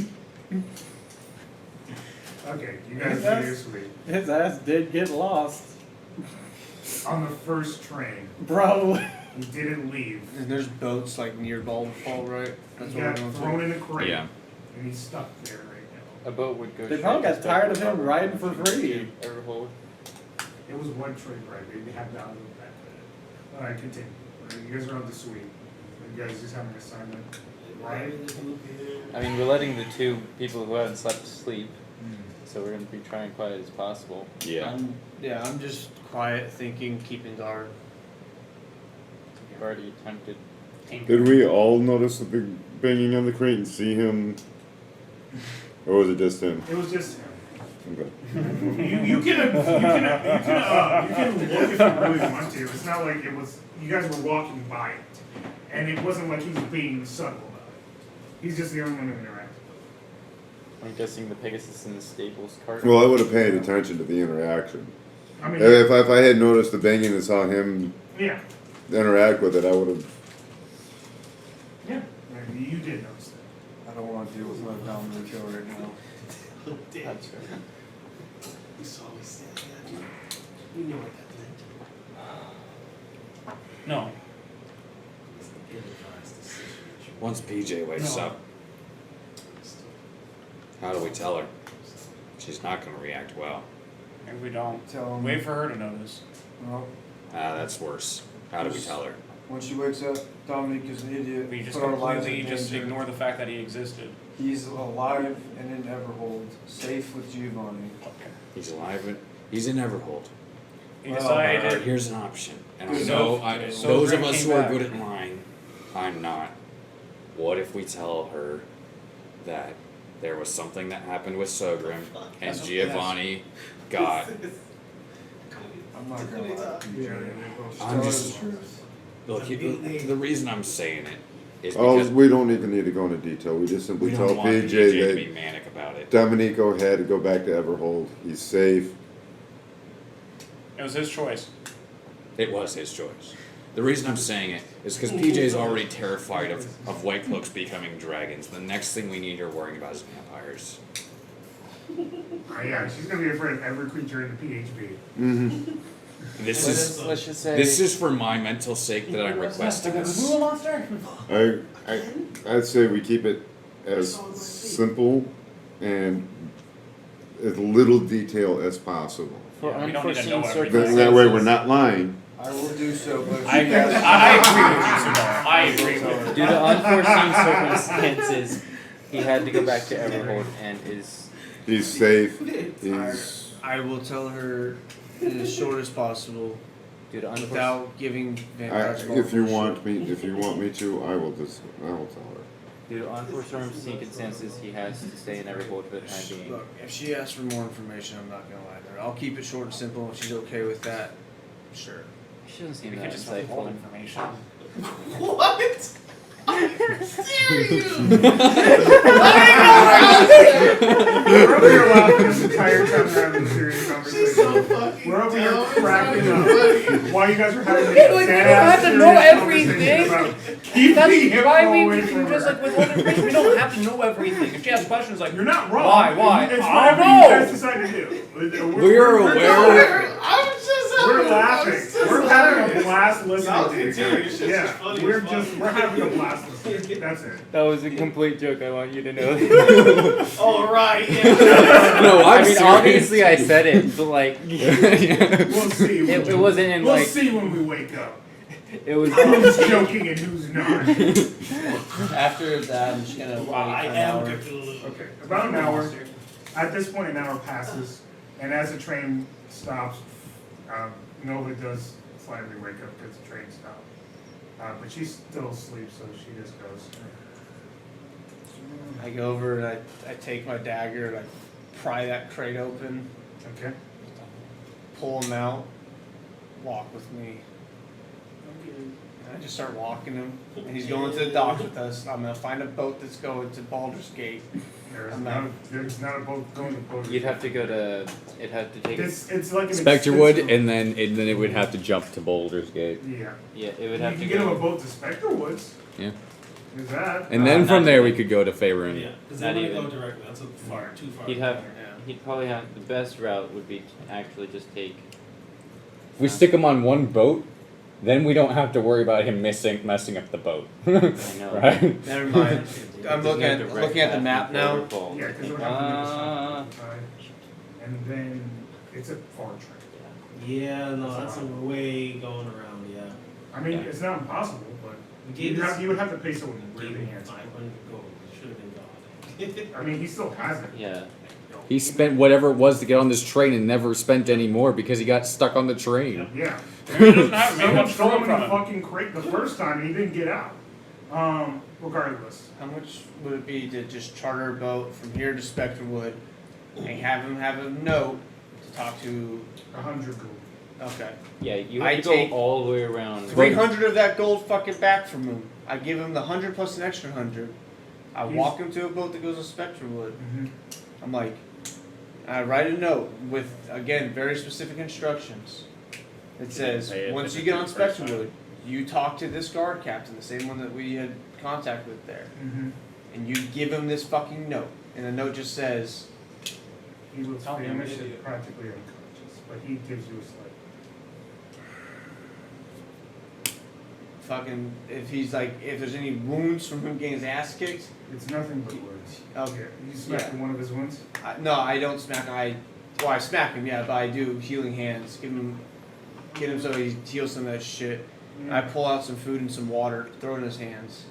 Okay, you guys do your sweep. His ass did get lost. On the first train, Probably. he didn't leave. And there's boats like near Boulderfall, right? That's He what we're got going thrown to. in a crate. Yeah. And he's stuck there right now. A boat would go. They probably got straight tired to of him riding for free. Everhold. It was one train ride. They had to outlook that. Alright, continue. Alright, you guys are on the suite. You guys just have an assignment. Right? I mean, we're letting the two people who haven't slept sleep, so we're gonna be trying quiet as possible. Yeah. I'm just quiet, thinking, keeping guard. We've already attempted. Did we all notice the big banging on the crate and see him? Or was it just him? It was just him. Okay. You can look if you really want to. It's not like it was, you guys were walking by it. And it wasn't like he was being subtle about it. He's just the only one who interacted. I'm guessing the Pegasus in the stables cart. Well, I would have paid attention to the interaction. I mean, If I had noticed the banging and saw him yeah, interact with it, I would have. yeah, you did notice that. I don't want to deal with my Dominico right now. Damn. That's right. We saw me standing at you. You know what that meant. No. It's the ill-advised decision that you Once PJ wakes No. up, how do we tell her? She's not going to react well. Maybe we don't. Tell him. Wait for her to notice. Well, Ah, that's worse. How do we tell her? When she wakes up, Dominique is an idiot. We just put our lives in completely just danger. ignore the fact that he existed. He's alive and in Everhold, safe with Giovanni. He's alive. He's in Everhold. He Well, decided. Alright, here's an option. And I Good know enough. those Sovereign of us came who are back. good at lying, I'm not. What if we tell her that there was something that happened with Sogrim and That's- Giovanni got. I'm not gonna lie to you, Yeah, Jay. I'm Tell her just- the truth. Look, the reason I'm saying it is Oh, because we don't even need to go into detail. We just simply we tell don't want PJ PJ to be that manic about it. Dominique, go ahead and go back to Everhold. He's safe. It was his choice. It was his choice. The reason I'm saying it is because PJ's already terrified of White Cloaks becoming dragons. The next thing we need her worrying about is vampires. Oh, yeah, she's gonna be afraid of every creature in the PHB. Mm-hmm. Let's just say This is for my mental sake that I'm requesting this. I'd say we keep it as simple and as little detail as possible. for Yeah, we don't need to unforeseen know everything. That, circumstances. that way we're not lying. I will do so, but if I she asks agree with you, Sudar. I agree with Due to unforeseen circumstances, he had to go back to Everhold and is. He's safe. He's I will tell her in as short as possible Due to unforeseen. without giving vampires if you want me to, I will tell her. Due to unforeseen circumstances, he has to stay in Everhold for the time being. Look, if she asks for more information, I'm not gonna lie to her. I'll keep it short and simple. If she's okay with that, sure. She doesn't seem We that could just have more insightful. information. What? We're over here laughing this entire time we're having a serious conversation. We're over here cracking up while you guys were having Yeah, like, a we don't have to know everything. Keep That's the info why we away can from just her. like withhold information. We don't have to know everything. If she has questions like, You're not wrong. Why? It's I whatever don't you guys know. decide to do. We're aware. We're laughing. We're having a blast listening Y'all to do you too. Your guys. shit's Yeah, just funny we're as fuck. we're having a blast listening. That's it. That was a complete joke. I want you to know. Oh, right, yeah. No, I'm I mean, serious. obviously I said it, but like, We'll see. it wasn't in We'll like. see when we wake up. It was. Who's joking and who's not. After that, I'm just gonna wait I for an am hour. Cthulhu. Okay, about an hour. At this point, an hour passes, and as the train stops, Nova does slightly wake up because the train stopped. But she's still asleep, so she just goes. I go over and I take my dagger and I pry that crate open, Okay. pull him out, walk with me. And I just start walking him. And he's going to the docks with us. I'm gonna find a boat that's going to Baldur's Gate. There's not a boat going to boat. You'd have to go to. It'd have to take. It's like an Spectrewood, expensive- and then it would have to jump to Boulder's Gate. Yeah. Yeah, it would You have can to get him a go. boat to Spectrewoods. Yeah. Is that? And then from not there we even. could go to Faerun. Yeah, because Not they want to even. go directly. That's too far. He'd have. Yeah. He'd probably have the best route would be to actually just take. If we stick him on one boat, then we don't have to worry about him messing up the boat. I know. Right? Never mind. I'm There's looking no at direct looking at the path map from now. Overfall. Yeah, because we'll have to make a stop. And then it's a far train. Yeah, no, that's a way going around. Yeah. I mean, Yeah. it's not impossible, but We gave you would have to pay someone gave really him handsome. 500 gold. Should have been God. I mean, he still has it. Yeah. He spent whatever it was to get on this train and never spent any more because he got stuck on the train. Yeah. Maybe he doesn't have maybe Someone I'm stole stolen him in from the him. fucking crate the first time and he didn't get out. Regardless. How much would it be to just charter a boat from here to Spectrewood and have him have a note to talk to? 100 gold. Okay. Yeah, you I have to take go all the way around. 300 of that gold fucking back from him. I give him the 100 plus an extra 100. I He's- walk him to a boat that goes to Spectrewood. Mm-hmm. I'm like, I write a note with, again, very specific instructions. It says, pay it once if you it's get the on first time. Spectrewood, you talk to this guard captain, the same one that we had contact with there, Mm-hmm. and you give him this fucking note. And the note just says, He was Tell me I'm an famished and idiot. practically unconscious, but he gives you a slight. fucking, if he's like, if there's any wounds from him getting his ass kicked. It's nothing but words. Okay. You smacked one of his wounds? No, I don't smack him. Well, I smack him, yeah, but I do healing hands. Get him so he heals some of that shit. I pull out some food and some water, throw it in his hands.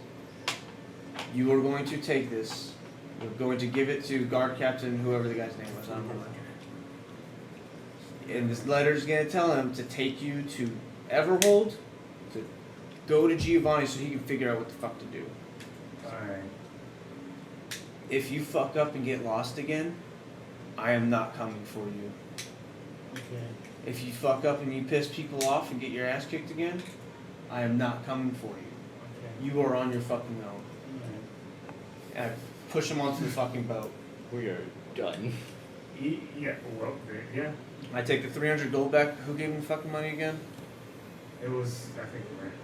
You are going to take this. You're going to give it to guard captain, whoever the guy's name was. I don't remember. And this letter's going to tell him to take you to Everhold, to go to Giovanni so he can figure out what the fuck to do. Alright. If you fuck up and get lost again, I am not coming for you. Okay. If you fuck up and you piss people off and get your ass kicked again, I am not coming for you. You are on your fucking own. And I push him onto the fucking boat. We are done. Yeah, well, yeah. I take the 300 gold back. Who gave him the fucking money again? It was,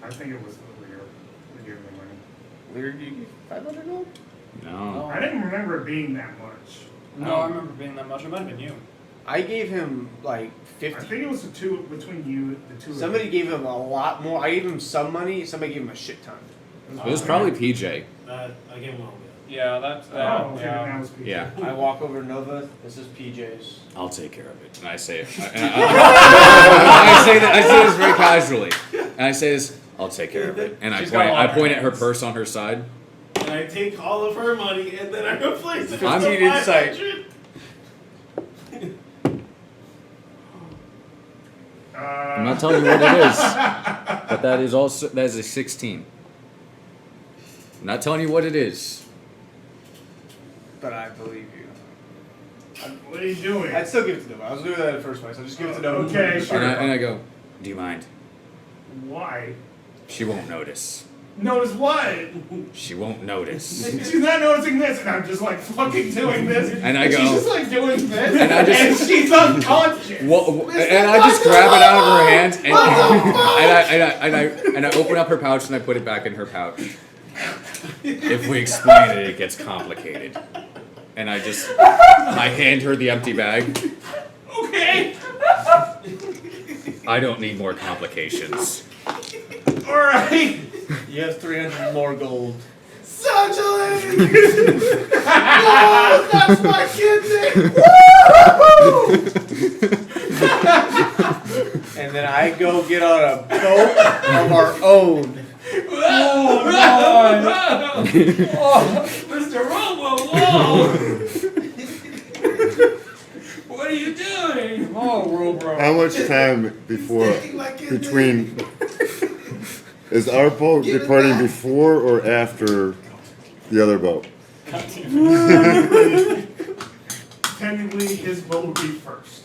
I think it was Lear who gave me money. Lear, did you give 500 gold? No. I didn't remember it being that much. No, I remember being that much. It might have been you. I gave him like I 50. think it was the two, between you, the two Somebody of you. gave him a lot more. I gave him some money. Somebody gave him a shit ton. It was probably PJ. I gave him all Yeah, that's Oh, okay, yeah. that was PJ. Yeah. I walk over to Nova. This is PJ's. I'll take care of it. And I say it. I say that. I say this very casually. And I say this. I'll take care of it. And I She's point. got a lot I of point at her hands. purse on her side. And I take all of her money and then I replace it with I'm the eating sight. 500. I'm not telling you what it is, but that is a 16. I'm not telling you what it is. But I believe you. What are you doing? I'd still give it to Nova. I was doing that in the first place. I'll just give it to Nova. Okay, sure. And I go, do you mind? Why? She won't notice. Notice what? She won't notice. She's not noticing this, and I'm just like fucking doing this. And I go- She's just like doing this, And I just- and she's unconscious. And I just grab it out of her hands and I open up her pouch and I put it back in her pouch. If we explain it, it gets complicated. And I hand her the empty bag. Okay. I don't need more complications. All right. You have 300 more gold. Succulent! Oh, that's my kid's name! And then I go get on a boat of our own. Oh god! Oh, Mr. Robo, whoa! What are you doing? Oh, Robro. How much time between is our boat departing before or after the other boat? Technically, his boat would be first,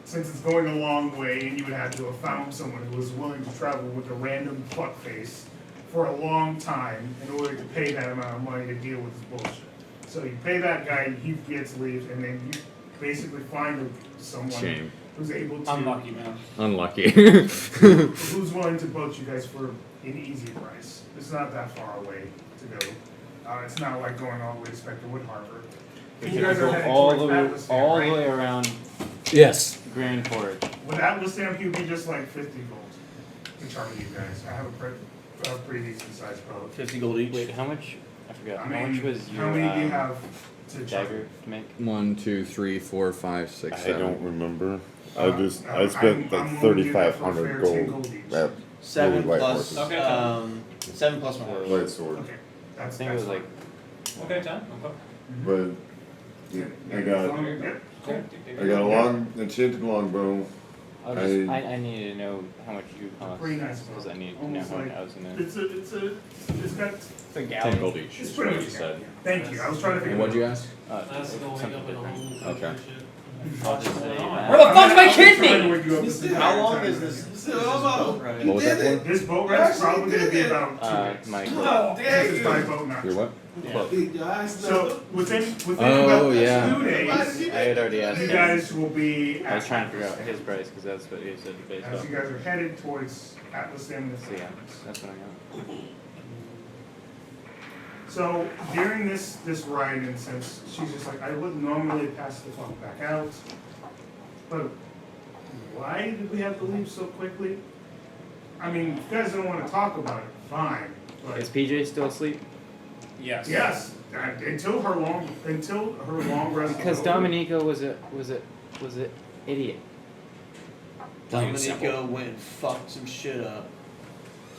since it's going a long way, and you would have to have found someone who was willing to travel with a random fuckface for a long time in order to pay that amount of money to deal with his bullshit. So you pay that guy, he gets leave, and then you basically find someone Shame. who's able to, Unlucky, man. Unlucky. who's willing to boat you guys for an easy price. It's not that far away to go. It's not like going all the way to Specterwood Harbor. If you guys are heading all the towards way, Atlas Dam, all right? the way around Yes. Grand Port. With Atlas Dam, he would be just like 50 gold to charge you guys. I have a pretty decent sized boat. 50 gold each. Wait, how much? I forgot. I How mean, much was your how many do you have to dagger to make? 1, 2, 3, 4, 5, 6, I 7. don't remember. I I'm spent like willing to do that for a 3,500 fair 10 gold gold each. at 7 Really light plus, horses. Okay. 7 plus my horse. light sword. Okay, I that's think it was like. Okay, time. Okay. But yeah, I got Yep. a long enchanted longbow. I needed to know how much you cost. Pretty nice Because boat. I needed to know Almost how like- I was gonna. It's got. It's a 10 gallon. gold each. It's is pretty what much you said. Thank you. I was trying to figure. And what'd you ask? That's going something up in a different. whole Okay. shit. I'll just say Where the fuck's my kidney? How long is this boat ride? What was that for? This boat ride's probably going to be about 2 weeks. my Oh, This dang is you. by boat now. Your what? Big guys, So within Oh, about yeah. 2 days, I had already asked you him. guys will be. I was trying to figure out his price because that's what he said based As off. you guys are headed towards Atlas Dam. So yeah, that's what I got. So during this ride, and since she's just like, I wouldn't normally pass the fuck back out, but why did we have to leave so quickly? I mean, if you guys don't want to talk about it, fine. Is But PJ still asleep? Yes. yes, until her long rest. Because was over. Dominica was a idiot. Plain and simple. Dominico went and fucked some shit up.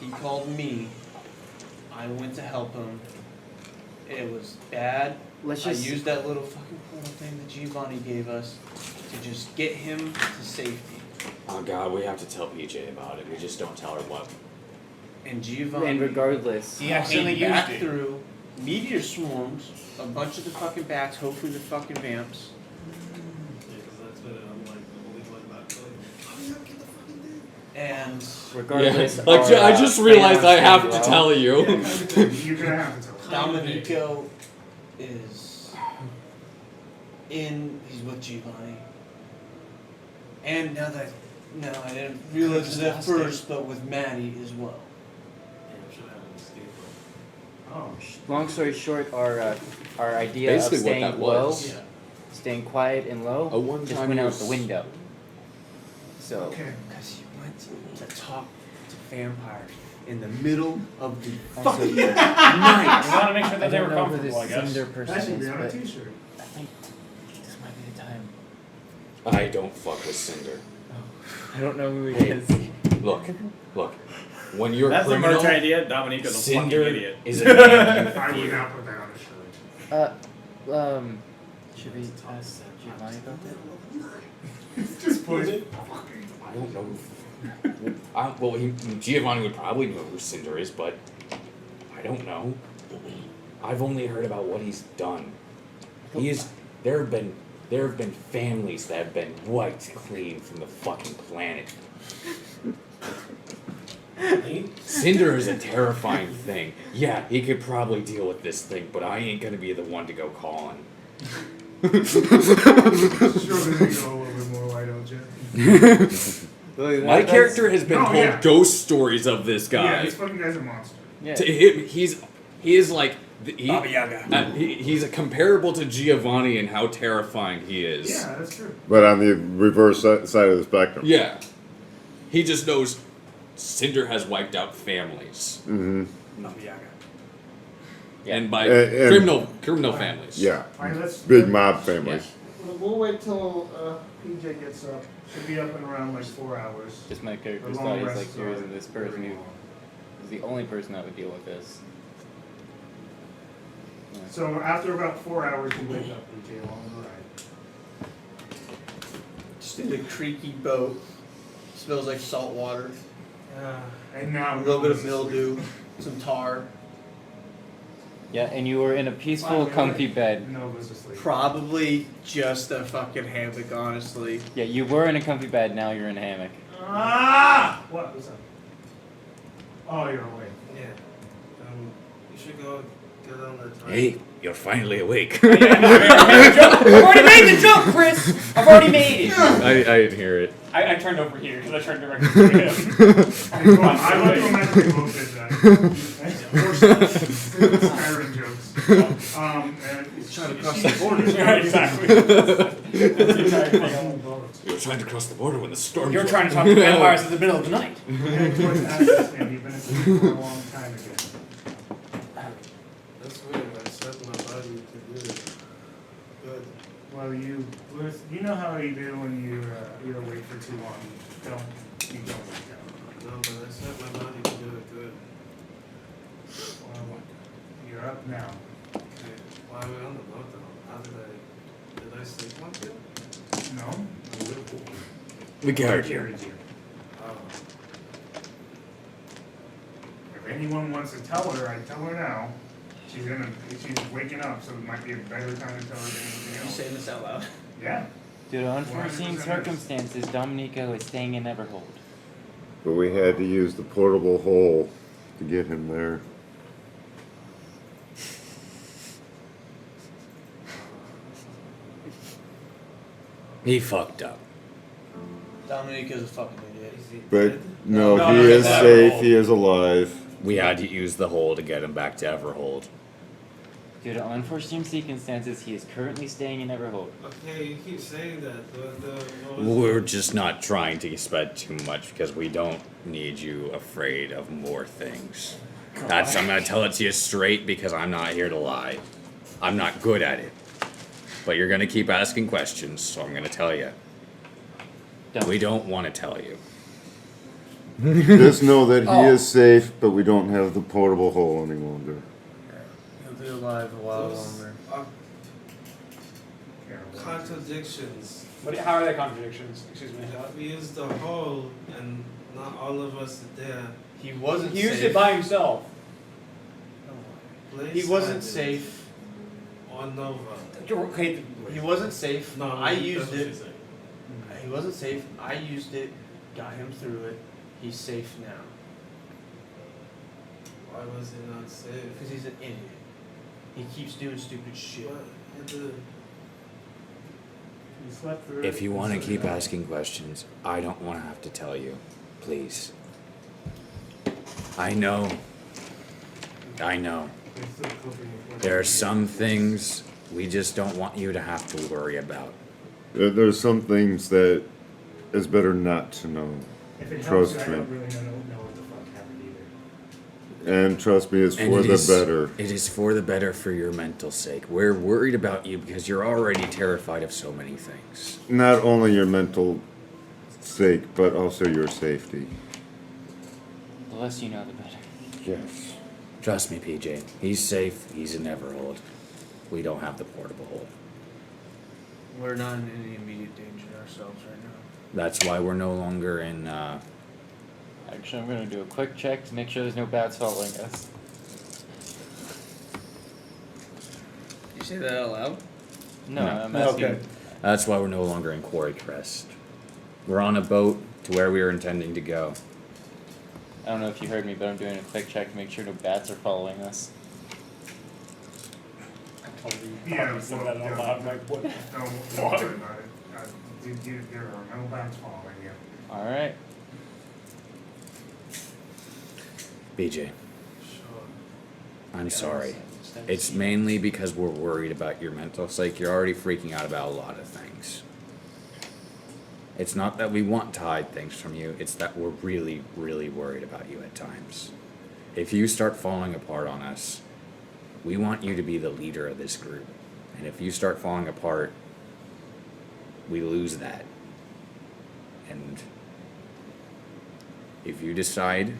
He called me. I went to help him. It was bad. Let's I just. used that little fucking portal thing that Giovanni gave us to just get him to safety. Oh God, we have to tell PJ about it. We just don't tell her what. And Giovanni. And regardless, He accidentally He backed used it. through meteor swarms, a bunch of the fucking bats, hopefully the fucking vamps. Yeah, 'cause that's been I'm like the only one back there. Hurry up, get the fucking thing. And regardless. like our, I just realized I plans have went to well. tell you. You're gonna have to tell her. Domenico is he's with Giovanni. And now I didn't realize it at first, but with Maddie as well. Yeah, should have an escape Oh, Long story short, our idea Basically of what staying that low, was. Yeah. staying quiet and low, A one just time went out use. the window. So okay. Because he went to talk to vampires in the middle of the Also, fucking We night. want to make sure I that they were don't know who comfortable, I this guess. Cinder person That should is, be on a but t-shirt. I think this might be the time. I don't fuck with Cinder. I don't know who he Hey. is. Look. When you're That's a a merch criminal, idea. Dominico's a Cinder fucking idiot. is a name you I would fear. not put that on a shirt. Should we ask Giovanni about that? Just put it. I don't know. Giovanni would probably know who Cinder is, but I don't know. I've only heard about what he's done. There have been families that have been wiped clean from the fucking planet. Cinder is a terrifying thing. Yeah, he could probably deal with this thing, but I ain't gonna be the one to go calling. Sure, then we go a little bit more, why don't you? My character has been Oh, told yeah. ghost stories of this Yeah, guy. this fucking guy's a monster. Yeah. To him, he is like Baba Yaga. he's comparable to Giovanni in how terrifying he is. Yeah, that's true. But on the reverse side of the spectrum. Yeah. He just knows Cinder has wiped out families. Mm-hmm. Baba Yaga. And by And- criminal families. Yeah. Alright, let's. Big mob families. We'll wait till PJ gets up. Should be up in around like 4 hours. Just my character's The long thought he's like, rests here's are this person very who long. is the only person that would deal with this. Yeah. So after about 4 hours, you wake up, PJ, along the ride. Just in a creaky boat. Smells like salt water. And now A little bit of mildew. Some tar. Yeah, and you were in a peaceful, comfy bed. Nova's asleep. Probably just a fucking hammock, honestly. Yeah, you were in a comfy bed, now you're in a hammock. Ah! What was that? Oh, you're awake. Yeah. You should go get on the time. Hey, you're finally awake. I've already made the joke, Chris! I've already made it! I didn't hear it. I turned over here because I turned directly to him. I went to imagine we both did that. Skyrim jokes. And He's trying to cross the border. Yeah, exactly. You're trying to cross the border when the storm. You're trying to talk to vampires in the middle of the night. We're heading towards Afghanistan. You've been asleep for a long time again. That's weird. I set my body to do it. Good. Well, you know how you do when you're awake for too long. You don't wake up. No, but I set my body to do it good. Well, you're up now. Okay. Why are we on the boat though? How did I sleep like that? No? We carried you. Carried you. Oh. If anyone wants to tell her, I tell her now. She's waking up, so it might be a better time to tell her than anything You else. saying this out loud? Yeah. Due to unforeseen 100%. circumstances, Domenico is staying in Everhold. But we had to use the portable hole to get him there. He fucked up. Dominica's a fucking idiot. Is he But dead? no, No, he no, is it's safe. Everhold. He is alive. We had to use the hole to get him back to Everhold. Due to unforeseen circumstances, he is currently staying in Everhold. Okay, you keep saying that. What was We're just not trying to spread too much because we don't need you afraid of more things. I'm gonna tell it to you straight because I'm not here to lie. I'm not good at it. But you're gonna keep asking questions, so I'm gonna tell you. We don't want to tell you. Just know that he Oh. is safe, but we don't have the portable hole any longer. He'll be alive a while Those longer. are contradictions. How are they contradictions? Excuse me. If we use the hole and not all of us are there, He wasn't He used safe. it by himself. Blaze He wasn't had it. safe. Or Nova. Okay. He wasn't safe. No, I that's used what it. she's saying. He wasn't safe. I used it. Got him through it. He's safe now. Why was he not safe? Because he's an idiot. He keeps doing stupid shit. What? Had to- You slept through If it. you want to keep asking questions, I don't want to have to tell you. Please. I know. There are some things we just don't want you to have to worry about. There's some things that is better not to know. If it helps Trust you, I me. don't really know what the fuck happened either. And trust me, it's And for it the is- better. It is for the better for your mental sake. We're worried about you because you're already terrified of so many things. Not only your mental sake, but also your safety. The less you know, the better. Yes. Trust me, PJ. He's safe. He's in Everhold. We don't have the portable hole. We're not in any immediate danger ourselves right now. That's why we're no longer in, Actually, I'm gonna do a quick check to make sure there's no bats following us. You say that out loud? No, No. I'm asking. Okay. That's why we're no longer in Quarry Crest. We're on a boat to where we were intending to go. I don't know if you heard me, but I'm doing a quick check to make sure no bats are following us. I totally Yeah, probably said that out loud. I'm like, what? Don't worry about it. There are no bats following you. All right. BJ, Sure. I'm sorry. It's mainly because we're worried about your mental sake. You're already freaking out about a lot of things. It's not that we want to hide things from you, it's that we're really, really worried about you at times. If you start falling apart on us, we want you to be the leader of this group. And if you start falling apart, we lose that. And if you decide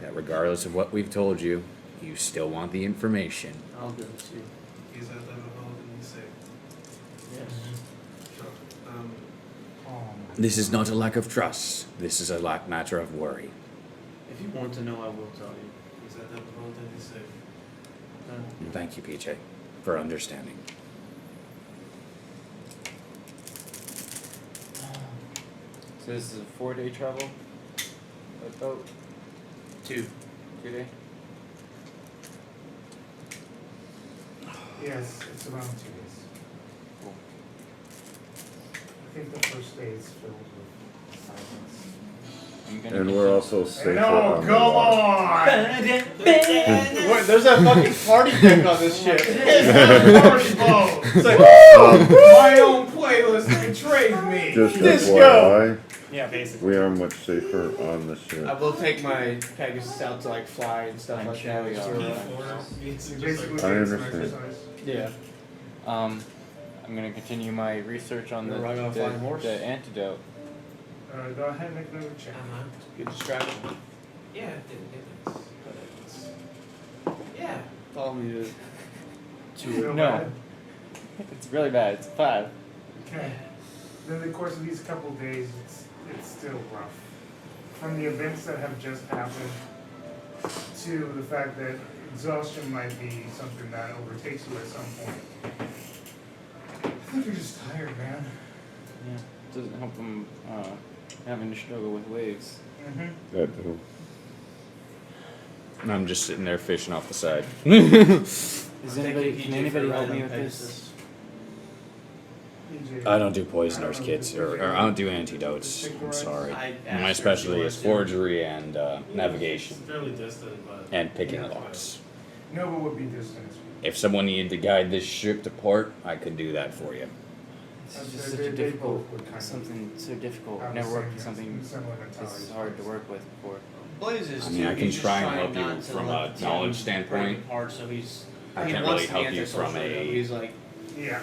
that regardless of what we've told you, you still want the information, I'll give it to you. He's at Everhold and he's safe. Yes. Sure. this is not a lack of trust. This is a matter of worry. If you want to know, I will tell you. He's at Everhold and he's safe. And thank you, PJ, for understanding. So this is a 4-day travel? By boat? 2. 2-day? Yes, it's around 2 days. Cool. I think the first day is filled with silence. I'm gonna And we're also safer No, on the come water. on! Wait, there's a fucking party deck on this ship. Party mode! It's like, My own playlist betrayed me! Just Disco. FYI, Yeah, basically. we are much safer on the ship. I will take my Pegasus out to like fly and stuff I'm like sure that. we Just are. to P4 relax. means You just basically like, I did some understand. exercise. Yeah. I'm gonna continue my research on the, You're right on a flying horse. the antidote. Go ahead and make another check. uh-huh. Good distraction. Yeah, it is. But it's. Yeah. Follow me to. Feel No. bad? It's really bad. It's 5. Okay. In the course of these couple days, it's still rough. From the events that have just happened to the fact that exhaustion might be something that overtakes you at some point. I think you're just tired, man. Yeah. Doesn't help them having to struggle with waves. Mm-hmm. That too. I'm just sitting there fishing off the side. Can anybody help me with this? I don't do poisoners kits, or I don't do antidotes. I'm sorry. My specialty is forgery and navigation It's fairly distant, but. and picking locks. Nova would be distant. If someone needed to guide this ship to port, I could do that for you. It's just such a difficult, something so difficult. I've never worked with something similar this hard to work with before. Blaze is I mean, I can try and help you from a knowledge standpoint. Hard, so he's. I he can't wants really to be help you from antisocial, a He's like Yeah.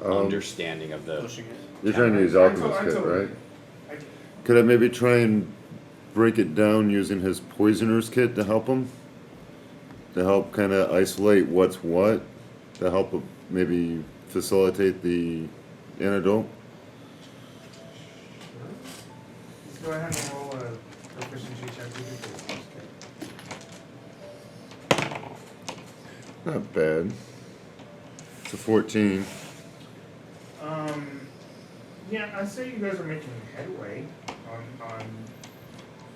understanding of the. pushing it. You're trying to use Alchemist Kit, right? Could I maybe try and break it down using his poisoner's kit to help him? To help kind of isolate what's what? To help maybe facilitate the antidote? Let's go ahead and roll a proficiency check with your poisoners kit. Not bad. It's a 14. Yeah, I'd say you guys are making headway on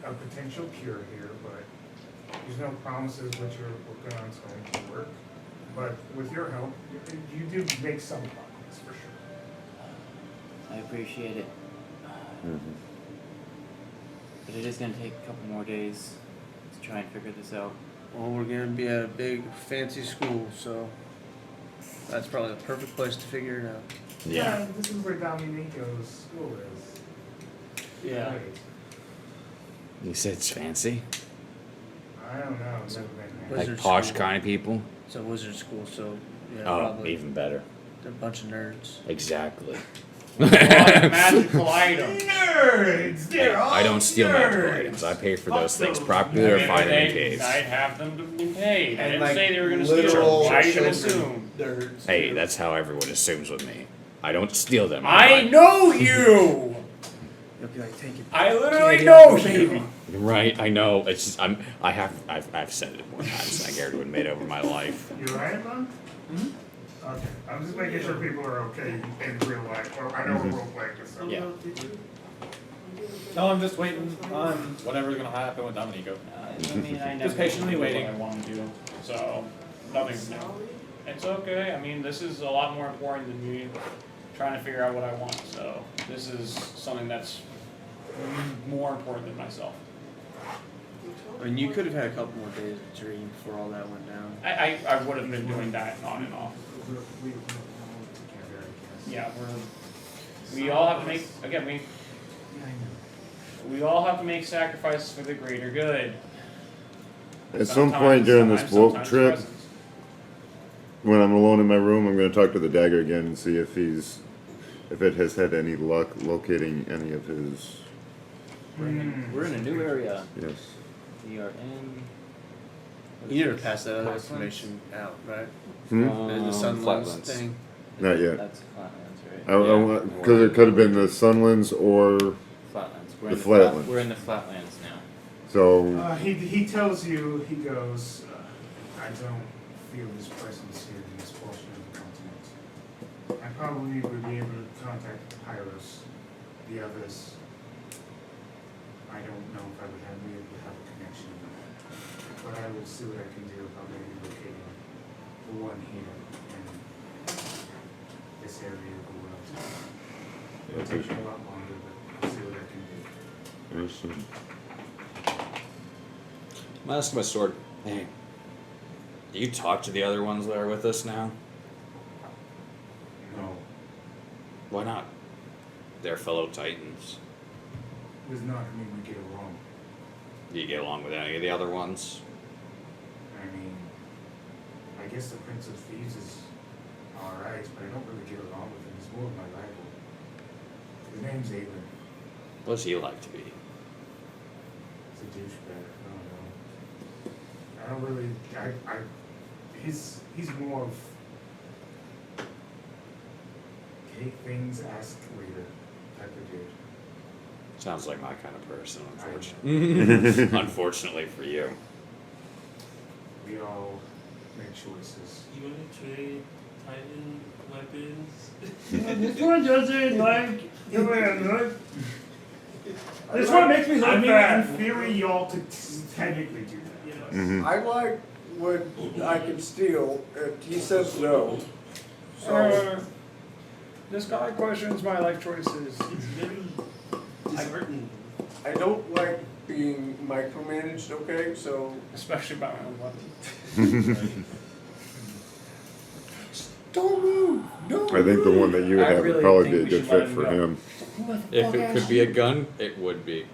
a potential cure here, but there's no promises what you're working on is going to work. But with your help, you do make some progress for sure. I appreciate it. But it is going to take a couple more days to try and figure this out. Well, we're gonna be at a big fancy school, so that's probably the perfect place to figure it out. Yeah, this is where Dominico's school is. Yeah. Right. You said it's fancy? I don't know. I've never been there. Like Wizard posh school. kind of people? It's a wizard school, so yeah, Oh, probably. even better. They're a bunch of nerds. Exactly. Magical item. Nerds! They're all I don't steal nerds. magical items. I pay for those things those properly. I They're mean, fine in they- caves. I'd have them to be paid. I And didn't like say they were going to steal literal them. I can children. assume. Nerds. Hey, that's how everyone assumes with me. I don't steal them. I know you! You'll be like, take it. I literally Yeah, know baby. you! Right, I know. It's just I've said it more times than I care to admit over my life. You alright, Mom? Okay, I'm just making sure people are okay in real life. Well, I know we're role playing this, so. Yeah. No, I'm just waiting on whatever's gonna happen with Dominico. I mean, I never Just patiently do waiting. what I want to do, so nothing's new. It's okay. I mean, this is a lot more important than me trying to figure out what I want. So this is something that's more important than myself. I mean, you could have had a couple more days of dream before all that went down. I would have been doing that on and off. Yeah, we all have to make again we all have to make sacrifices for the greater good. At some point during this boat Sometimes trip, presents. when I'm alone in my room, I'm going to talk to the dagger again and see if it has had any luck locating any of his. We're in a new area. Yes. We are in. You never passed that other Flatlands? information out, right? Hmm? The Sunlands Flatlands. thing. Not yet. That's Flatlands, right? Because it could have been the Sunlands or Flatlands. We're The in Flatlands. We're in the Flatlands now. so. He tells you, he goes, I don't feel his presence here in this portion of the continent. I probably would be able to contact the Pyros, the others. I don't know if I would be able to have a connection, but I will see what I can do about maybe locating the one here in this area of the world. It'll take me a lot longer, but I'll see what I can do. Awesome. I'm gonna ask my sword. Hey, do you talk to the other ones that are with us now? No, Why not? They're fellow Titans. does not mean we get along. Do you get along with any of the other ones? I mean, I guess the Prince of Thieves is alright, but I don't really get along with him. He's more of my rival. His name's Aiden. What does he like to be? He's a douchebag. I don't really. He's more of take things, ask later type of dude. Sounds like my kind of person, unfortunately. Unfortunately for you. We all make choices. You want to trade Titan weapons? This one doesn't like. This one makes me look bad. In theory, y'all could technically do that. Yes. Mhm. I like what I can steal. He says no. So This guy questions my life choices. It's very disheartening. I don't like being micromanaged. Okay, so Especially by my own weapon. don't move. No. I think the one that you would I have would really probably think be a we good should let fit him for go. him. If it could be a gun, it would be.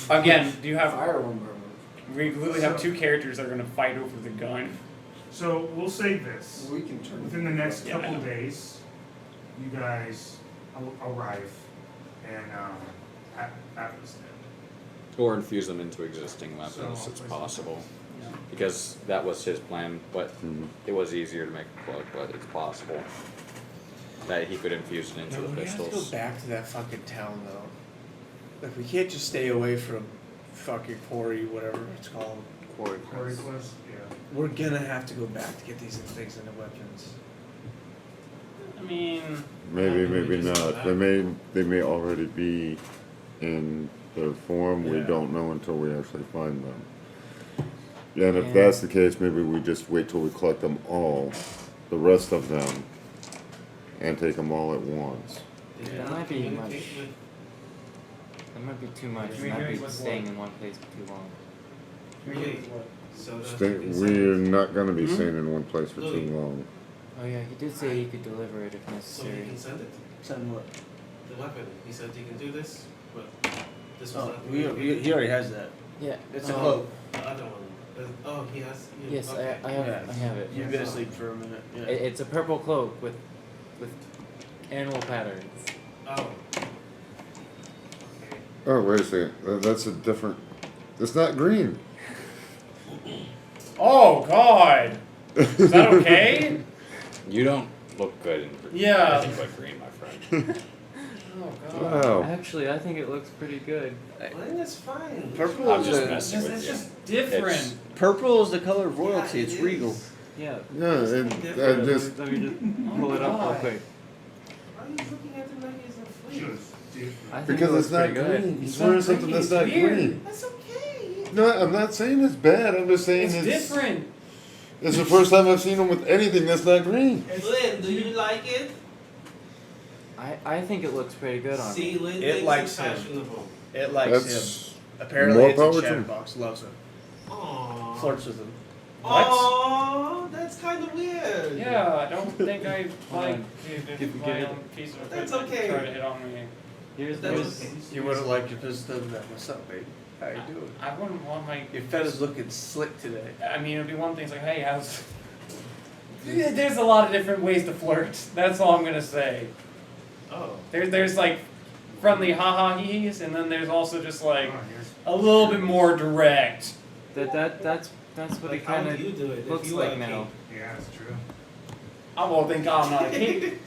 Again, do you have? Firearm. We literally have two characters that are going to fight over the gun. So we'll say this. We can turn. Within the next Yeah, I couple know. days, you guys arrive in Afghanistan. Or infuse them into existing weapons, So, it's place possible. Yeah. Because that was his plan, but Mhm. it was easier to make a cloak, but it's possible that he could infuse it into No, the we have to go pistols. back to that fucking town though. Like we can't just stay away from fucking quarry, whatever it's called. Quarry Quarry Quest, yeah. We're gonna have to go back to get these things into weapons. I mean, Maybe, Maybe maybe just not. go They may already be in their form. We Yeah. don't know until we actually find them. And if Yeah. that's the case, maybe we just wait till we collect them all, the rest of them, and take them all at once. They That cannot might be communicate much. with- That might be too much. You're Might hearing be with staying what? in one place for too long. Really? So that Stay, they can send we're it. not going to be Hmm? staying in one place for too Louis. long. Oh yeah, he did say he could deliver it if So he necessary. can send it. Send what? The weapon. He said he can do this, but this was Oh, not. he already has that. Yeah. It's a um, cloak. The other one. Oh, he has. Yes, okay. I have. Yeah. I have it. You've been asleep for a minute. Yeah. It's a purple cloak with animal patterns. Oh. Oh, wait a second. That's a different. It's not green. oh god, is that okay? You don't look good in green. Yeah. Anything but green, my friend. Oh god. Wow. Actually, I think it looks pretty good. I think that's fine. Purple I'm is just the, messing with It's you. just different. It's- purple is the color of royalty. Yeah, it's it regal. is. Yeah. Yeah, and different. just. Let me just pull it up real God. quick. Why are you looking at him like he's asleep? Just different. I think Because it it's looks not pretty good. green. He's It's wearing not something green, that's it's not weird. green. That's okay. No, I'm not saying it's bad. I'm just saying It's different. It's the first time I've seen him with anything that's not green. Lynn, do you like it? I think it looks pretty good on See, me. Lynn It thinks likes it's him. fashionable. It likes him. That's Apparently, more it's power a to him. chatterbox. Loves him. Aww. Flirts with him. Aww, that's kind of weird. Yeah, I don't think I like on. if Give my it- own piece of That's equipment okay. try to hit on me. Here's That's here's okay. You would have liked your this done that. What's up, babe? How you doing? I wouldn't want my. Your feathers looking slick today. I mean, it'd be one thing. It's like, hey, how's? There's a lot of different ways to flirt. That's all I'm gonna say. Oh. There's like friendly ha-ha he's, and then there's also just like Oh, here's- a little bit more direct. that's what Like, it how kind would you of do it if looks you were like a now. king? Yeah, that's true. I won't think I'm not a king.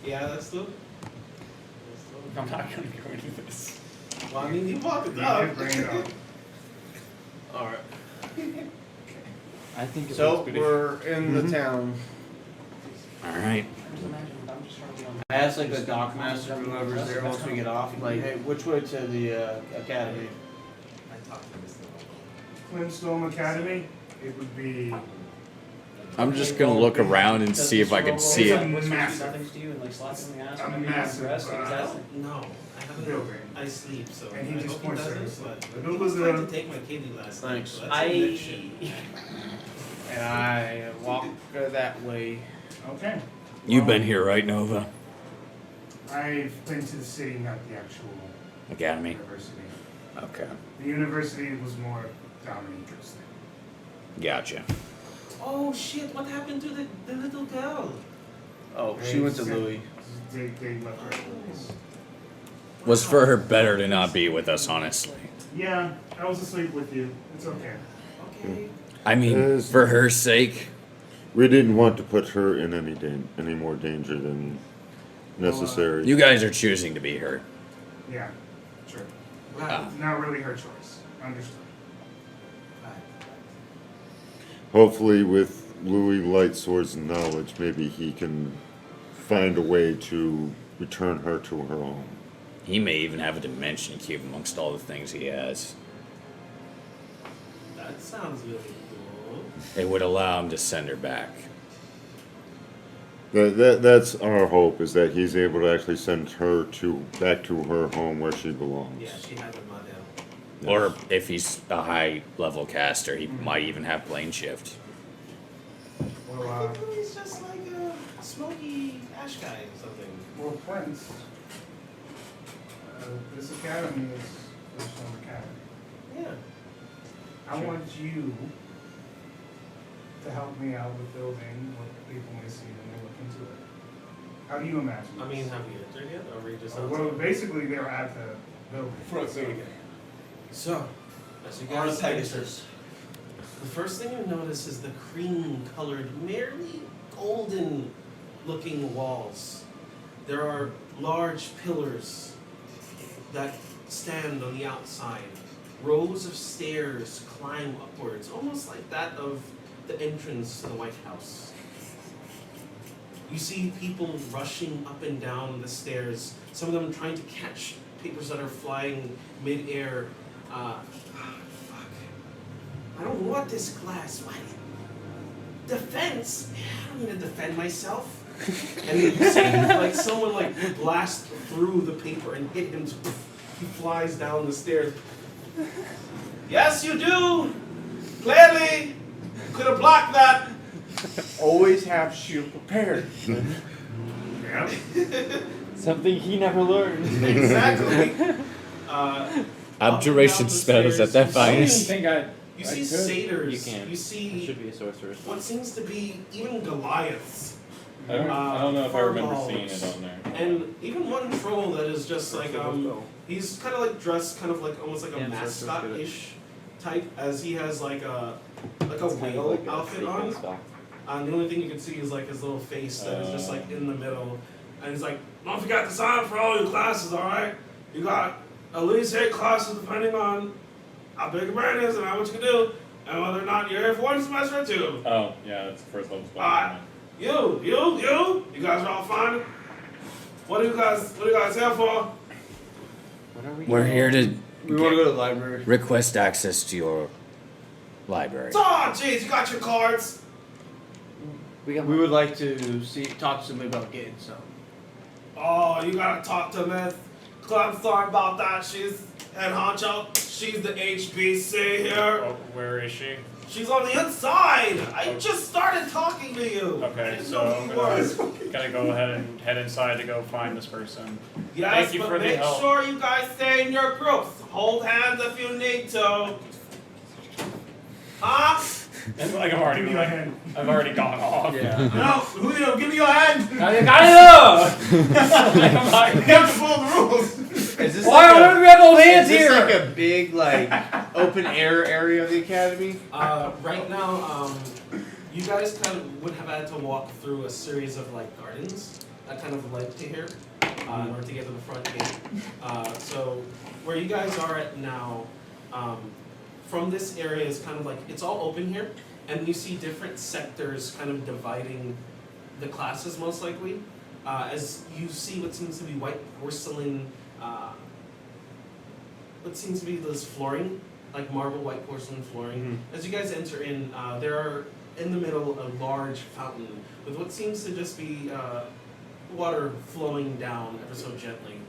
Yeah, that's true. I'm not gonna go into this. Well, I mean, you brought it You up. did bring it up. Alright. I think it So, looks pretty. we're in the town. Alright. I asked like the dock master or whoever's there once we get off, like, hey, which way to the academy? I talked to Mr. Flintstone Academy, it would be I'm just gonna look around and see if I can see It's a it. massive- Nothing to you and like slap him in the ass a when you're massive, dressed. Like, is that No, I haven't. building. I sleep, so And he I just hope he points doesn't. at us. But But he it was was trying a- to take my kitty last night. Thanks. So that's some next shit. And I walk that way. Okay. You've been here, right, Nova? I've been to the city, not the actual Academy. university. Okay. The university was more Dominique's thing. Gotcha. Oh shit! What happened to the little girl? Oh, she went to Louis. They left her at Louis. Was for her better to not be with us, honestly. Yeah, I was asleep with you. It's okay. Okay. I mean, Yes. for her sake. We didn't want to put her in any more danger than necessary. You guys are choosing to be her. Yeah, sure. Right. Not really her choice. Understood. Right. Hopefully, with Louis Lightsword's knowledge, maybe he can find a way to return her to her home. He may even have a dimension cube amongst all the things he has. That sounds really cool. It would allow him to send her back. That's our hope, is that he's able to actually send her back to her home where she belongs. Yeah, she had a model. Or if he's a high level caster, he might even have plane shift. Well, I think Louis is just like a smoky ash guy or something. well, Prince, this academy is Flintstone Academy. Yeah. I want you to help me out with building what people may see when they look into it. How do you imagine I this? mean, have we entered yet? Or are we just Well, basically, they're at the building. front seat again? So, as you On a guys Pegasus. the first thing you notice is the cream-colored, merely golden-looking walls. There are large pillars that stand on the outside. Rows of stairs climb upwards, almost like that of the entrance to the White House. You see people rushing up and down the stairs, some of them trying to catch papers that are flying mid-air. Fuck. I don't want this class. Why? Defense? I don't need to defend myself. And then you see like someone like blast through the paper and hit him. He flies down the stairs. Yes, you do. Clearly, you could have blocked that. Always have shield prepared. Yeah. Something he never learned. Exactly. Abjuration spells at their finest. You see satyrs. You can. You I see should be a sorceress. what seems to be even Goliaths. I don't know if I remember seeing Furballs. it on there. And even one troll that is just like he's kind of like dressed kind of like almost like a Yeah, sorceress good. mascot-ish type, as he has like a whale outfit on. And the only thing you can see is like his little face that is just like in the middle. And he's like, don't forget to sign up for all your classes, alright? You got at least 8 classes depending on how big your brain is and how much you can do, and whether or not you're here for 1 semester or 2. Oh, yeah, that's the first level spell. Alright. You guys are all fine? What are you guys here for? What are we? We're here to We want to go to the library. request access to your library. Oh, jeez, you got your cards. We got. We would like to talk to somebody about getting some. Oh, you gotta talk to Miss. I'm sorry about that. She's head honcho. She's the HBC here. Oh, where is she? She's on the inside. I just started talking to you. I Okay, didn't so know I'm who you were. gonna go ahead and head inside to go find this person. Yes, Thank you but for the make help. sure you guys stay in your groups. Hold hands if you need to. Huh? And like I've already gone off. Yeah. No, Julio, give me your hand. You You have to follow the rules. Is this Why like don't we have old is hands this here? like a big like open air area of the academy? Right now, you guys kind of would have had to walk through a series of like gardens that kind of led to here in order to get to the front gate. So where you guys are at now, from this area is kind of like, it's all open here, and you see different sectors kind of dividing the classes most likely. As you see what seems to be white porcelain, what seems to be this flooring, like marble white porcelain flooring. As you guys enter in, there are in the middle a large fountain with what seems to just be water flowing down ever so gently.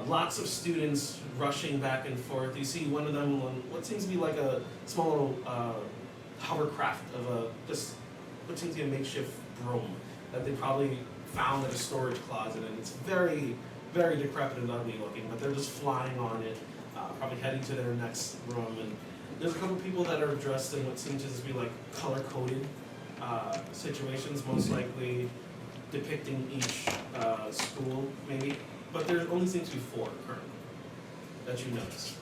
Lots of students rushing back and forth. You see one of them on what seems to be like a small hovercraft of just what seems to be a makeshift broom that they probably found in a storage closet, and it's very, very decrepit and ugly looking, but they're just flying on it, probably heading to their next room. And there's a couple people that are dressed in what seems to just be like color-coded situations, most likely depicting each school, maybe. But there only seems to be 4 currently that you notice.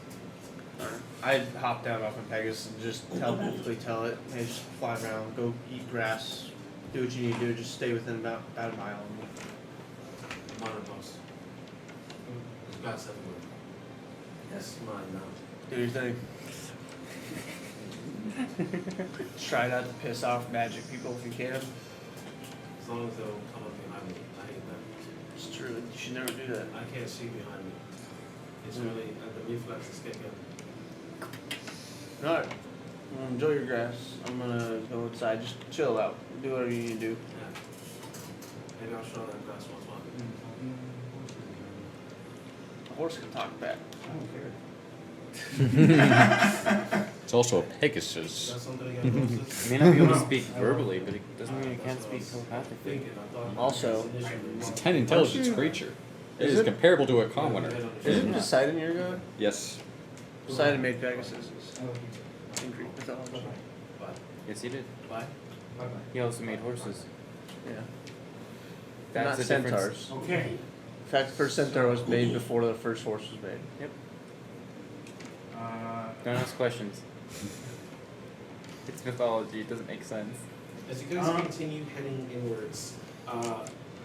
I'd hop down off my Pegasus and just telepathically tell it, hey, just fly around, go eat grass, do what you need to do, just stay within about a mile of me. Monitor post. There's guys everywhere. Yes, mine now. Do your thing. Try not to piss off magic people if you can. As long as they don't come up behind me. I hate that. It's true, you should never do that. I can't see behind me. It's really, the reflexes kick in. Alright. Well, enjoy your grass. I'm gonna go inside, just chill out. Do whatever you need to do. Yeah. Maybe I'll show that grass once more. A horse can talk back. It's also a Is Pegasus. that something again? May not be able to speak verbally, but it doesn't mean it can't speak telepathically. Also, It's a 10 intelligence creature. It is comparable to a commoner. isn't Poseidon your god? Yes. Poseidon made Pegasus. In Greek mythology. Yes, he did. Bye. He also made horses. Yeah. That's Not the difference. centaurs. Okay. In fact, the first centaur was made before the first horse was made. Yep. Don't ask questions. It's mythology. It doesn't make sense. As you guys continue heading inwards,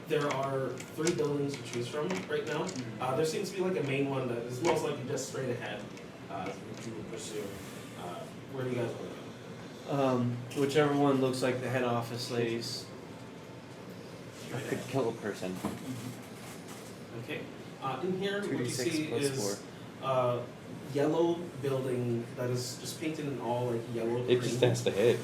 there are 3 buildings to choose from right now. There seems to be like a main one that is most likely just straight ahead, which you would pursue. Where do you guys want to go? Whichever one looks like the head office ladies. I could kill a person. Okay. In here, what you 2d6 see plus is yellow building that is just painted in all like yellow. It just has to hit.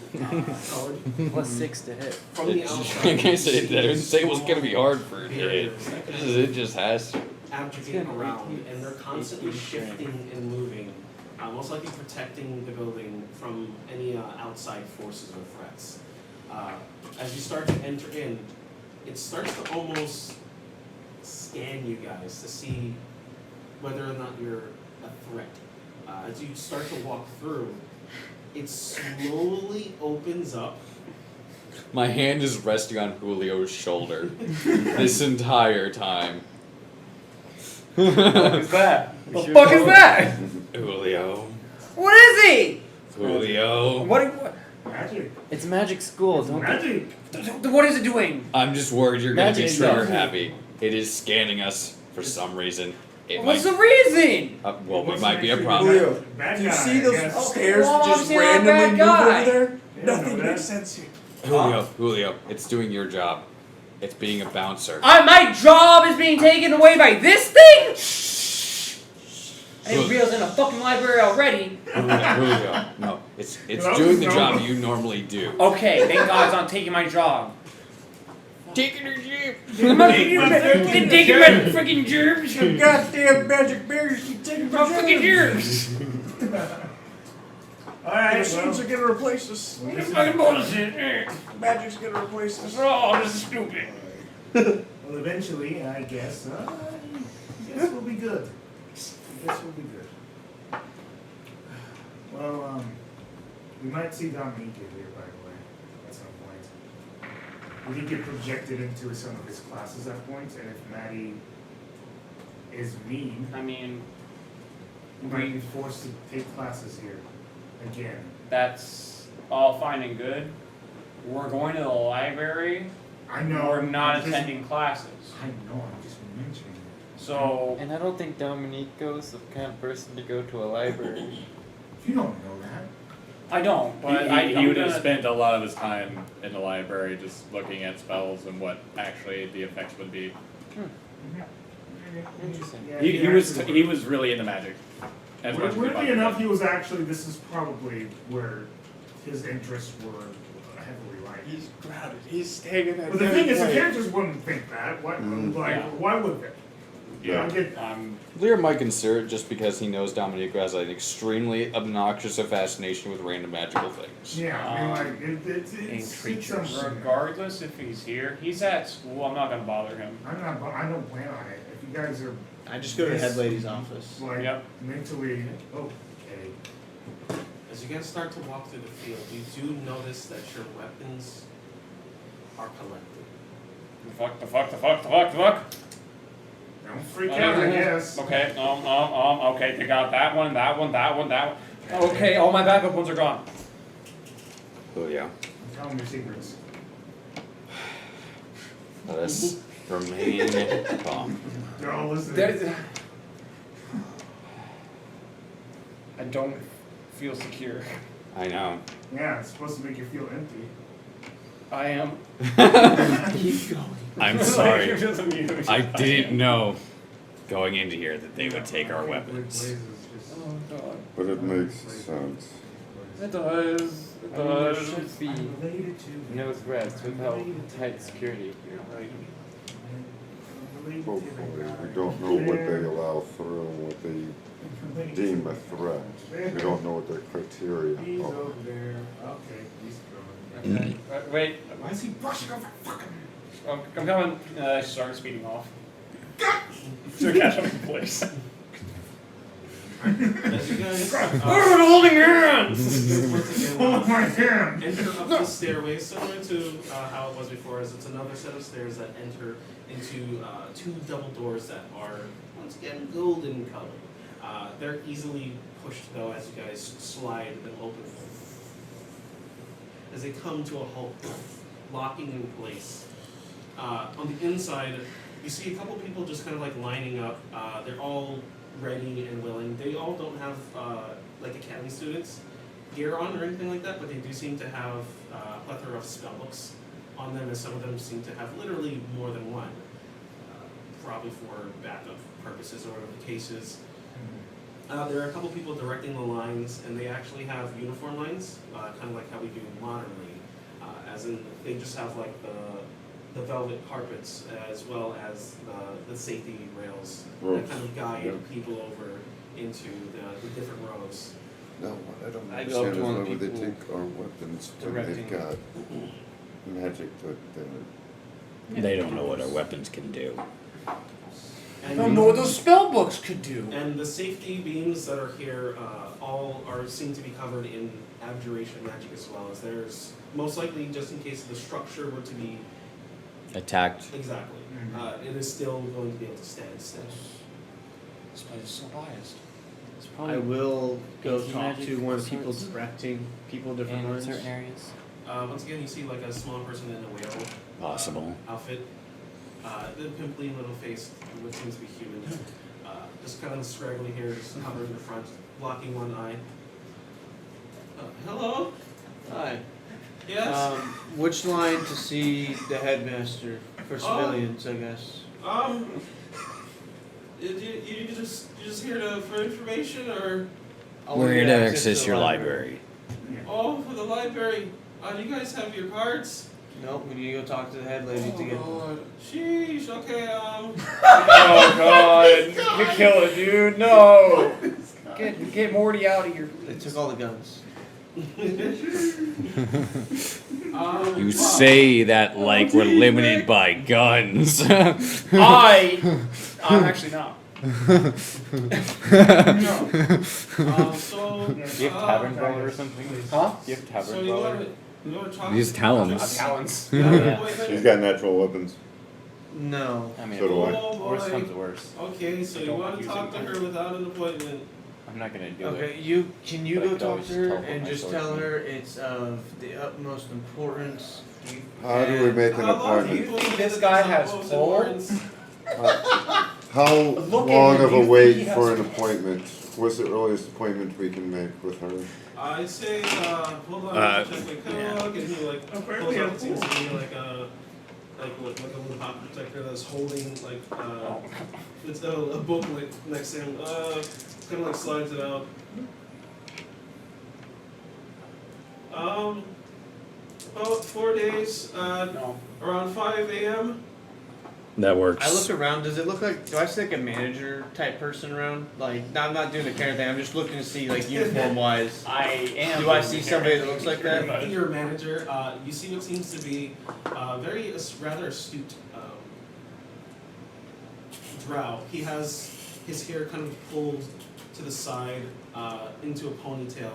Colored. Plus 6 to hit. From the outside, Like I said, you I didn't see say it was gonna be small hard for it to hit. barriers that kind of It just has to. abjugate around, and they're constantly shifting and moving, most likely protecting the building from any outside forces or threats. As you start to enter in, it starts to almost scan you guys to see whether or not you're a threat. As you start to walk through, it slowly opens up. My hand is resting on Julio's shoulder this entire time. What is that? The fuck is that? Julio. What is he? Julio. What? Magic. It's magic school. Don't. Magic. What is it doing? I'm just worried you're gonna be Magic trigger is happy. It is scanning us for some reason. It What's might. the reason? Well, we What's might be a next? problem. Julio, Bad do you guy, see I those guess. stairs Well, just obviously I'm a randomly bad move guy. over there? Yeah, Nothing no, makes that- sense here. Julio, it's doing your job. It's being a bouncer. My job is being taken away by this thing? I didn't realize in a fucking library already. Julio, no, it's No, doing the no. job you normally do. Okay, thank God it's not taking my job. Taking your jeep. Taking my freaking germs. Goddamn magic berries keep taking My freaking germs. The Alright, machines are gonna replace us. This fucking bullshit. Magic's gonna replace us. Oh, this is stupid. well, eventually, I guess we'll be good. I guess we'll be good. Well, we might see Dominique here, by the way, at some point. We can get projected into some of his classes at points, and if Maddie is mean, I mean, we might be forced to take classes here again. that's all fine and good. We're going to the library. I know. We're not I'm just- attending classes. I know, I'm just mentioning it. So, And I don't think Dominico's the kind of person to go to a library. You don't know that. I don't, but He I'm would have gonna- spent a lot of his time in the library just looking at spells and what actually the effects would be. Interesting. Yeah, He was really into magic. As much as he Weirdly fucking enough, did. he was actually, this is probably where his interests were heavily lighted. He's grounded. He's staying in that. But the thing is, the place. characters wouldn't think that. What, Yeah. why would they? Yeah. I get, Lear might consider it just because he knows Dominico has an extremely obnoxious fascination with random magical things. yeah, I mean, like, it's something. regardless if he's here, he's at school. I'm not gonna bother him. I don't plan on it. If you guys are, I just go to the head lady's office. like, Yep. mentally, okay. As you guys start to walk through the field, you do notice that your weapons are collected. The fuck. Don't freak out, I guess. Okay, okay, they got that one. Okay, all my backup ones are gone. Julio, Tell them your secrets. let us remain calm. They're all listening. I don't feel secure. I know. Yeah, it's supposed to make you feel empty. I am. Keep going. I'm sorry. I didn't know going into here that they would take our weapons. Oh god. But it makes sense. It does. It There does. should be Related to. no threats without tight security. Hopefully, we don't know what they allow through and what they deem a threat. We don't know what their criteria He's are. over there. Okay, he's going. Okay. Wait. Why is he brushing over fucking? I'm coming. I started speeding off. To catch up in place. As you guys Holding hands! once again, Hold my hand. enter up the stairway, similar to how it was before, as it's another set of stairs that enter into 2 double doors that are, once again, golden color. They're easily pushed though as you guys slide them open. As they come to a halt, locking in place. On the inside, you see a couple people just kind of like lining up. They're all ready and willing. They all don't have like academy students gear on or anything like that, but they do seem to have a plethora of spellbooks on them, and some of them seem to have literally more than one, probably for backup purposes or whatever the case is. There are a couple people directing the lines, and they actually have uniform lines, kind of like how we do modernly, as in they just have like the velvet carpets as well as the safety rails that kind of guide people over into the different rows. No, what I don't I go up understand to is one why of the would they people take our weapons when directing. they've got magic that they're... They don't know what our weapons can do. And I don't know what those spell books could do. And the safety beams that are here all seem to be covered in abjuration magic as well, as there's most likely, just in case the structure were to be Attacked. exactly, it is still going to be able to stand still. This place is so biased. It's I probably will go Easy talk magic to one of of the people sorts. directing people different in rooms. certain areas. Once again, you see like a small person in a whale Possible. outfit, the pimply little face, what seems to be human, just kind of scraggly hair, just covered in the front, blocking one eye. Hello? Hi. Yes? Which line to see the headmaster for civilians, I guess? You just here for information, or? We're here to access your library. Oh, for the library. Do you guys have your cards? Nope, we need to go talk to the head lady to get them. Sheesh, okay, Oh god, you kill it, dude. No. Get Morty out of here. They took all the guns. You say that like we're limited by guns. I'm actually not. So, Do you have Tavern Brawler or something? Huh? Do you have so Tavern you Brawler? want to talk? These talons. Talons. You have an Yeah. appointment? She's got natural weapons. No. I mean, So do I. Oh, worst boy. comes to worst. Okay, so I you don't want like to talk to using her without an appointment? I'm not gonna do Okay, it. can you But I go could talk always to her teleport and my just sword tell to me. her it's of the utmost importance. How do we make an A lot of appointment? people think say this that guy it's of has utmost pull? importance. How Look at long him, of you a think wait he has- for an appointment? What's the earliest appointment we can make with her? I'd say, hold on, I check my code, and he like pulls out, seems to be like a little pocket protector that's holding like it's a booklet next to him. Kind of like slides it out. About 4 days, No. around 5 a.m. That works. I look around. Does it look like? Do I see like a manager type person around? Like, no, I'm not doing the kind of thing. I'm just looking to see like uniform wise. I am. Do I see somebody that looks like that? I think you're a manager. You see what seems to be rather astute drow. He has his hair kind of pulled to the side into a ponytail,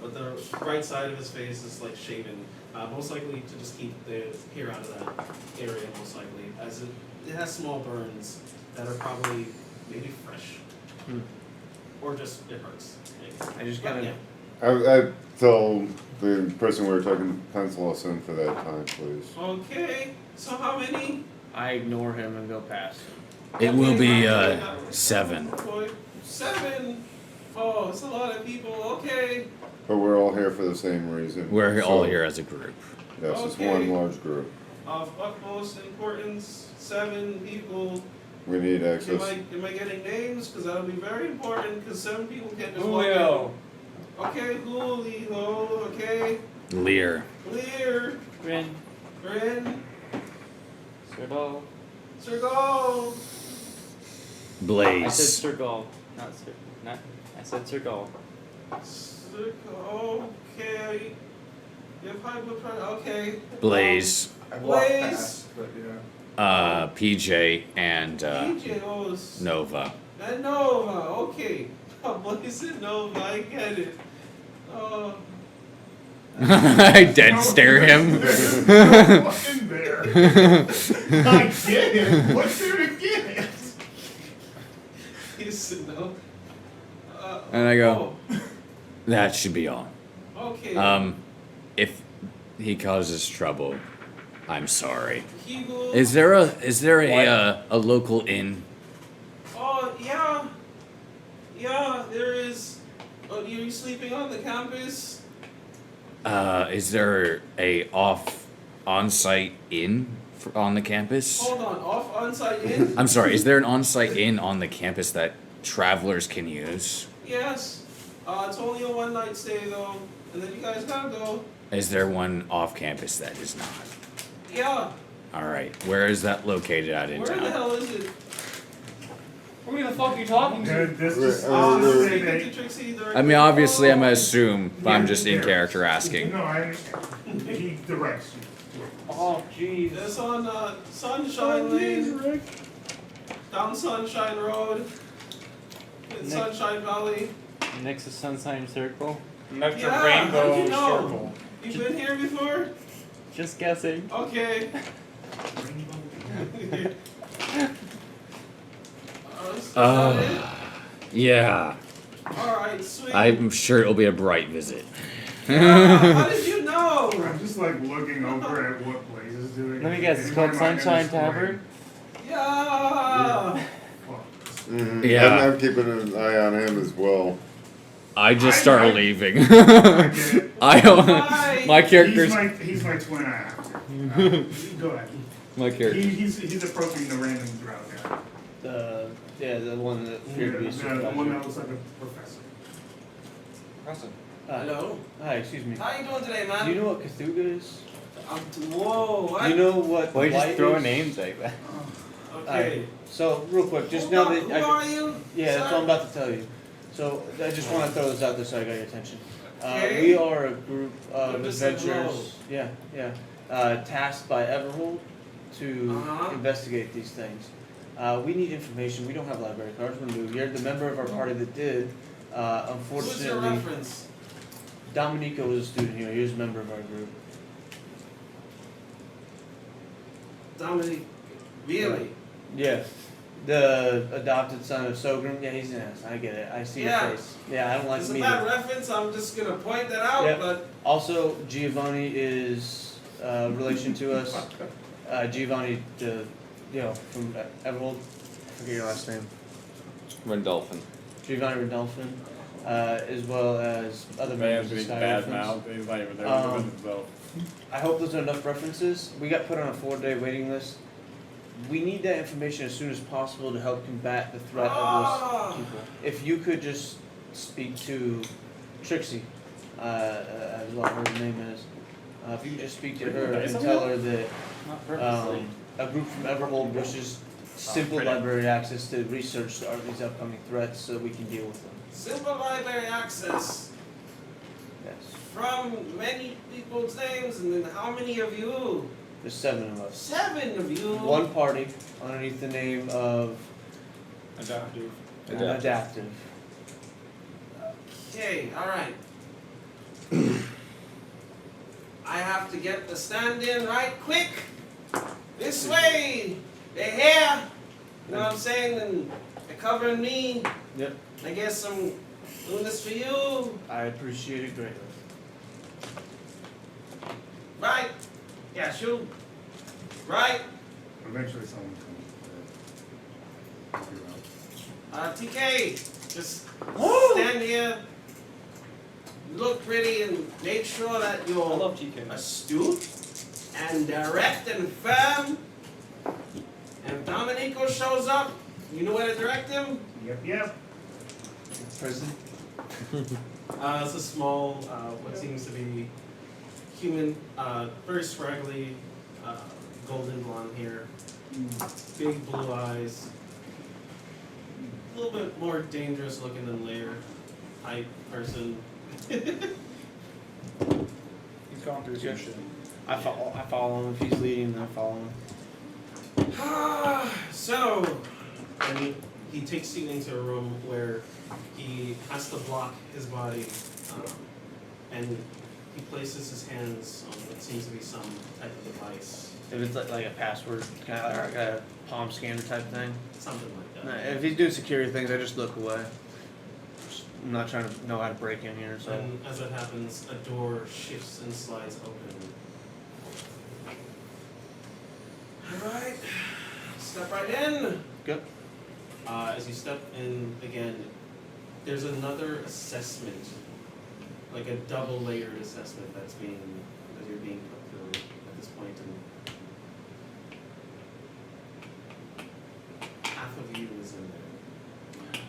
but the right side of his face is like shaven, most likely to just keep the hair out of that area, most likely, as it has small burns that are probably maybe fresh, or just it hurts. Maybe. I just But, kind yeah. of. I tell the person we were talking to pencil us in for that time, please. Okay, so how many? I ignore him and go past. It will be Okay, 7. 7? Oh, it's a lot of people. Okay. But we're all here for the same reason. We're all So, here as a group. Yes, it's Okay. one large group. Of utmost importance, 7 people. We need access. Am I getting names? Because that'll be very important. Because 7 people can't just walk Julio. in. Okay, Julio. Okay. Lear. Lear. Rin. Rin. Sergal. Sergal. I said Blaze. Sergal, not Sir. Not. I said Sergal. Okay. You have high blood pressure. Okay. Blaze. I walked Blaze. past, but yeah. PJ and PJ O's. Nova. And Nova. Okay. Blaze and Nova. I get it. Oh. I dead stare him. What's in there? I get it. What's there to get? Yes and no. And I go, Oh, that should be all. okay. If he causes trouble, I'm sorry. He will. Is there a local inn? Oh, yeah. Yeah, there is. Oh, are you sleeping on the campus? Is there a on-site inn on the campus? Hold on, off on-site inn? I'm sorry, is there an on-site inn on the campus that travelers can use? Yes. It's only a one-night stay, though. And then you guys gotta go. Is there one off campus that is not? Yeah. Alright, where is that located at in Where the town? hell is it? Who the fuck are you talking to? Dude, this Right, is Speaking they- to Trixie during I mean, obviously, I'm gonna Oh. assume, but I'm just in character asking. No, I understand. He directs you. Oh, jeez. It's on Sunshine Lane, down Sunshine Road, in Nick. Sunshine Valley. Next to Sunshine Circle. Next to Yeah, Rainbow how'd you know? Circle. You've been here before? Just guessing. Okay. Is that it? Yeah, Alright, sweet. I'm sure it'll be a bright visit. Yeah, how did you know? I'm just like looking over at what Blaze is doing. Let me guess, it's In called my mind, Sunshine it's like, Tavern? Yeah. fuck. Mm-hmm. Yeah. I'm keeping an eye on him as well. I just start leaving. I get it. I my character's He's my twin actor. Go ahead. my character. He's approaching the random drow guy. The one that appeared to be a The supervisor. one that looks like a professor. Hello. Hi, excuse me. How you doing today, man? Do you know what Cthulhu is? Whoa, what? Do you know what Why you just light throw is? names like that? Okay. So, real quick, just Who now are- that who I are you? yeah, that's sir? what I'm about to tell you. So, I just want to throw this out there so I got your attention. Okay. We are a group of I'm just saying adventurers. Yeah, yeah. Tasked by Everhold to Uh-huh. investigate these things. We need information. We don't have library cards. When we You're the member of our party that did. Who's your Unfortunately, reference? Dominico was a student here. He was a member of our group. Dominic. Really? Yeah. The adopted son of Sogren. Yeah, he's an ass. I get it. I see Yeah. your face. Yeah, I don't like It's a him bad either. reference, I'm just gonna point that out, Yep. but Also, Giovanni is relation to us. Giovanni, from Everhold. I forget your last name. Rendolphin. Giovanni Rodolphin, as well as other Man's members of being Sky bad Orphans. mouth. He's not even there to Um, defend himself. I hope those are enough references. We got put on a 4-day waiting list. We need that information as soon as possible to help combat the threat of those people. If you could just speak to Trixie, as well, her name is. If you could just speak to her and tell her that Not purposely. a group from Everhold wishes simple library access to research these upcoming threats so we can deal with them. simple library access Yes. from many people's names, and then how many of you? There's 7 of us. 7 of you. One party underneath the name of Adaptive. Adaptive. Okay, alright. I have to get the stand-in right quick. This way. They're here. You know what I'm saying? And they're covering me. Yep. I guess I'm doing this for you. I appreciate it greatly. Right? Yeah, shoot. Right? Eventually someone comes. TK, just stand here, look pretty, and make sure that I you're love TK. astute and direct and firm. And if Dominico shows up, you know where to direct him? Yep. Prison? It's a small, what seems to be human, very scraggly, golden blonde hair, big blue eyes, a little bit more dangerous looking than Lair type person. He's gone through some shit. I follow him. If he's leading, then I follow him. So, and he takes you into a room where he has to block his body, and he places his hands on what seems to be some type of device, If it's like a password, kind of like a palm scanner type thing. something like No, that. if he's doing security things, I just look away. I'm not trying to know how to break in here, so. And as that happens, a door shifts and slides open. Alright, step right in. Good. As you step in again, there's another assessment, like a double layered assessment that you're being put through at this point. And half of you is in there.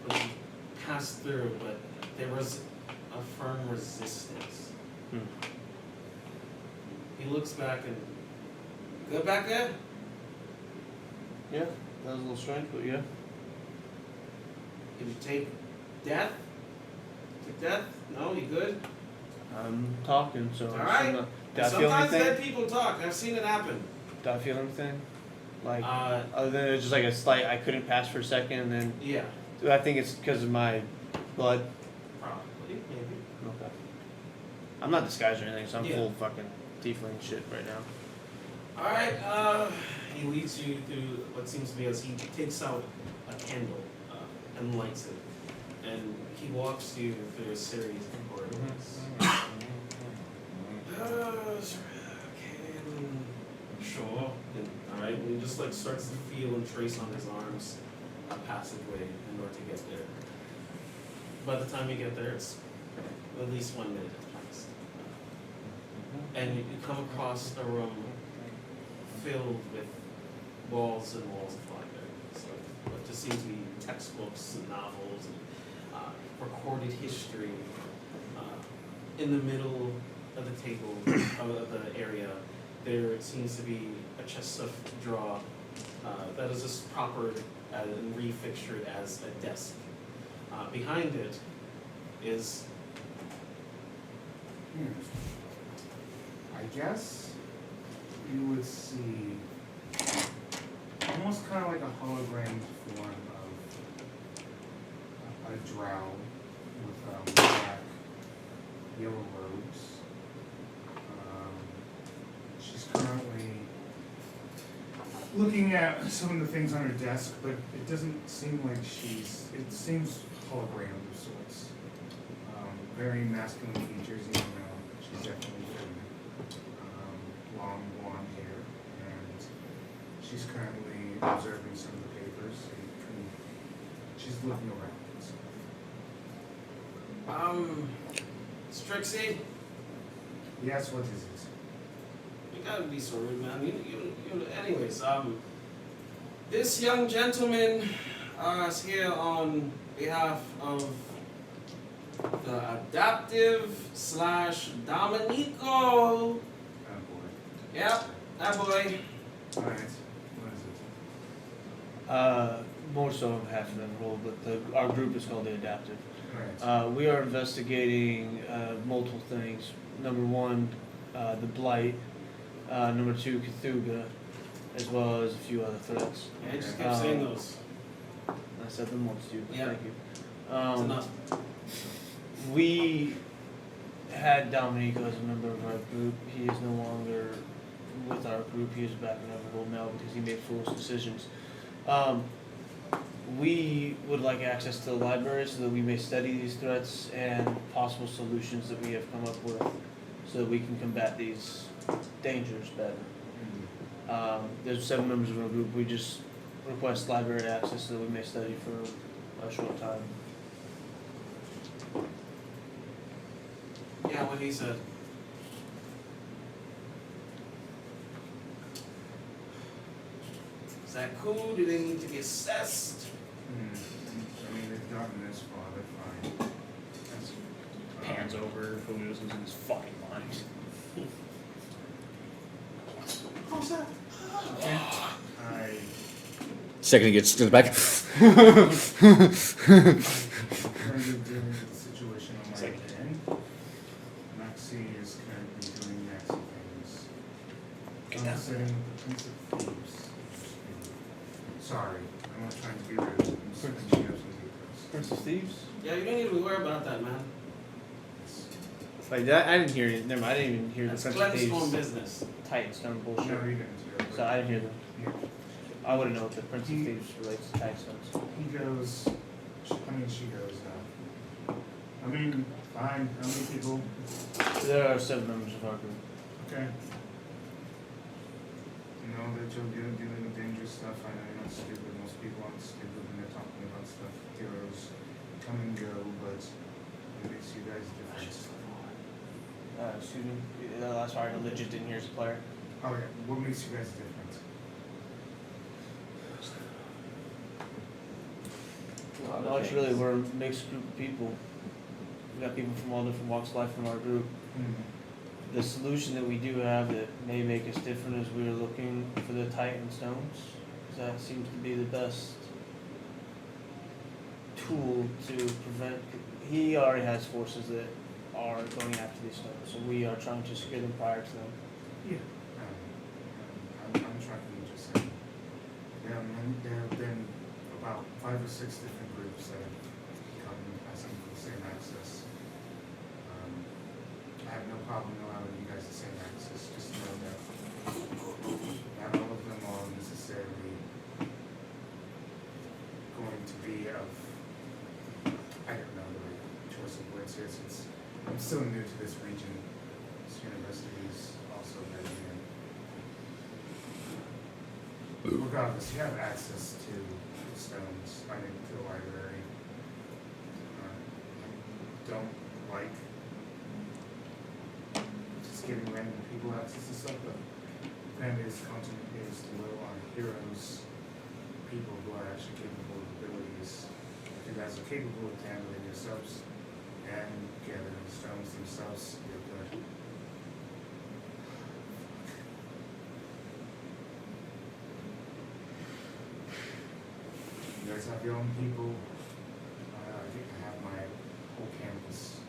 But you passed through, but there was a firm resistance. He looks back and, good back there? Yeah, that was a little strange, but yeah. Did you take death? Take death? No, you good? I'm talking, so. Alright. Did I feel Sometimes anything? dead people talk. I've seen it happen. Did I feel anything? Like, Uh, other than it was just like a slight, I couldn't pass for a second, and then yeah, I think it's because of my blood. probably, maybe. Okay. I'm not disguised or anything, so I'm Yeah. full fucking tiefling shit right now. Alright, he leads you through what seems to be as he takes out a candle and lights it. And he walks you through a series of corridors. Sure. Alright, and he just like starts to feel and trace on his arms a passageway in order to get there. By the time you get there, it's at least 1 minute has passed. And you come across a room filled with walls and walls of libraries. So what just seems to be textbooks and novels and recorded history. In the middle of the table, of the area, there seems to be a chest of drawer that is just proper and refixtured as a desk. Behind it is I guess you would see almost kind of like a hologram form of a drow with black, yellow robes. She's currently looking at some of the things on her desk, but it doesn't seem like it seems hologram of sorts. Very masculine features, even though she's definitely feminine. Long blonde hair, and she's currently observing some of the papers. She's looking around. Strixie. Yes, what is it? You gotta be so rude, man. Anyways, this young gentleman is here on behalf of the Adaptive / Dominico. Oh boy. Yep, that boy. Alright, what is it? More so half of them role, but our group is called the Adaptive. Alright. We are investigating multiple things. Number one, the Blight. Number two, Cthulhu, as well as a few other threats. Yeah, I just kept saying those. I said them once too, but Yeah. thank you. It's enough. We had Dominico as a member of our group. He is no longer with our group. He is back in Everhold now because he made foolish decisions. We would like access to the library so that we may study these threats and possible solutions that we have come up with so that we can combat these dangers better. There's 7 members of our group. We just request library access so that we may study for a short time. Yeah, what he said. Is that cool? Do they need to be assessed? I mean, they've gotten this far, they're fine. Pans over, who loses in his fucking mind. How's that? I Second he gets back. kind of dealing with the situation on my end. Maxie is currently doing Maxie things. I'm sitting with the Prince of Thieves. Sorry, I'm not trying to be rude. I'm just finishing up some details. Prince of Thieves? Yeah, you don't need to worry about that, man. Like that, I didn't hear it. Never mind, I didn't even hear That's the Prince of Glenn's own Thieves. business. Titanstone No, bullshit. you didn't. So I didn't hear them. Yeah. I wouldn't know what the Prince of Thieves relates to Taxstones. He goes, she goes, I mean, fine, how many people? There are 7 members of our group. Okay. You know that you're dealing with dangerous stuff. I know you're not stupid. Most people aren't stupid when they're talking about stuff. Heroes come and go, but what makes you guys different? Excuse me. Sorry, I legit didn't hear as a player. Oh yeah, what makes you guys different? No, it's really, we're a mixed group of people. We got people from all different walks of life in our group. Mm-hmm. The solution that we do have that may make us different is we are looking for the Titan stones. 'Cause that seems to be the best tool to prevent. He already has forces that are going after these stones, so we are trying to secure them prior to them. Yeah. I'm tracking what you're saying. Yeah, and there have been about 5 or 6 different groups that have come asking for the same access. I have no problem allowing you guys the same access, just know that not all of them are necessarily going to be of, I don't know the right choice of words here, since I'm still new to this region. This university is also very new. Regardless, you have access to the stones, I mean, to the library. I don't like just giving random people access to stuff, but Grandy's continent is low on heroes, people who are actually capable of abilities. If you guys are capable of handling yourselves and gathering the stones themselves, you're good. You guys have your own people. I think I have my whole campus.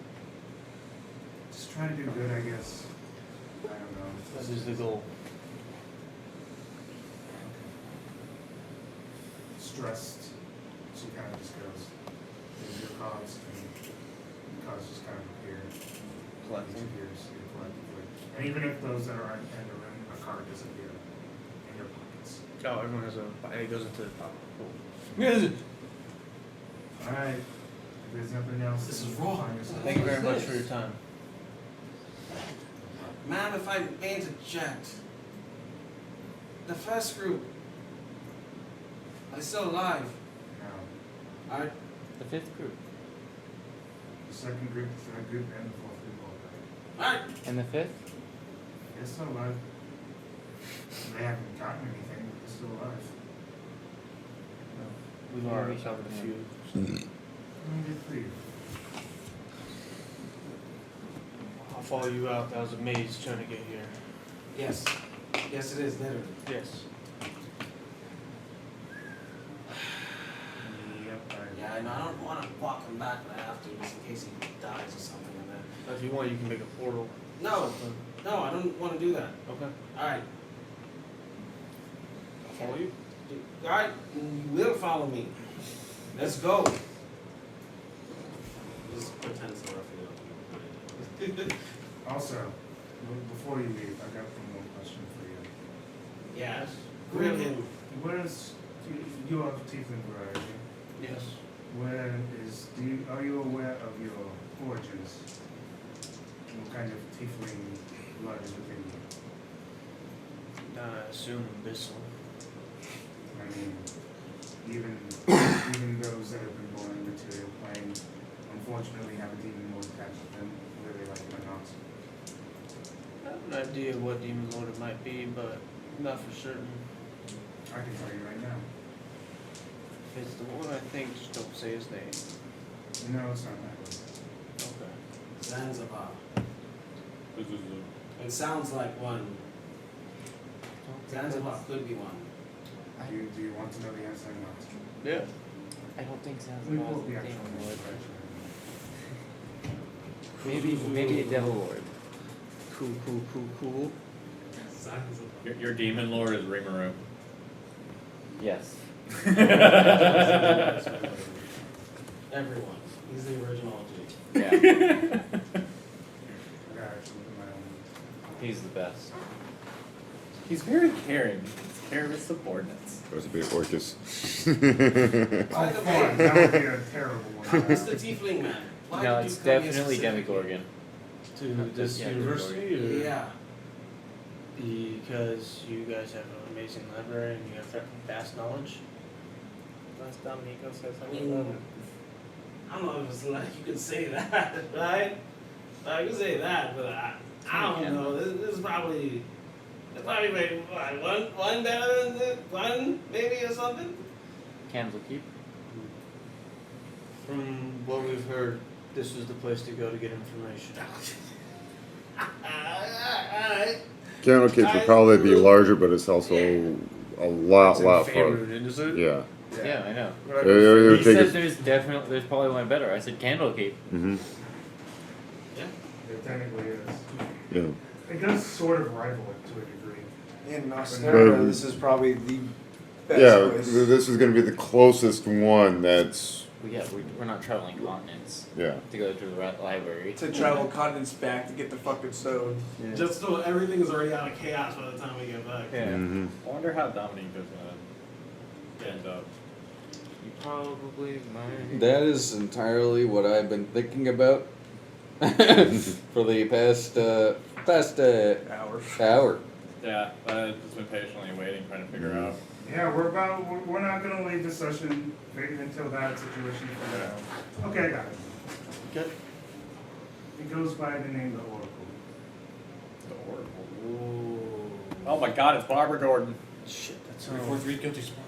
Just trying to do good, I guess. I don't know. That is the goal. Stressed. She kind of just goes, "Here's your cards," and the cards just kind of appear. Collecting. Collectively. And even if those that aren't in the room, a card disappear in your pockets. Oh, everyone has a. It goes into the pocket. Cool. Alright. If there's nothing else. This is wrong. find yourself- Thank you very much for your time. Ma'am, if I may interject, the first group, are they still alive? No. Alright, The 5th group. The second group, the third group, and the fourth group all died. alright. And the 5th? They're still alive. They haven't gotten anything, but they're still alive. We've already covered a few. Good for you. I'll follow you out. That was a maze trying to get here. Yes. Yes, it is, literally. Yes. Yep, Yeah, I know. I don't want to walk him back when I have to, just in case he dies or something like that. If you want, you can make a portal. No, no, I don't want to do that. Okay. Alright. I'll follow you. Alright, you will follow me. Let's go. Just pretend it's a rough. Also, before you leave, I got one more question for you. Yes. Grill him. Where is, you are Tiefling variety. Yes. Where is, are you aware of your origins? What kind of Tiefling blood is within you? I assume abyssal. I mean, even those that have been born in material plane, unfortunately, haven't even more attached to them, whether they like it or not. I have an idea of what demon lord it might be, but not for certain. I can tell you right now. If it's the one I think, just don't say his name. No, it's not that way. Okay. Zanzibar. This is a It sounds like one. Zanzibar could be one. Do you want to know the answer or not? Yeah. I don't think sounds We about will be the actually. Demon Lord. Maybe a Devil Lord. Cool. Your demon lord is Rimuru. Yes. Everyone. He's the original G. Yeah. I gotta actually look at my own. He's the best. He's very caring. He's care of his subordinates. That was a bit Orcus. By the Fine, way, that would be a terrible one. Mr. Tiefling Man, why No, did it's you come here definitely specifically? Demogorgon. To this Yeah, university, or Yeah. because you guys have an amazing library and you have vast knowledge. Unless Dominico says I something mean, about it. I don't know if it's like you could say that, right? Like, you could say that, but I don't Yeah. know. This is probably, it's probably maybe one better than this, one maybe or something. Candlekeep. From what we've heard, this was the place to go to get information. Alright. Candlekeep would probably be larger, but it's also a lot farther. Favorite, is it? Yeah. Yeah, I know. It would He take said us- there's probably one better. I said Candlekeep. Mhm. It technically is. Yeah. It does sort of rival it to a degree. In Orsterra, But- this is probably the best Yeah, place. this is going to be the closest one that's, Well, yeah, we're not traveling continents yeah. to go to the library. To travel continents back to get the fucking stone. Just so everything is already out of chaos by the time we get back. Yeah. Mhm. I wonder how Dominico's gonna end up. You probably might. That is entirely what I've been thinking about for the past Hours. hour. Yeah, I've just been patiently waiting, trying to figure out. Yeah, we're not gonna leave the session until that situation is figured out. Okay, I got it. Okay. It goes by the name of Oracle. The Oracle. Oh my God, it's Barbara Gordon. Shit, that's 343 guilty smart.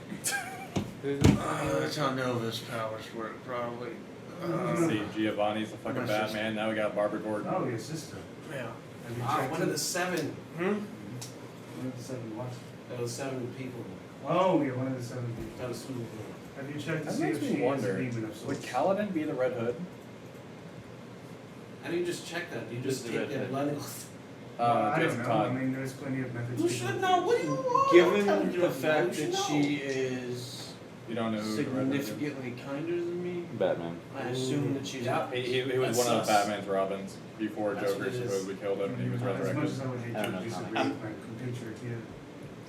that's how Nova's powers work, probably. See, Giovanni's the fucking My sister. Batman. Now we got Barbara Gordon. Oh, your sister. Yeah. Have you Ah, checked one of it? the 7. One of the 7 what? There was 7 people. Oh, yeah, one of the 7 people. That was who. Have you checked to That see makes if me she is a wonder, demon of would sorts? Kaladin be the Red Hood? How do you just check that? Do you just Who's take the their red blood and I Jason don't know. I Todd. mean, there's plenty of methods. You people should do. know. What do you want? I'm telling Given you, the you fact should that know. she is You don't know who the Red Hood is? significantly kinder than me, Batman. I assume that she's Yeah. He was That's one of sus. Batman's Robins before That's Joker what it is. supposedly killed him and he was As much resurrected. as I would hate I don't to know disagree comics. with my compatriot here,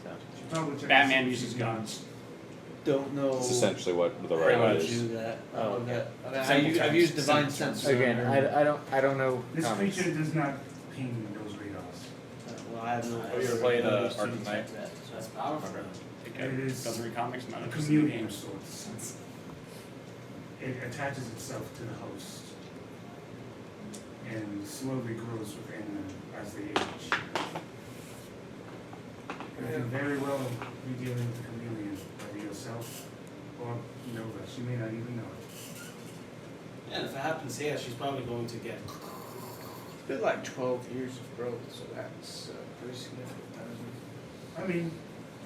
So. should probably check. to Batman see if uses she's guns. don't know That's essentially what the how right to one is. do that. Oh, Okay. Simple I've used text. divine Simple sense. Again, I don't know This comics. creature does not ping those radars. Well, I have no. Have you ever played abilities to Arkham Knight? detect that, so- That's powerful. Okay. It is Doesn't read comics, not A interested in the chameleon of games. sorts. It attaches itself to the host and slowly grows within them as they age. You can very well be dealing with a chameleon, whether yourself or Nova. She may not even know it. Yeah, and if it happens here, she's probably going to get. It's been like 12 years of growth, so that's pretty significant. I mean,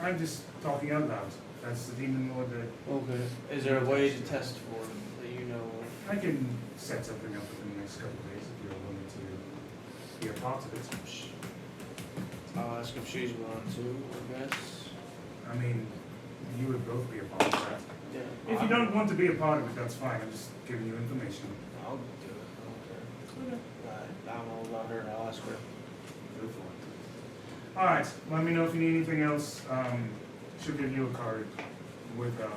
I'm just talking out loud. That's the demon lord that Okay. Is there a way to test for it that you know of? I can set something up within the next couple of days if you're willing to be a part of it. I'll ask if she's willing to, I guess. I mean, you would both be a part of that. Yeah. If you don't want to be a part of it, that's fine. I'm just giving you information. I'll do it. I don't care. I don't know about her. I'll ask her. Go for it. All right. Let me know if you need anything else. She'll give you a card with that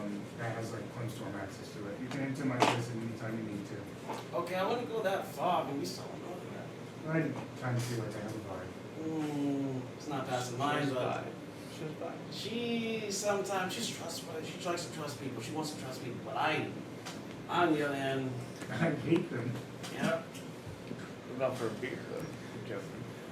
has like Clemstorm access to it. You can enter my place at any time you need to. Okay, I wouldn't go that far, but we still don't know that. I kind of feel like I have a vibe. It's not passing mine, but She's fine. she sometimes she's trustworthy. She tries to trust people. She wants to trust people, but I, on the other hand, I hate them. yeah. What about for a beer, though? I'm joking.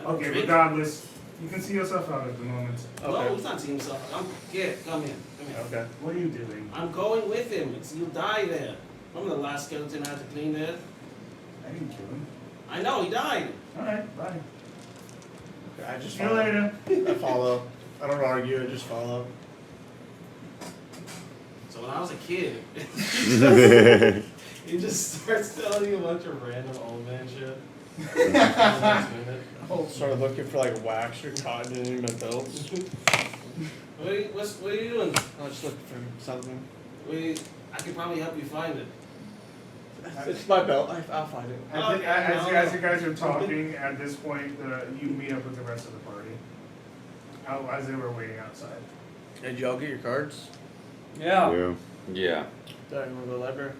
I don't Okay, drink. regardless, you can see yourself out at the moment. No, he's not seeing himself. Come here. Okay. What are you doing? I'm going with him. You'll die there. Remember the last skeleton I had to clean there? I didn't kill him. I know, he died. All right, bye. I just See you follow. later. I follow. I don't argue, I just follow. So when I was a kid, he just starts telling you a bunch of random old man shit. I'll start looking for like wax or cotton in my belts. What are you doing? I'll just look for something. I could probably help you find it. It's my belt. I'll find it. As you guys are talking, at this point, you meet up with the rest of the party. As they were waiting outside. Did y'all get your cards? Yeah. Yeah. Yeah. Thought you wanna go to the library?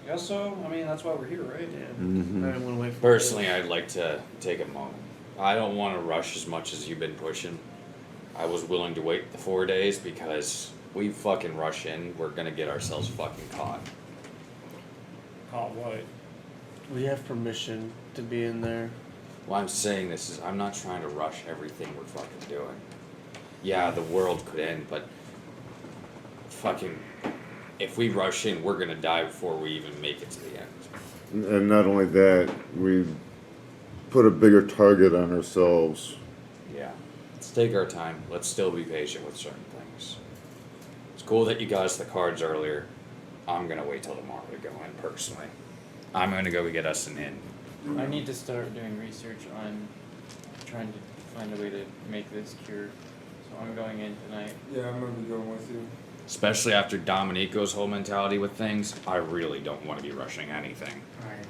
Guess so. I mean, that's why we're here, right? Yeah. Mm-hmm. I didn't wanna wait for Personally, I'd like to take a moment. I don't want to rush as much as you've been pushing. I was willing to wait the 4 days because we fucking rush in, we're gonna get ourselves fucking caught. Caught what? We have permission to be in there. Why I'm saying this is I'm not trying to rush everything we're fucking doing. Yeah, the world could end, but fucking if we rush in, we're gonna die before we even make it to the end. And not only that, we put a bigger target on ourselves. Yeah. Let's take our time. Let's still be patient with certain things. It's cool that you got us the cards earlier. I'm gonna wait till tomorrow to go in personally. I'm gonna go get us an inn. I need to start doing research on trying to find a way to make this cure. So I'm going in tonight. Yeah, I'm gonna be going with you. Especially after Dominico's whole mentality with things, I really don't want to be rushing anything.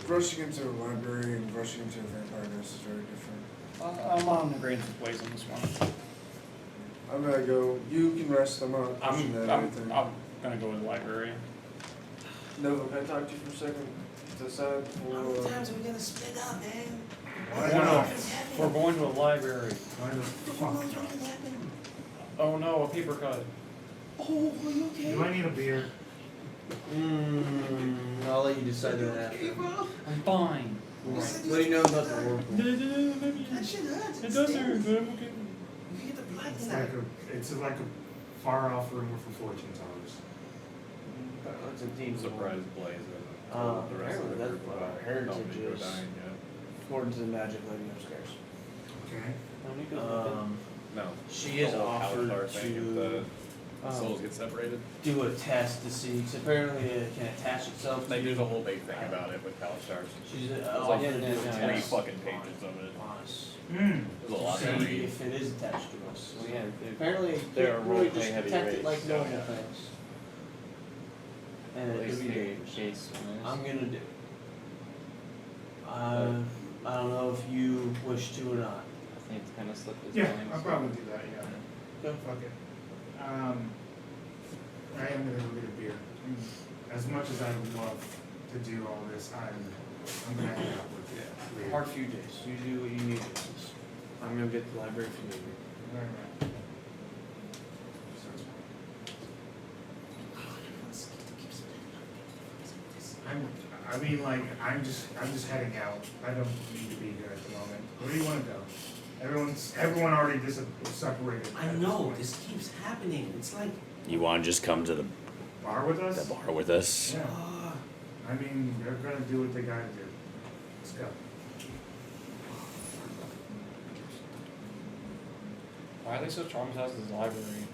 Rushing into a library and rushing into a vampire nest is very different. I'm on the great place on this one. I'm gonna go. You can rest. I'm not pushing I'm gonna go to the library. Nova, can I talk to you for a second? Decide How many for. times are we gonna split up, man? Why not? We're going to a library. Why the fuck not? Oh no, a paper cut. Oh, are you okay? Do I need a beer? I'll let you decide that Okay, after. bro. I'm fine. What do you know about the Oracle? That shit hurts. It does hurt, but I'm okay. You get the blood It's in like that. it's like a far off rumor for fortune tellers. It's a team. Surprise Blaze and the rest of Apparently the that's group what about our heritage Dominico is. dying yet. According to the magic lady upstairs. Okay. No. She is The whole offered Avatar thing, if the to souls get separated. do a test to see, because apparently it can attach itself Like, to. there's a whole big thing about it with Palastars. She's There's offered like to do a 3 test fucking pages of it. on us. There's a lot to See read. if it is attached to us. Well, yeah, Apparently it they're can't a really role-play just heavy detect it race, like so normal yeah. things. And At it least could be the dangerous. case on this. I'm gonna do it. I don't know if you wish to or not. I think it's kind of slipped his Yeah, mind. I'll so- probably do that. Yeah. Go. Fuck it. I am gonna go get a beer. As much as I would love to do all this, I'm gonna hang out with you. later. Hard few days. You do what you need to. I'm gonna get to the library if you need me. Alright. I mean, like, I'm just heading out. I don't need to be here at the moment. Where do you want to go? Everyone already separated. I know, this keeps happening. It's like, You want to just come to the Bar with us? bar with us? Yeah. I mean, they're gonna do what they gotta do. Let's go. Why are they so traumatized with the library?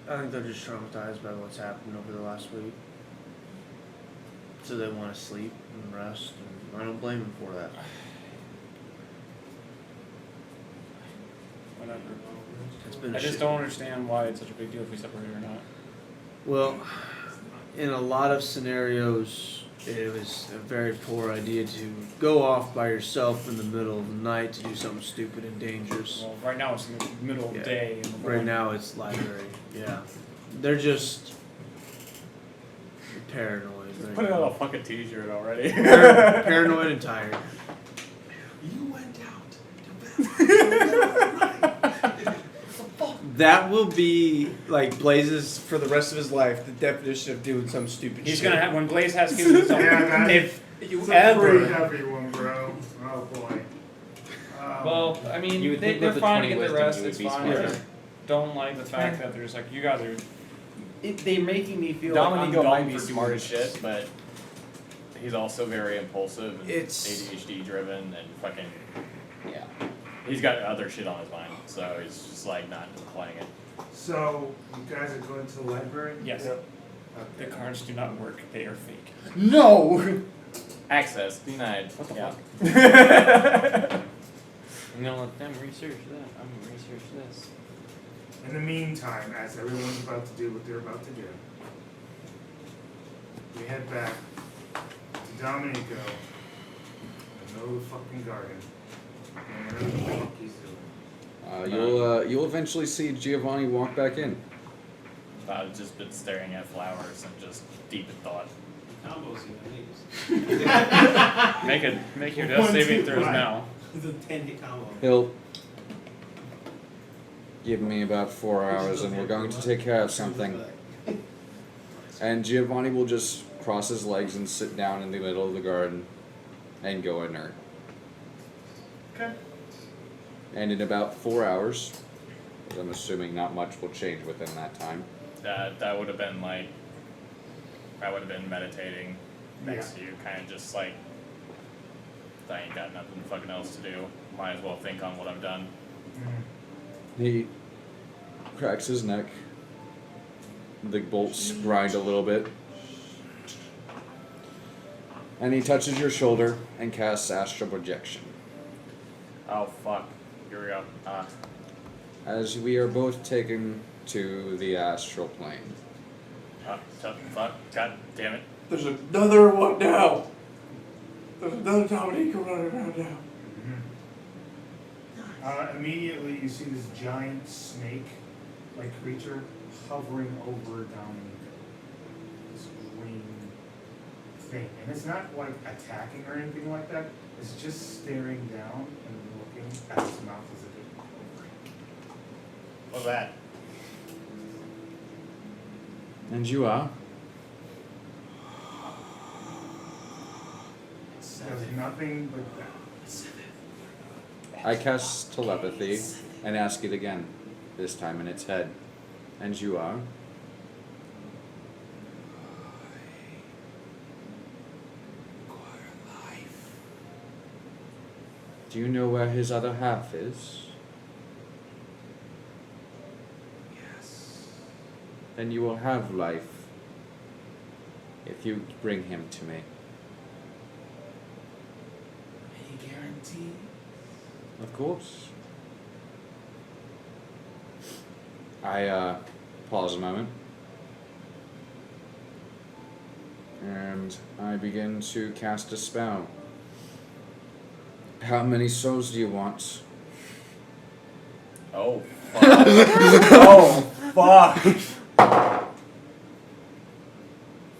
I think they're just traumatized by what's happened over the last week. So they want to sleep and rest, and I don't blame them for that. Whatever. It's been I a just shit don't week. understand why it's such a big deal if we separate or not. Well, in a lot of scenarios, it was a very poor idea to go off by yourself in the middle of the night to do something stupid and dangerous. Well, right now it's in the middle of the Yeah. day. And Right now, it's library. Yeah, they're just paranoid. right Put it now. on a fucking t-shirt already. Paranoid and tired. you went out to bed. That will be like Blaze's for the rest of his life. The definition of doing some stupid He's shit. gonna have when Blaze has kids with Yeah, that- if you It's a ever. pretty heavy one, bro. Oh boy. Well, I mean, You would think they're with the fine to 20 get their wisdom rest. you would It's be fine. I smarter. just don't like the fact that there's like you guys are. They're making me feel Dominico like might I'm be dumb for smart doing as shit, but he's also very impulsive and It's- ADHD driven and fucking Yeah. he's got other shit on his mind, so he's just like not playing it. So, you guys are going to the library? Yes. Okay. The cards do not work. They are fake. No. Access denied. What the Yeah. fuck? I'm gonna let them research that. I'm gonna research this. In the meantime, as everyone's about to do what they're about to do, we head back to Dominico and know the fucking garden. And whatever the fuck he's doing. You'll eventually see Giovanni walk back in. I've just been staring at flowers and just deep in thought. Combos you can Make your death saving throws now. It's a 10-hit combo. He'll give me about 4 hours, and we're going to take care of something. And Giovanni will just cross his legs and sit down in the middle of the garden and go inert. Okay. And in about 4 hours, I'm assuming not much will change within that time. That would have been like, I would have been meditating next to you, kind of just like, I ain't got nothing fucking else to do. Might as well think on what I've done. He cracks his neck. The bolts grind a little bit. And he touches your shoulder and casts astral projection. Oh fuck. Here we go. As we are both taken to the astral plane. Fuck. God damn it. There's another one now. There's another Dominique running around now. Immediately you see this giant snake-like creature hovering over Dominique. This green thing. And it's not like attacking or anything like that. It's just staring down and looking at its mouth as it goes over. What's that? And you are? There's nothing but that. I cast telepathy and ask it again, this time in its head. And you are? Do you know where his other half is? Yes. Then you will have life if you bring him to me. Any guarantee? Of course. I pause a moment. And I begin to cast a spell. How many souls do you want? Oh fuck. Oh fuck.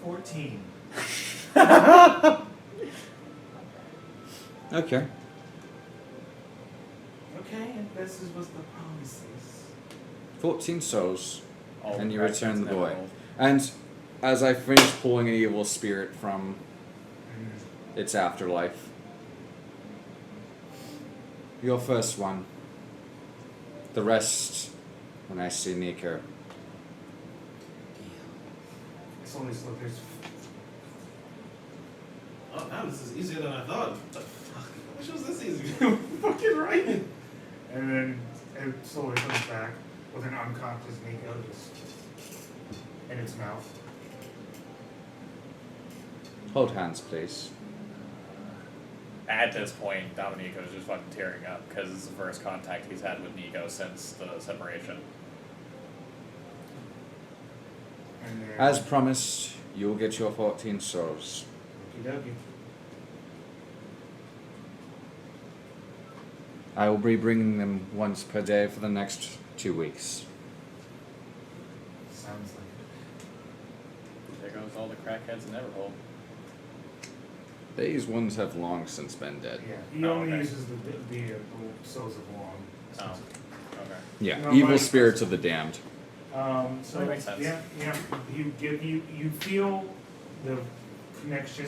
14. Okay. Okay, and this is what the promise is. 14 souls. Oh, And you crap, return the that's boy. never rolled. And as I finish pulling an evil spirit from its afterlife, your first one. The rest when I see Nico. It's only so there's. Oh, damn, this is easier than I thought. But fuck, I wish it was this easy. Fucking right. And then it slowly comes back with an unconscious Nico just in its mouth. Hold hands, please. At this point, Dominico's just fucking tearing up because it's the first contact he's had with Nico since the separation. And then, As promised, you'll get your 14 souls. okey-dokey. I will be bringing them once per day for the next 2 weeks. Sounds like it. There goes all the crackheads in Everhold. These ones have long since been dead. Yeah, he Oh, only okay. uses the souls of long. Oh, okay. Yeah, No, evil my- spirits of the damned. So That makes sense. yeah, you feel the connection.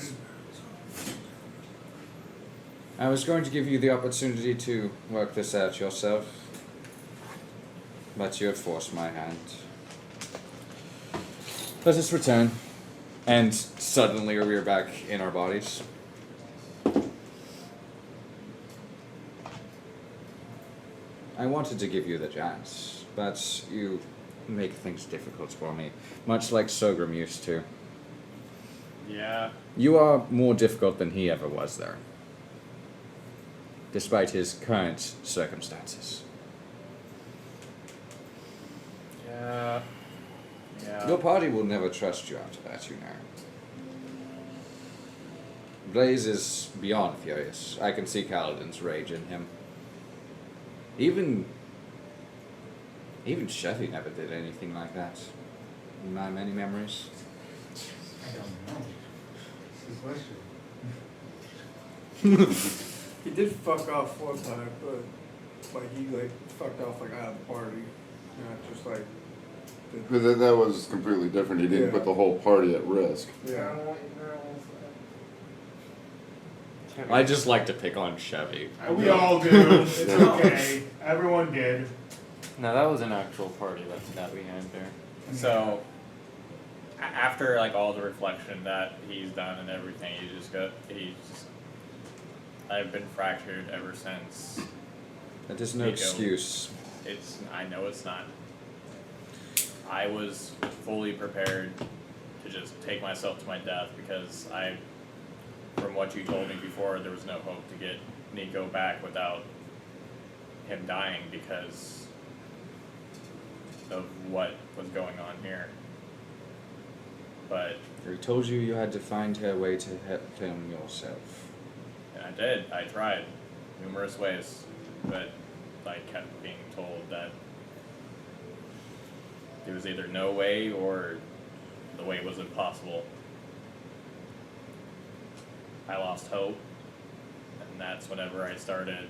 I was going to give you the opportunity to work this out yourself, but you have forced my hand. Let us return. And suddenly we are back in our bodies. I wanted to give you the chance, but you make things difficult for me, much like Sogrim used to. Yeah. You are more difficult than he ever was there, despite his current circumstances. Yeah. Yeah. Your party will never trust you after that, you know. Blaze is beyond furious. I can see Kaladin's rage in him. Even Even Chevy never did anything like that. In my many memories. I don't know. It's a question. He did fuck off one time, but like he like fucked off like out of the party, not just like. But that was completely different. He didn't Yeah. put the whole party at risk. Yeah. I just like to pick on Chevy. We all do. It's okay. Everyone did. No, that was an actual party that we had there. So, after like all the reflection that he's done and everything, I've been fractured ever since. That is no Nico. excuse. I know it's not. I was fully prepared to just take myself to my death because from what you told me before, there was no hope to get Nico back without him dying because of what was going on here. But He told you you had to find a way to help him yourself. and I did. I tried numerous ways, but I kept being told that there was either no way or the way was impossible. I lost hope, and that's whenever I started.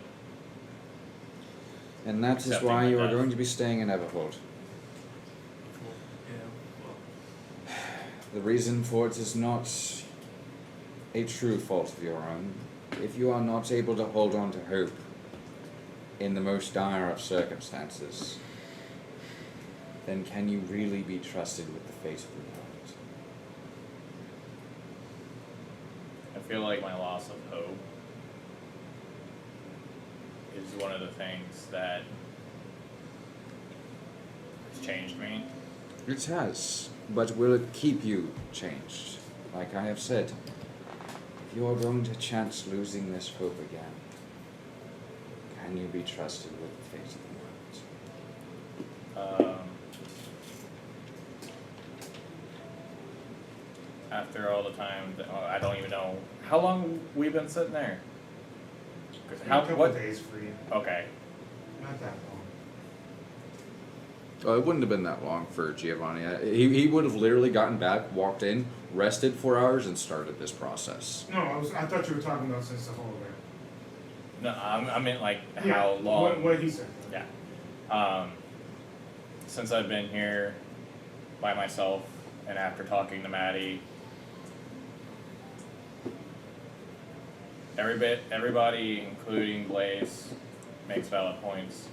And that is Accepting why my you are death. going to be staying in Everhold. The reason for it is not a true fault of your own. If you are not able to hold on to hope in the most dire of circumstances, then can you really be trusted with the fate of the world? I feel like my loss of hope is one of the things that has changed me. It has, but will it keep you changed? Like I have said, if you are going to chance losing this hope again, can you be trusted with the fate of the world? After all the time, I don't even know how long we've been sitting there. 'Cause A couple days for you. Okay. Not that long. Oh, it wouldn't have been that long for Giovanni. He would have literally gotten back, walked in, rested 4 hours, and started this process. No, I thought you were talking about since the whole event. No, I meant like Yeah, how long. What he said. Yeah. Since I've been here by myself and after talking to Maddie, everybody, including Blaze, makes valid points.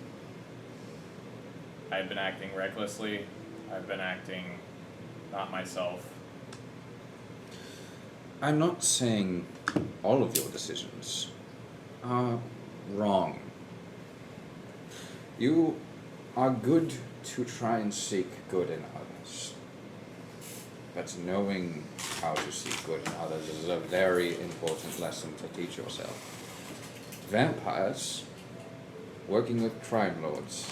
I've been acting recklessly. I've been acting not myself. I'm not saying all of your decisions are wrong. You are good to try and seek good in others. But knowing how to seek good in others is a very important lesson to teach yourself. Vampires, working with crime lords.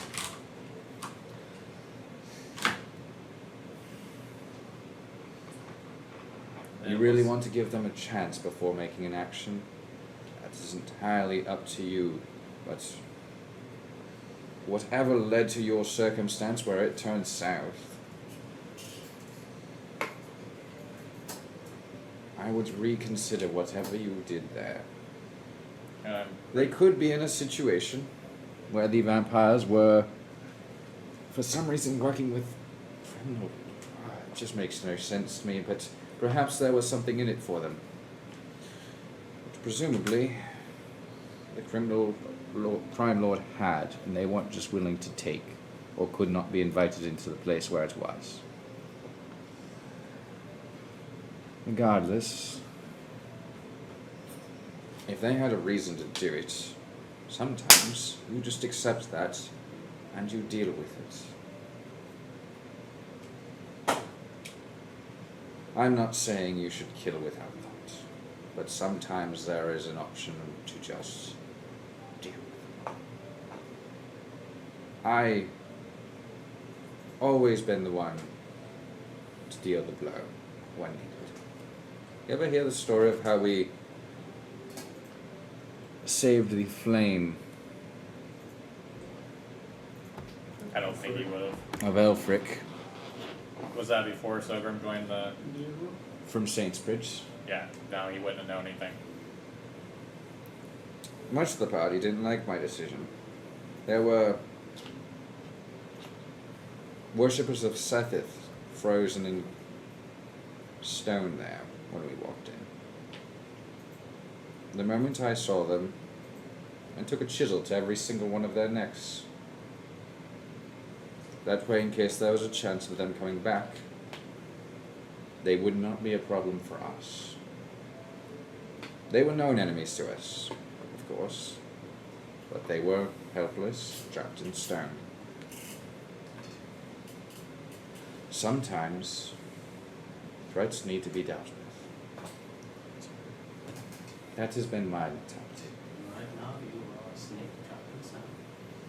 You really want to give them a chance before making an action? That is entirely up to you, but whatever led to your circumstance where it turned south, I would reconsider whatever you did there. They could be in a situation where the vampires were, for some reason, working with criminal. It just makes no sense to me, but perhaps there was something in it for them. But presumably, the crime lord had, and they weren't just willing to take, or could not be invited into the place where it was. Regardless, if they had a reason to do it, sometimes you just accept that and you deal with it. I'm not saying you should kill without thought, but sometimes there is an option to just deal with it. I always been the one to deal the blow when needed. You ever hear the story of how we saved the flame? I don't think he would have. Of Elfric Was that before Sogrim joined the? from Saintsbridge. Yeah, no, he wouldn't have known anything. Most of the party didn't like my decision. There were worshippers of Sethith frozen in stone there when we walked in. The moment I saw them, I took a chisel to every single one of their necks. That way, in case there was a chance of them coming back, they would not be a problem for us. They were known enemies to us, of course, but they were helpless, trapped in stone. Sometimes, threats need to be dealt with. That has been my mentality. Right now, you are a snake trapped in sand,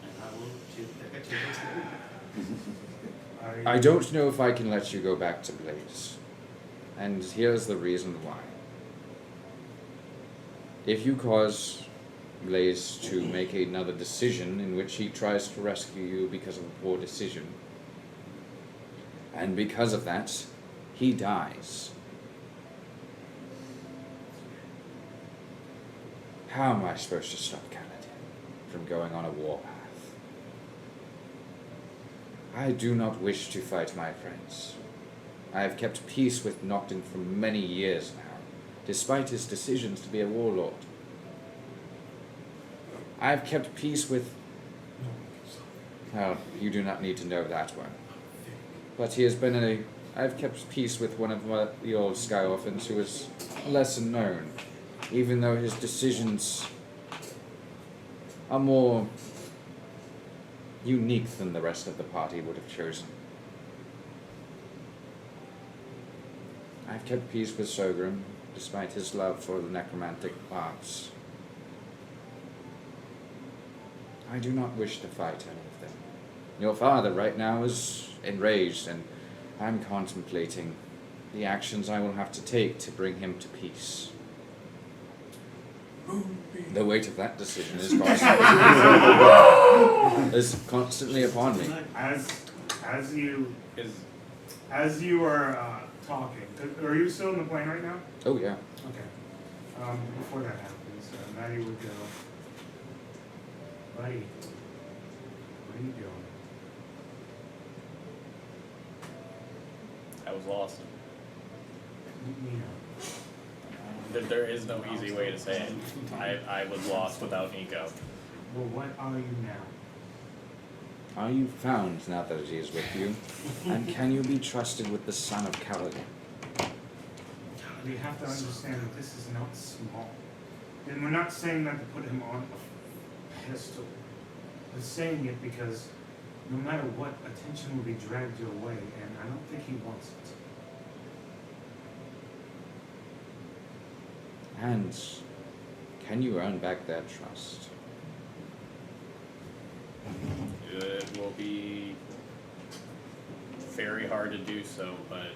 and I will shoot the Pegasus. I don't know if I can let you go back to Blaze. And here's the reason why. If you cause Blaze to make another decision in which he tries to rescue you because of a poor decision, and because of that, he dies, how am I supposed to stop Kaladin from going on a warpath? I do not wish to fight my friends. I have kept peace with Nocton for many years now, despite his decisions to be a warlord. I have kept peace with... Well, you do not need to know that one. But he has been I have kept peace with one of the old Sky Orphans who is lesser known, even though his decisions are more unique than the rest of the party would have chosen. I've kept peace with Sogrim, despite his love for the necromantic arts. I do not wish to fight any of them. Your father right now is enraged, and I'm contemplating the actions I will have to take to bring him to peace. The weight of that decision is constantly upon me. As you are talking, are you still in the plane right now? Oh yeah. Okay. Before that happens, Maddie would go, buddy, what are you doing? I was lost. Nino. There is no easy way to say it. I was lost without Nico. Well, what are you now? Are you found now that he is with you? And can you be trusted with the son of Kaladin? You have to understand that this is not small. And we're not saying that to put him on a pedestal. We're saying it because no matter what, attention will be dragged your way, and I don't think he wants it. And can you earn back their trust? It will be very hard to do so, but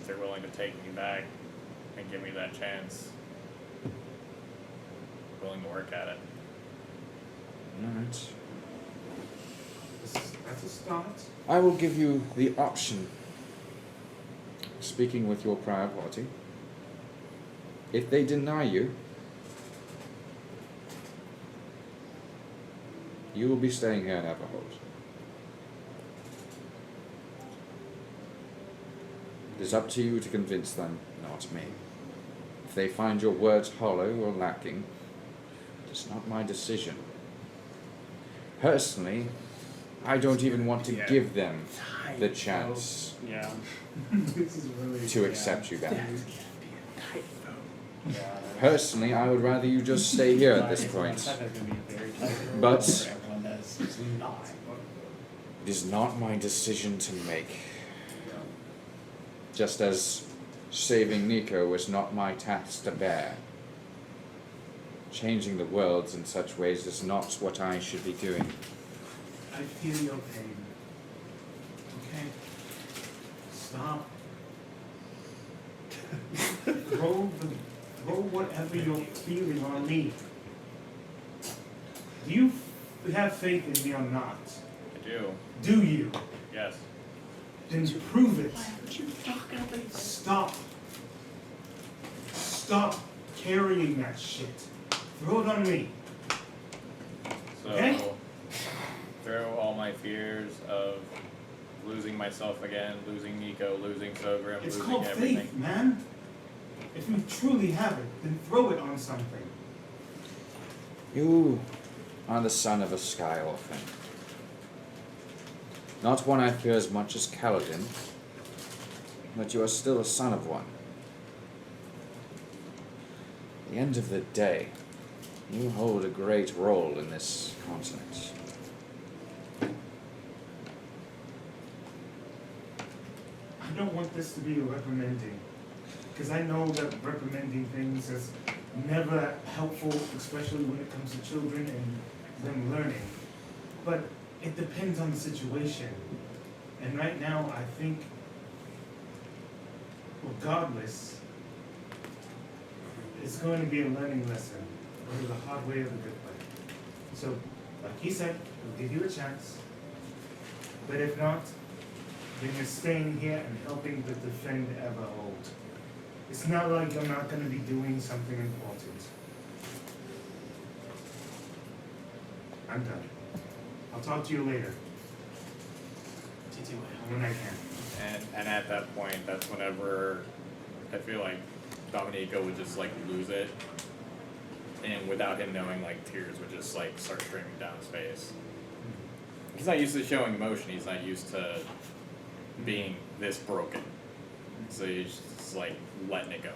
if they're willing to take me back and give me that chance, I'm willing to work at it. Alright. That's a start. I will give you the option. Speaking with your prior party. If they deny you, you will be staying here in Everhold. It is up to you to convince them, not me. If they find your words hollow or lacking, it is not my decision. Personally, I don't even want to give them the chance Yeah. This is really to accept you back. Yeah. Personally, I would rather you just stay here at this point. But it is not my decision to make. Just as saving Nico was not my task to bear. Changing the worlds in such ways is not what I should be doing. I feel your pain. Okay? Stop. Throw whatever you're feeling on me. Do you have faith in me or not? I do. Do you? Yes. Then prove it. What you talking about? Stop. Stop carrying that shit. Throw it on me. So, Okay. through all my fears of losing myself again, losing Nico, losing Sogrim, It's losing called everything. faith, man. If you truly have it, then throw it on something. You are the son of a sky orphan. Not one I fear as much as Kaladin, but you are still a son of one. At the end of the day, you hold a great role in this continent. I don't want this to be a reprimanding, because I know that reprimanding things is never helpful, especially when it comes to children and them learning. But it depends on the situation. And right now, I think, regardless, it's going to be a learning lesson, whether the hard way or the good way. So, like he said, we'll give you a chance. But if not, then you're staying here and helping to defend Everhold. It's not like you're not going to be doing something important. I'm done. I'll talk to you later, when I can. And at that point, that's whenever I feel like Dominico would just like lose it. And without him knowing, like tears would just like start streaming down his face. He's not used to showing emotion, he's not used to being this broken. So he's just like letting it go.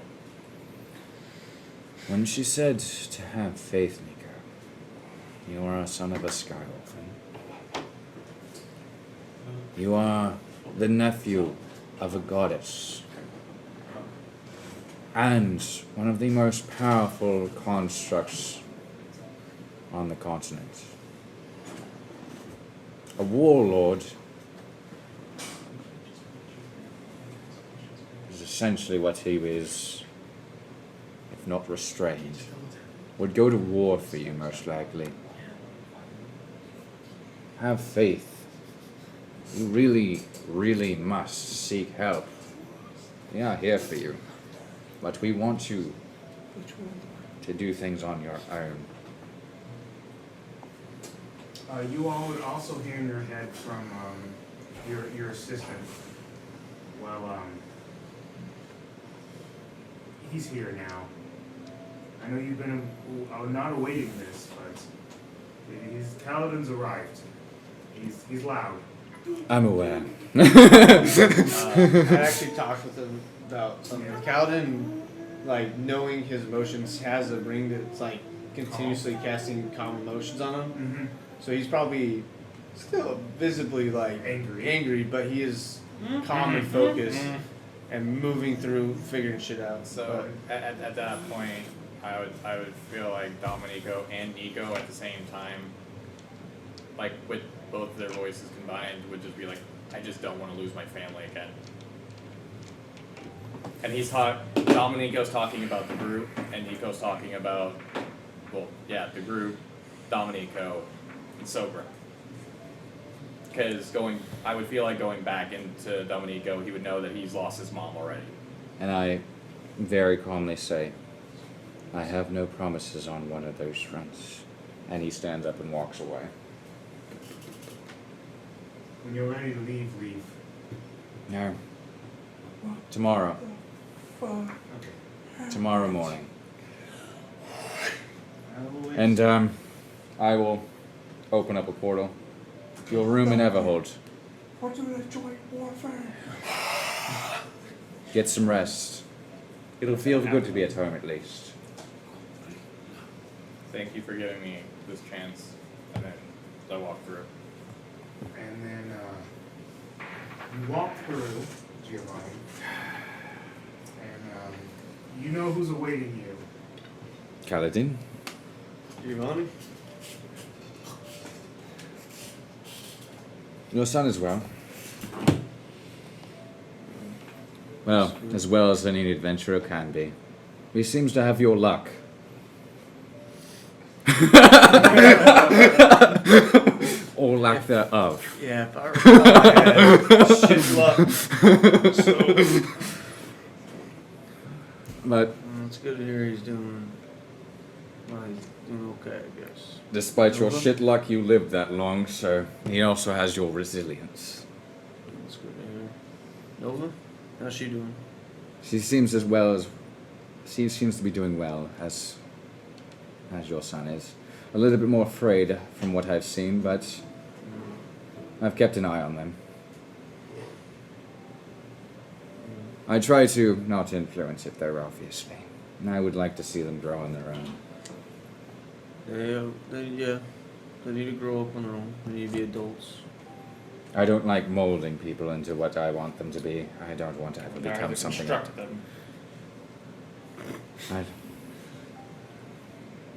When she said to have faith, Nico, you are a son of a sky orphan. You are the nephew of a goddess. And one of the most powerful constructs on the continent. A warlord is essentially what he is, if not restrained. Would go to war for you, most likely. Have faith. You really, really must seek help. We are here for you. But we want you to do things on your own. You all would also hear in your head from your assistant. Well, he's here now. I know you've been not awaiting this, but Kaladin's arrived. He's loud. I'm aware. I actually talked with him about something. Kaladin, like knowing his emotions, has a ring that's like continuously casting calm emotions on him. Mm-hmm. So he's probably still visibly like angry, but he is calm and focused and moving through, figuring shit out. So at that point, I would feel like Dominico and Nico at the same time, like with both their voices combined, would just be like, I just don't want to lose my family again. And Dominico's talking about the group, and Nico's talking about, well, yeah, the group, Dominico, and Sobra. Because I would feel like going back into Dominico, he would know that he's lost his mom already. And I very calmly say, I have no promises on one of those fronts. And he stands up and walks away. When you're ready to leave, leave. No. Tomorrow. Okay. Tomorrow morning. I will wait. And I will open up a portal. Your room in Everhold. What do they join warfare? Get some rest. It'll feel good to be at home at least. Thank you for giving me this chance. And then I walk through. And then you walk through, Giovanni, and you know who's awaiting you. Kaladin? Giovanni? Your son as well. Well as any adventurer can be. He seems to have your luck. All lack thereof. Yeah, if I recall, shit luck. So, But it's good to hear he's doing. Well, he's doing okay, I guess. despite your Nova? shit luck, you lived that long, so he also has your resilience. That's good to hear. Nova, how's she doing? She seems as well as she seems to be doing well as your son is. A little bit more afraid from what I've seen, but I've kept an eye on them. I try to not influence it though, obviously. And I would like to see them grow on their own. They need to grow up on their own. They need to be adults. I don't like molding people into what I want them to be. I don't want to ever Learn become to something. construct them.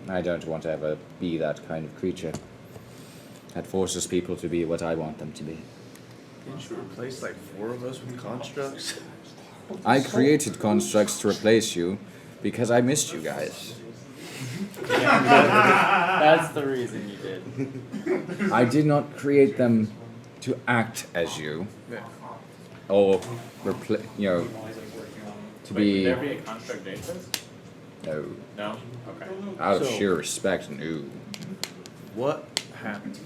I don't want to ever be that kind of creature that forces people to be what I want them to be. Didn't you replace like 4 of us with constructs? I created constructs to replace you because I missed you guys. That's the reason you did. I did not create them to act as you Yeah. or to Would be there be a construct date test? no No? Okay. out of So- sheer respect. No. What happened?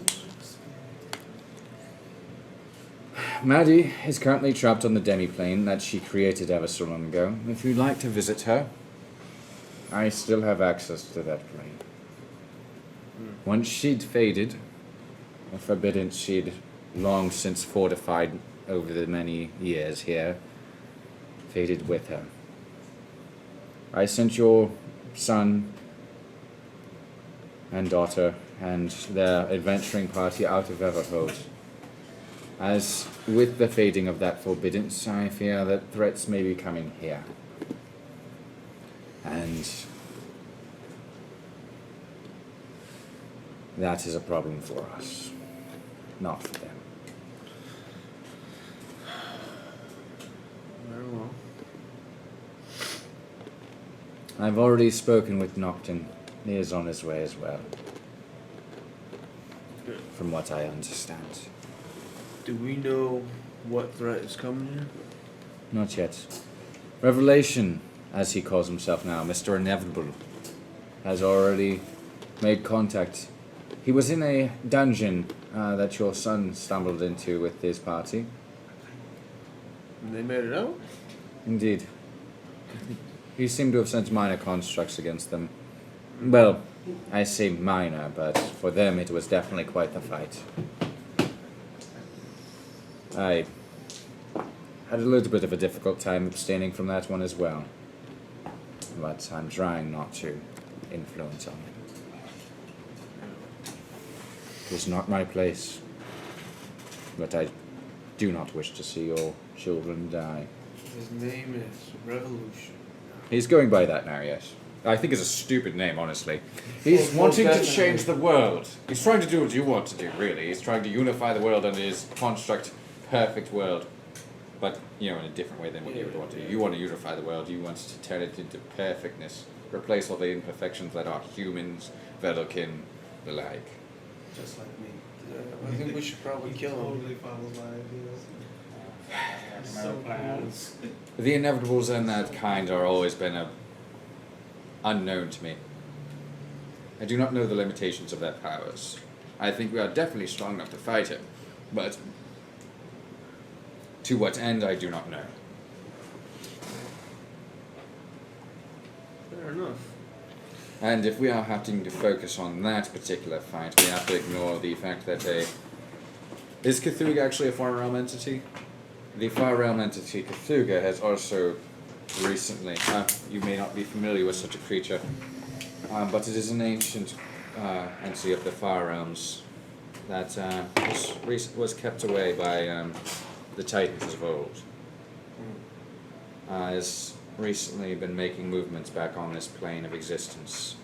Maddie is currently trapped on the demiplane that she created ever so long ago. If you'd like to visit her, I still have access to that plane. Once she'd faded, the forbidden she'd long since fortified over the many years here, faded with her. I sent your son and daughter and their adventuring party out of Everhold. As with the fading of that forbiddance, I fear that threats may be coming here. And that is a problem for us, not for them. Very well. I've already spoken with Nocton. He is on his way as well, Good. from what I understand. Do we know what threat is coming here? Not yet. Revelation, as he calls himself now, Mr. Inevitable, has already made contact. He was in a dungeon that your son stumbled into with his party. And they made it out? Indeed. He seemed to have sent minor constructs against them. Well, I say minor, but for them it was definitely quite the fight. I had a little bit of a difficult time abstaining from that one as well. But I'm trying not to influence on it. It is not my place. But I do not wish to see your children die. His name is Revolution. He's going by that now, yes. I think it's a stupid name, honestly. He's Well, wanting to definitely. change the world. He's trying to do what you want to do, really. He's trying to unify the world under his construct perfect world. But, in a different way than what you would want to do. You want to unify the world. You want to turn it into perfectness. Replace all the imperfections that are humans, Velokin, the like. Just like me. I think we should probably kill him. Totally follows my ideas. So plans. The inevitables and that kind are always been unknown to me. I do not know the limitations of their powers. I think we are definitely strong enough to fight him, but to what end I do not know. Fair enough. And if we are having to focus on that particular fight, we have to ignore the fact that is Cthulhu actually a Far Realm entity? The Far Realm entity Cthulhu has also recently, you may not be familiar with such a creature, but it is an ancient entity of the Far Realms that was kept away by the Titans of old. Has recently been making movements back on this plane of existence.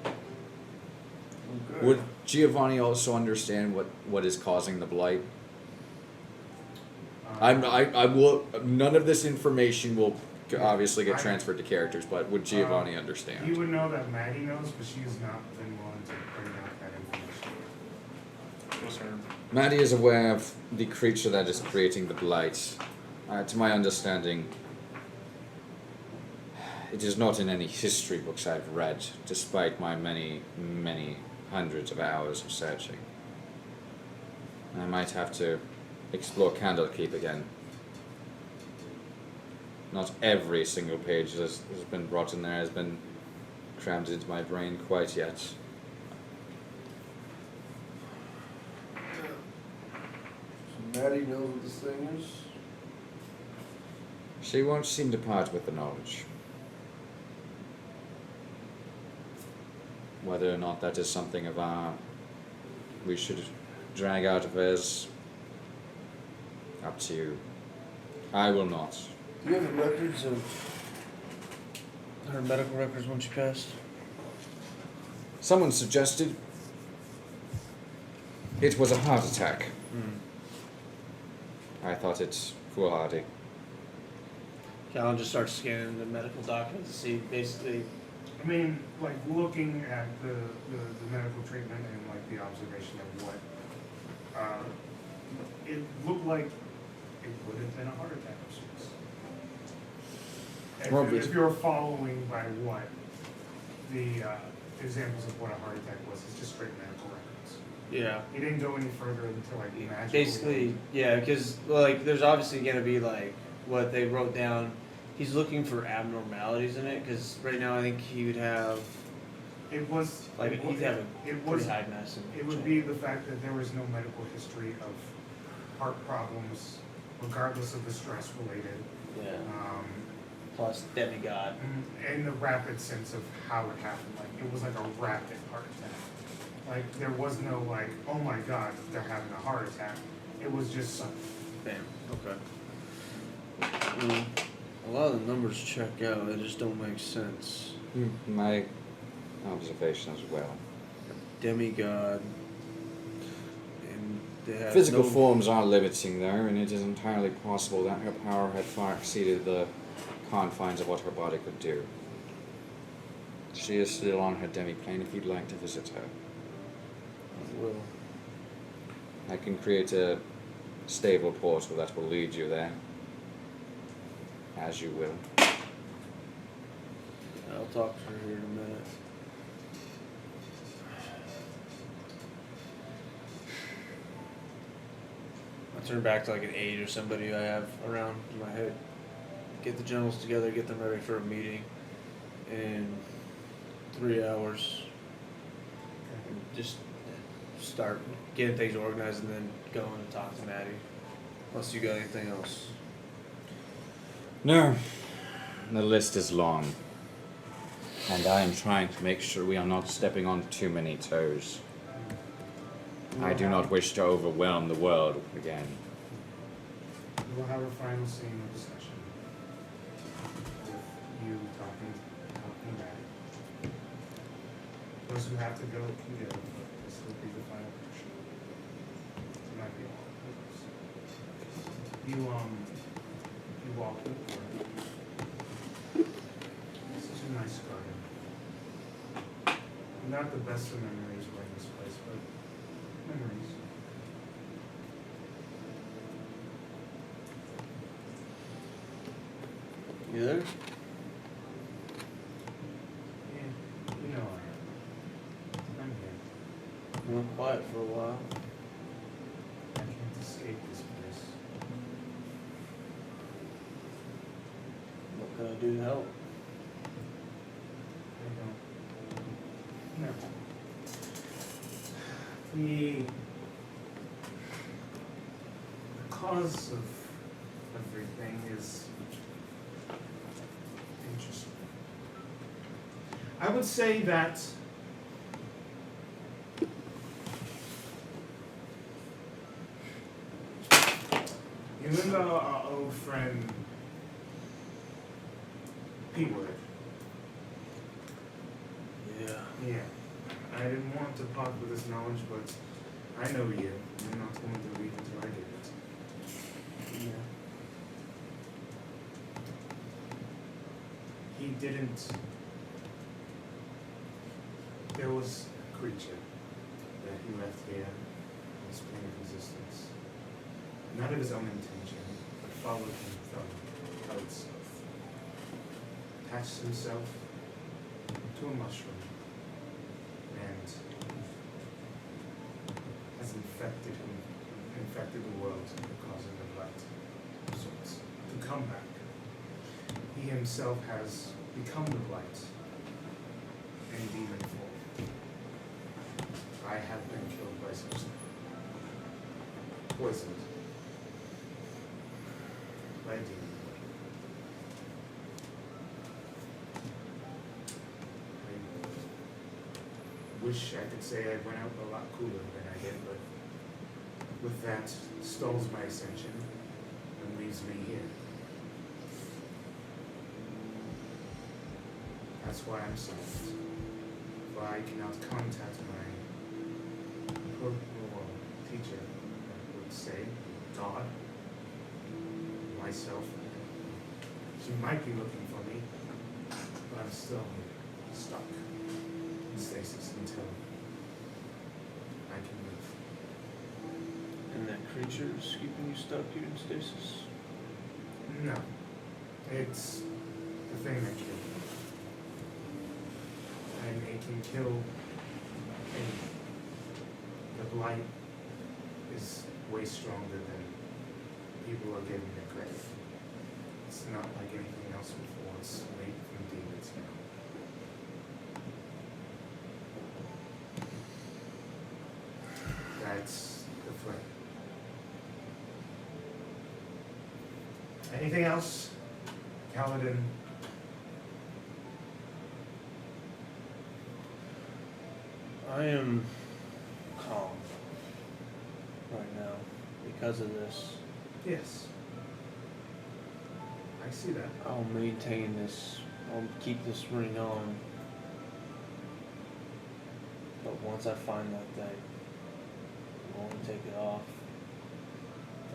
Okay. Would Giovanni also understand what is causing the blight? I will. None of this information will obviously get transferred to characters, but would Giovanni You understand? would know that Maddie knows, but she's not been willing to bring out that information. Just heard. Maddie is aware of the creature that is creating the blight. To my understanding, it is not in any history books I've read, despite my many, many hundreds of hours of searching. I might have to explore Candlekeep again. Not every single page that has been brought in there has been crammed into my brain quite yet. So Maddie knows what this thing is? She won't seem to part with the knowledge. Whether or not that is something of we should drag out of hers, up to you. I will not. Do you have the records of her medical records when she passed? Someone suggested it was a heart attack. I thought it foolhardy. Callan just starts scanning the medical documents to see basically. I mean, like looking at the medical treatment and like the observation of what it looked like it would have been a heart attack of sorts. If you're following by what the examples of what a heart attack was, it's just straight medical records. Yeah. He didn't go any further into like magical. Basically, yeah, because like there's obviously gonna be like what they wrote down. He's looking for abnormalities in it because right now I think he would have It was like he'd have a it pretty was high mass. it would be the fact that there was no medical history of heart problems, regardless of the stress related. Yeah. Plus demigod. In the rapid sense of how it happened, like it was like a rapid heart attack. Like there was no like, oh my god, they're having a heart attack. It was just sudden. Bam. Okay. A lot of the numbers check out. They just don't make sense. My observation as well. Demigod. And they have Physical no forms are limiting there, and it is entirely possible that her power had far exceeded the confines of what her body could do. She is still on her demi-plane if you'd like to visit her. will. I can create a stable portal that will lead you there. As you will. I'll talk to her here in a minute. I'll turn back to like an aide or somebody I have around in my head. Get the generals together, get them ready for a meeting in 3 hours. And just start getting things organized and then go and talk to Maddie. Unless you got anything else. No. The list is long. And I am trying to make sure we are not stepping on too many toes. I do not wish to overwhelm the world again. We'll have a final scene of discussion with you talking about it. Those who have to go can go, but this will be the final portion. It might be all of us. You walk in the court. Such a nice garden. Not the best of memories were in this place, but memories. You there? Yeah, you know I am. I'm here. I went quiet for a while. I can't escape this place. What can I do to help? I don't. No. The cause of everything is interesting. I would say that you remember our old friend P-Word? Yeah. Yeah. I didn't want to part with this knowledge, but I know you. I'm not going to leave until I get it. Yeah. He didn't. There was a creature that he left here this plane of existence. Not of his own intention, but followed him from out south. Attached himself to a mushroom and has infected the world, causing the blight of sorts to come back. He himself has become the blight in demon form. I have been killed by such thing. Poisoned by a demon. I wish I could say I went out a lot cooler than I did, but with that, stalls my ascension and leaves me here. That's why I'm silent. For I cannot contact my purple teacher, I would say, God, myself. She might be looking for me, but I'm still stuck in stasis until I can move. And that creature is keeping you stuck here in stasis? No. It's the thing that killed me. And it can kill anything. The blight is way stronger than people are giving it credit. It's not like anything else before. It's made from demons now. That's the flame. Anything else? Kaladin? I am calm right now because of this. Yes. I see that. I'll maintain this. I'll keep this ring on. But once I find that thing, I'm going to take it off.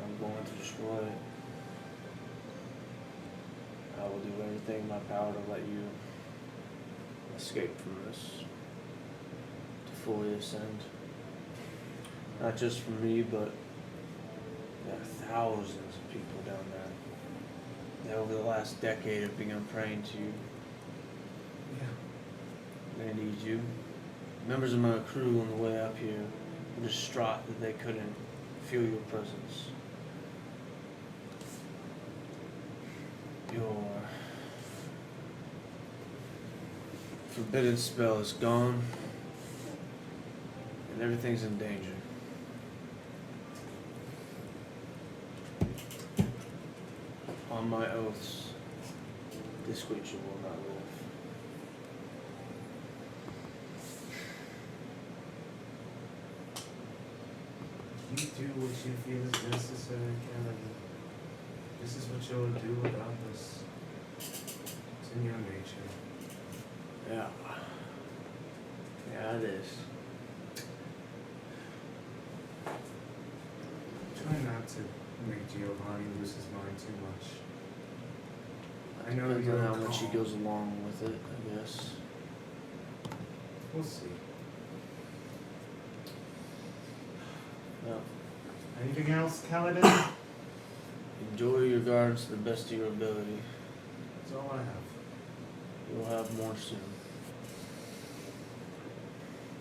I'm going to destroy it. I will do everything in my power to let you escape from this. To fully ascend. Not just for me, but there are thousands of people down there that over the last decade have begun praying to you. Yeah. They need you. Members of my crew on the way up here were distraught that they couldn't feel your presence. Your forbidden spell is gone, and everything's in danger. On my oaths, this creature will not live. You do what you feel is necessary, Kaladin. This is what you'll do regardless. It's in your nature. Yeah. Yeah, it is. Try not to make Giovanni lose his mind too much. I know Depends you're on how much he calm. goes along with it, I guess. We'll see. Yeah. Anything else, Kaladin? Enjoy your gardens to the best of your ability. That's all I have. You'll have more soon.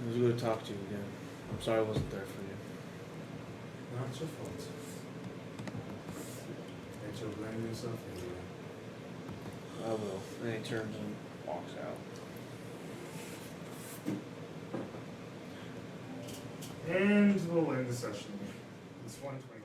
It was good to talk to you again. I'm sorry I wasn't there for you. Not your fault. That you'll blame yourself anyway. I will. Then he turns and walks out. And we'll end the session. It's 1:20.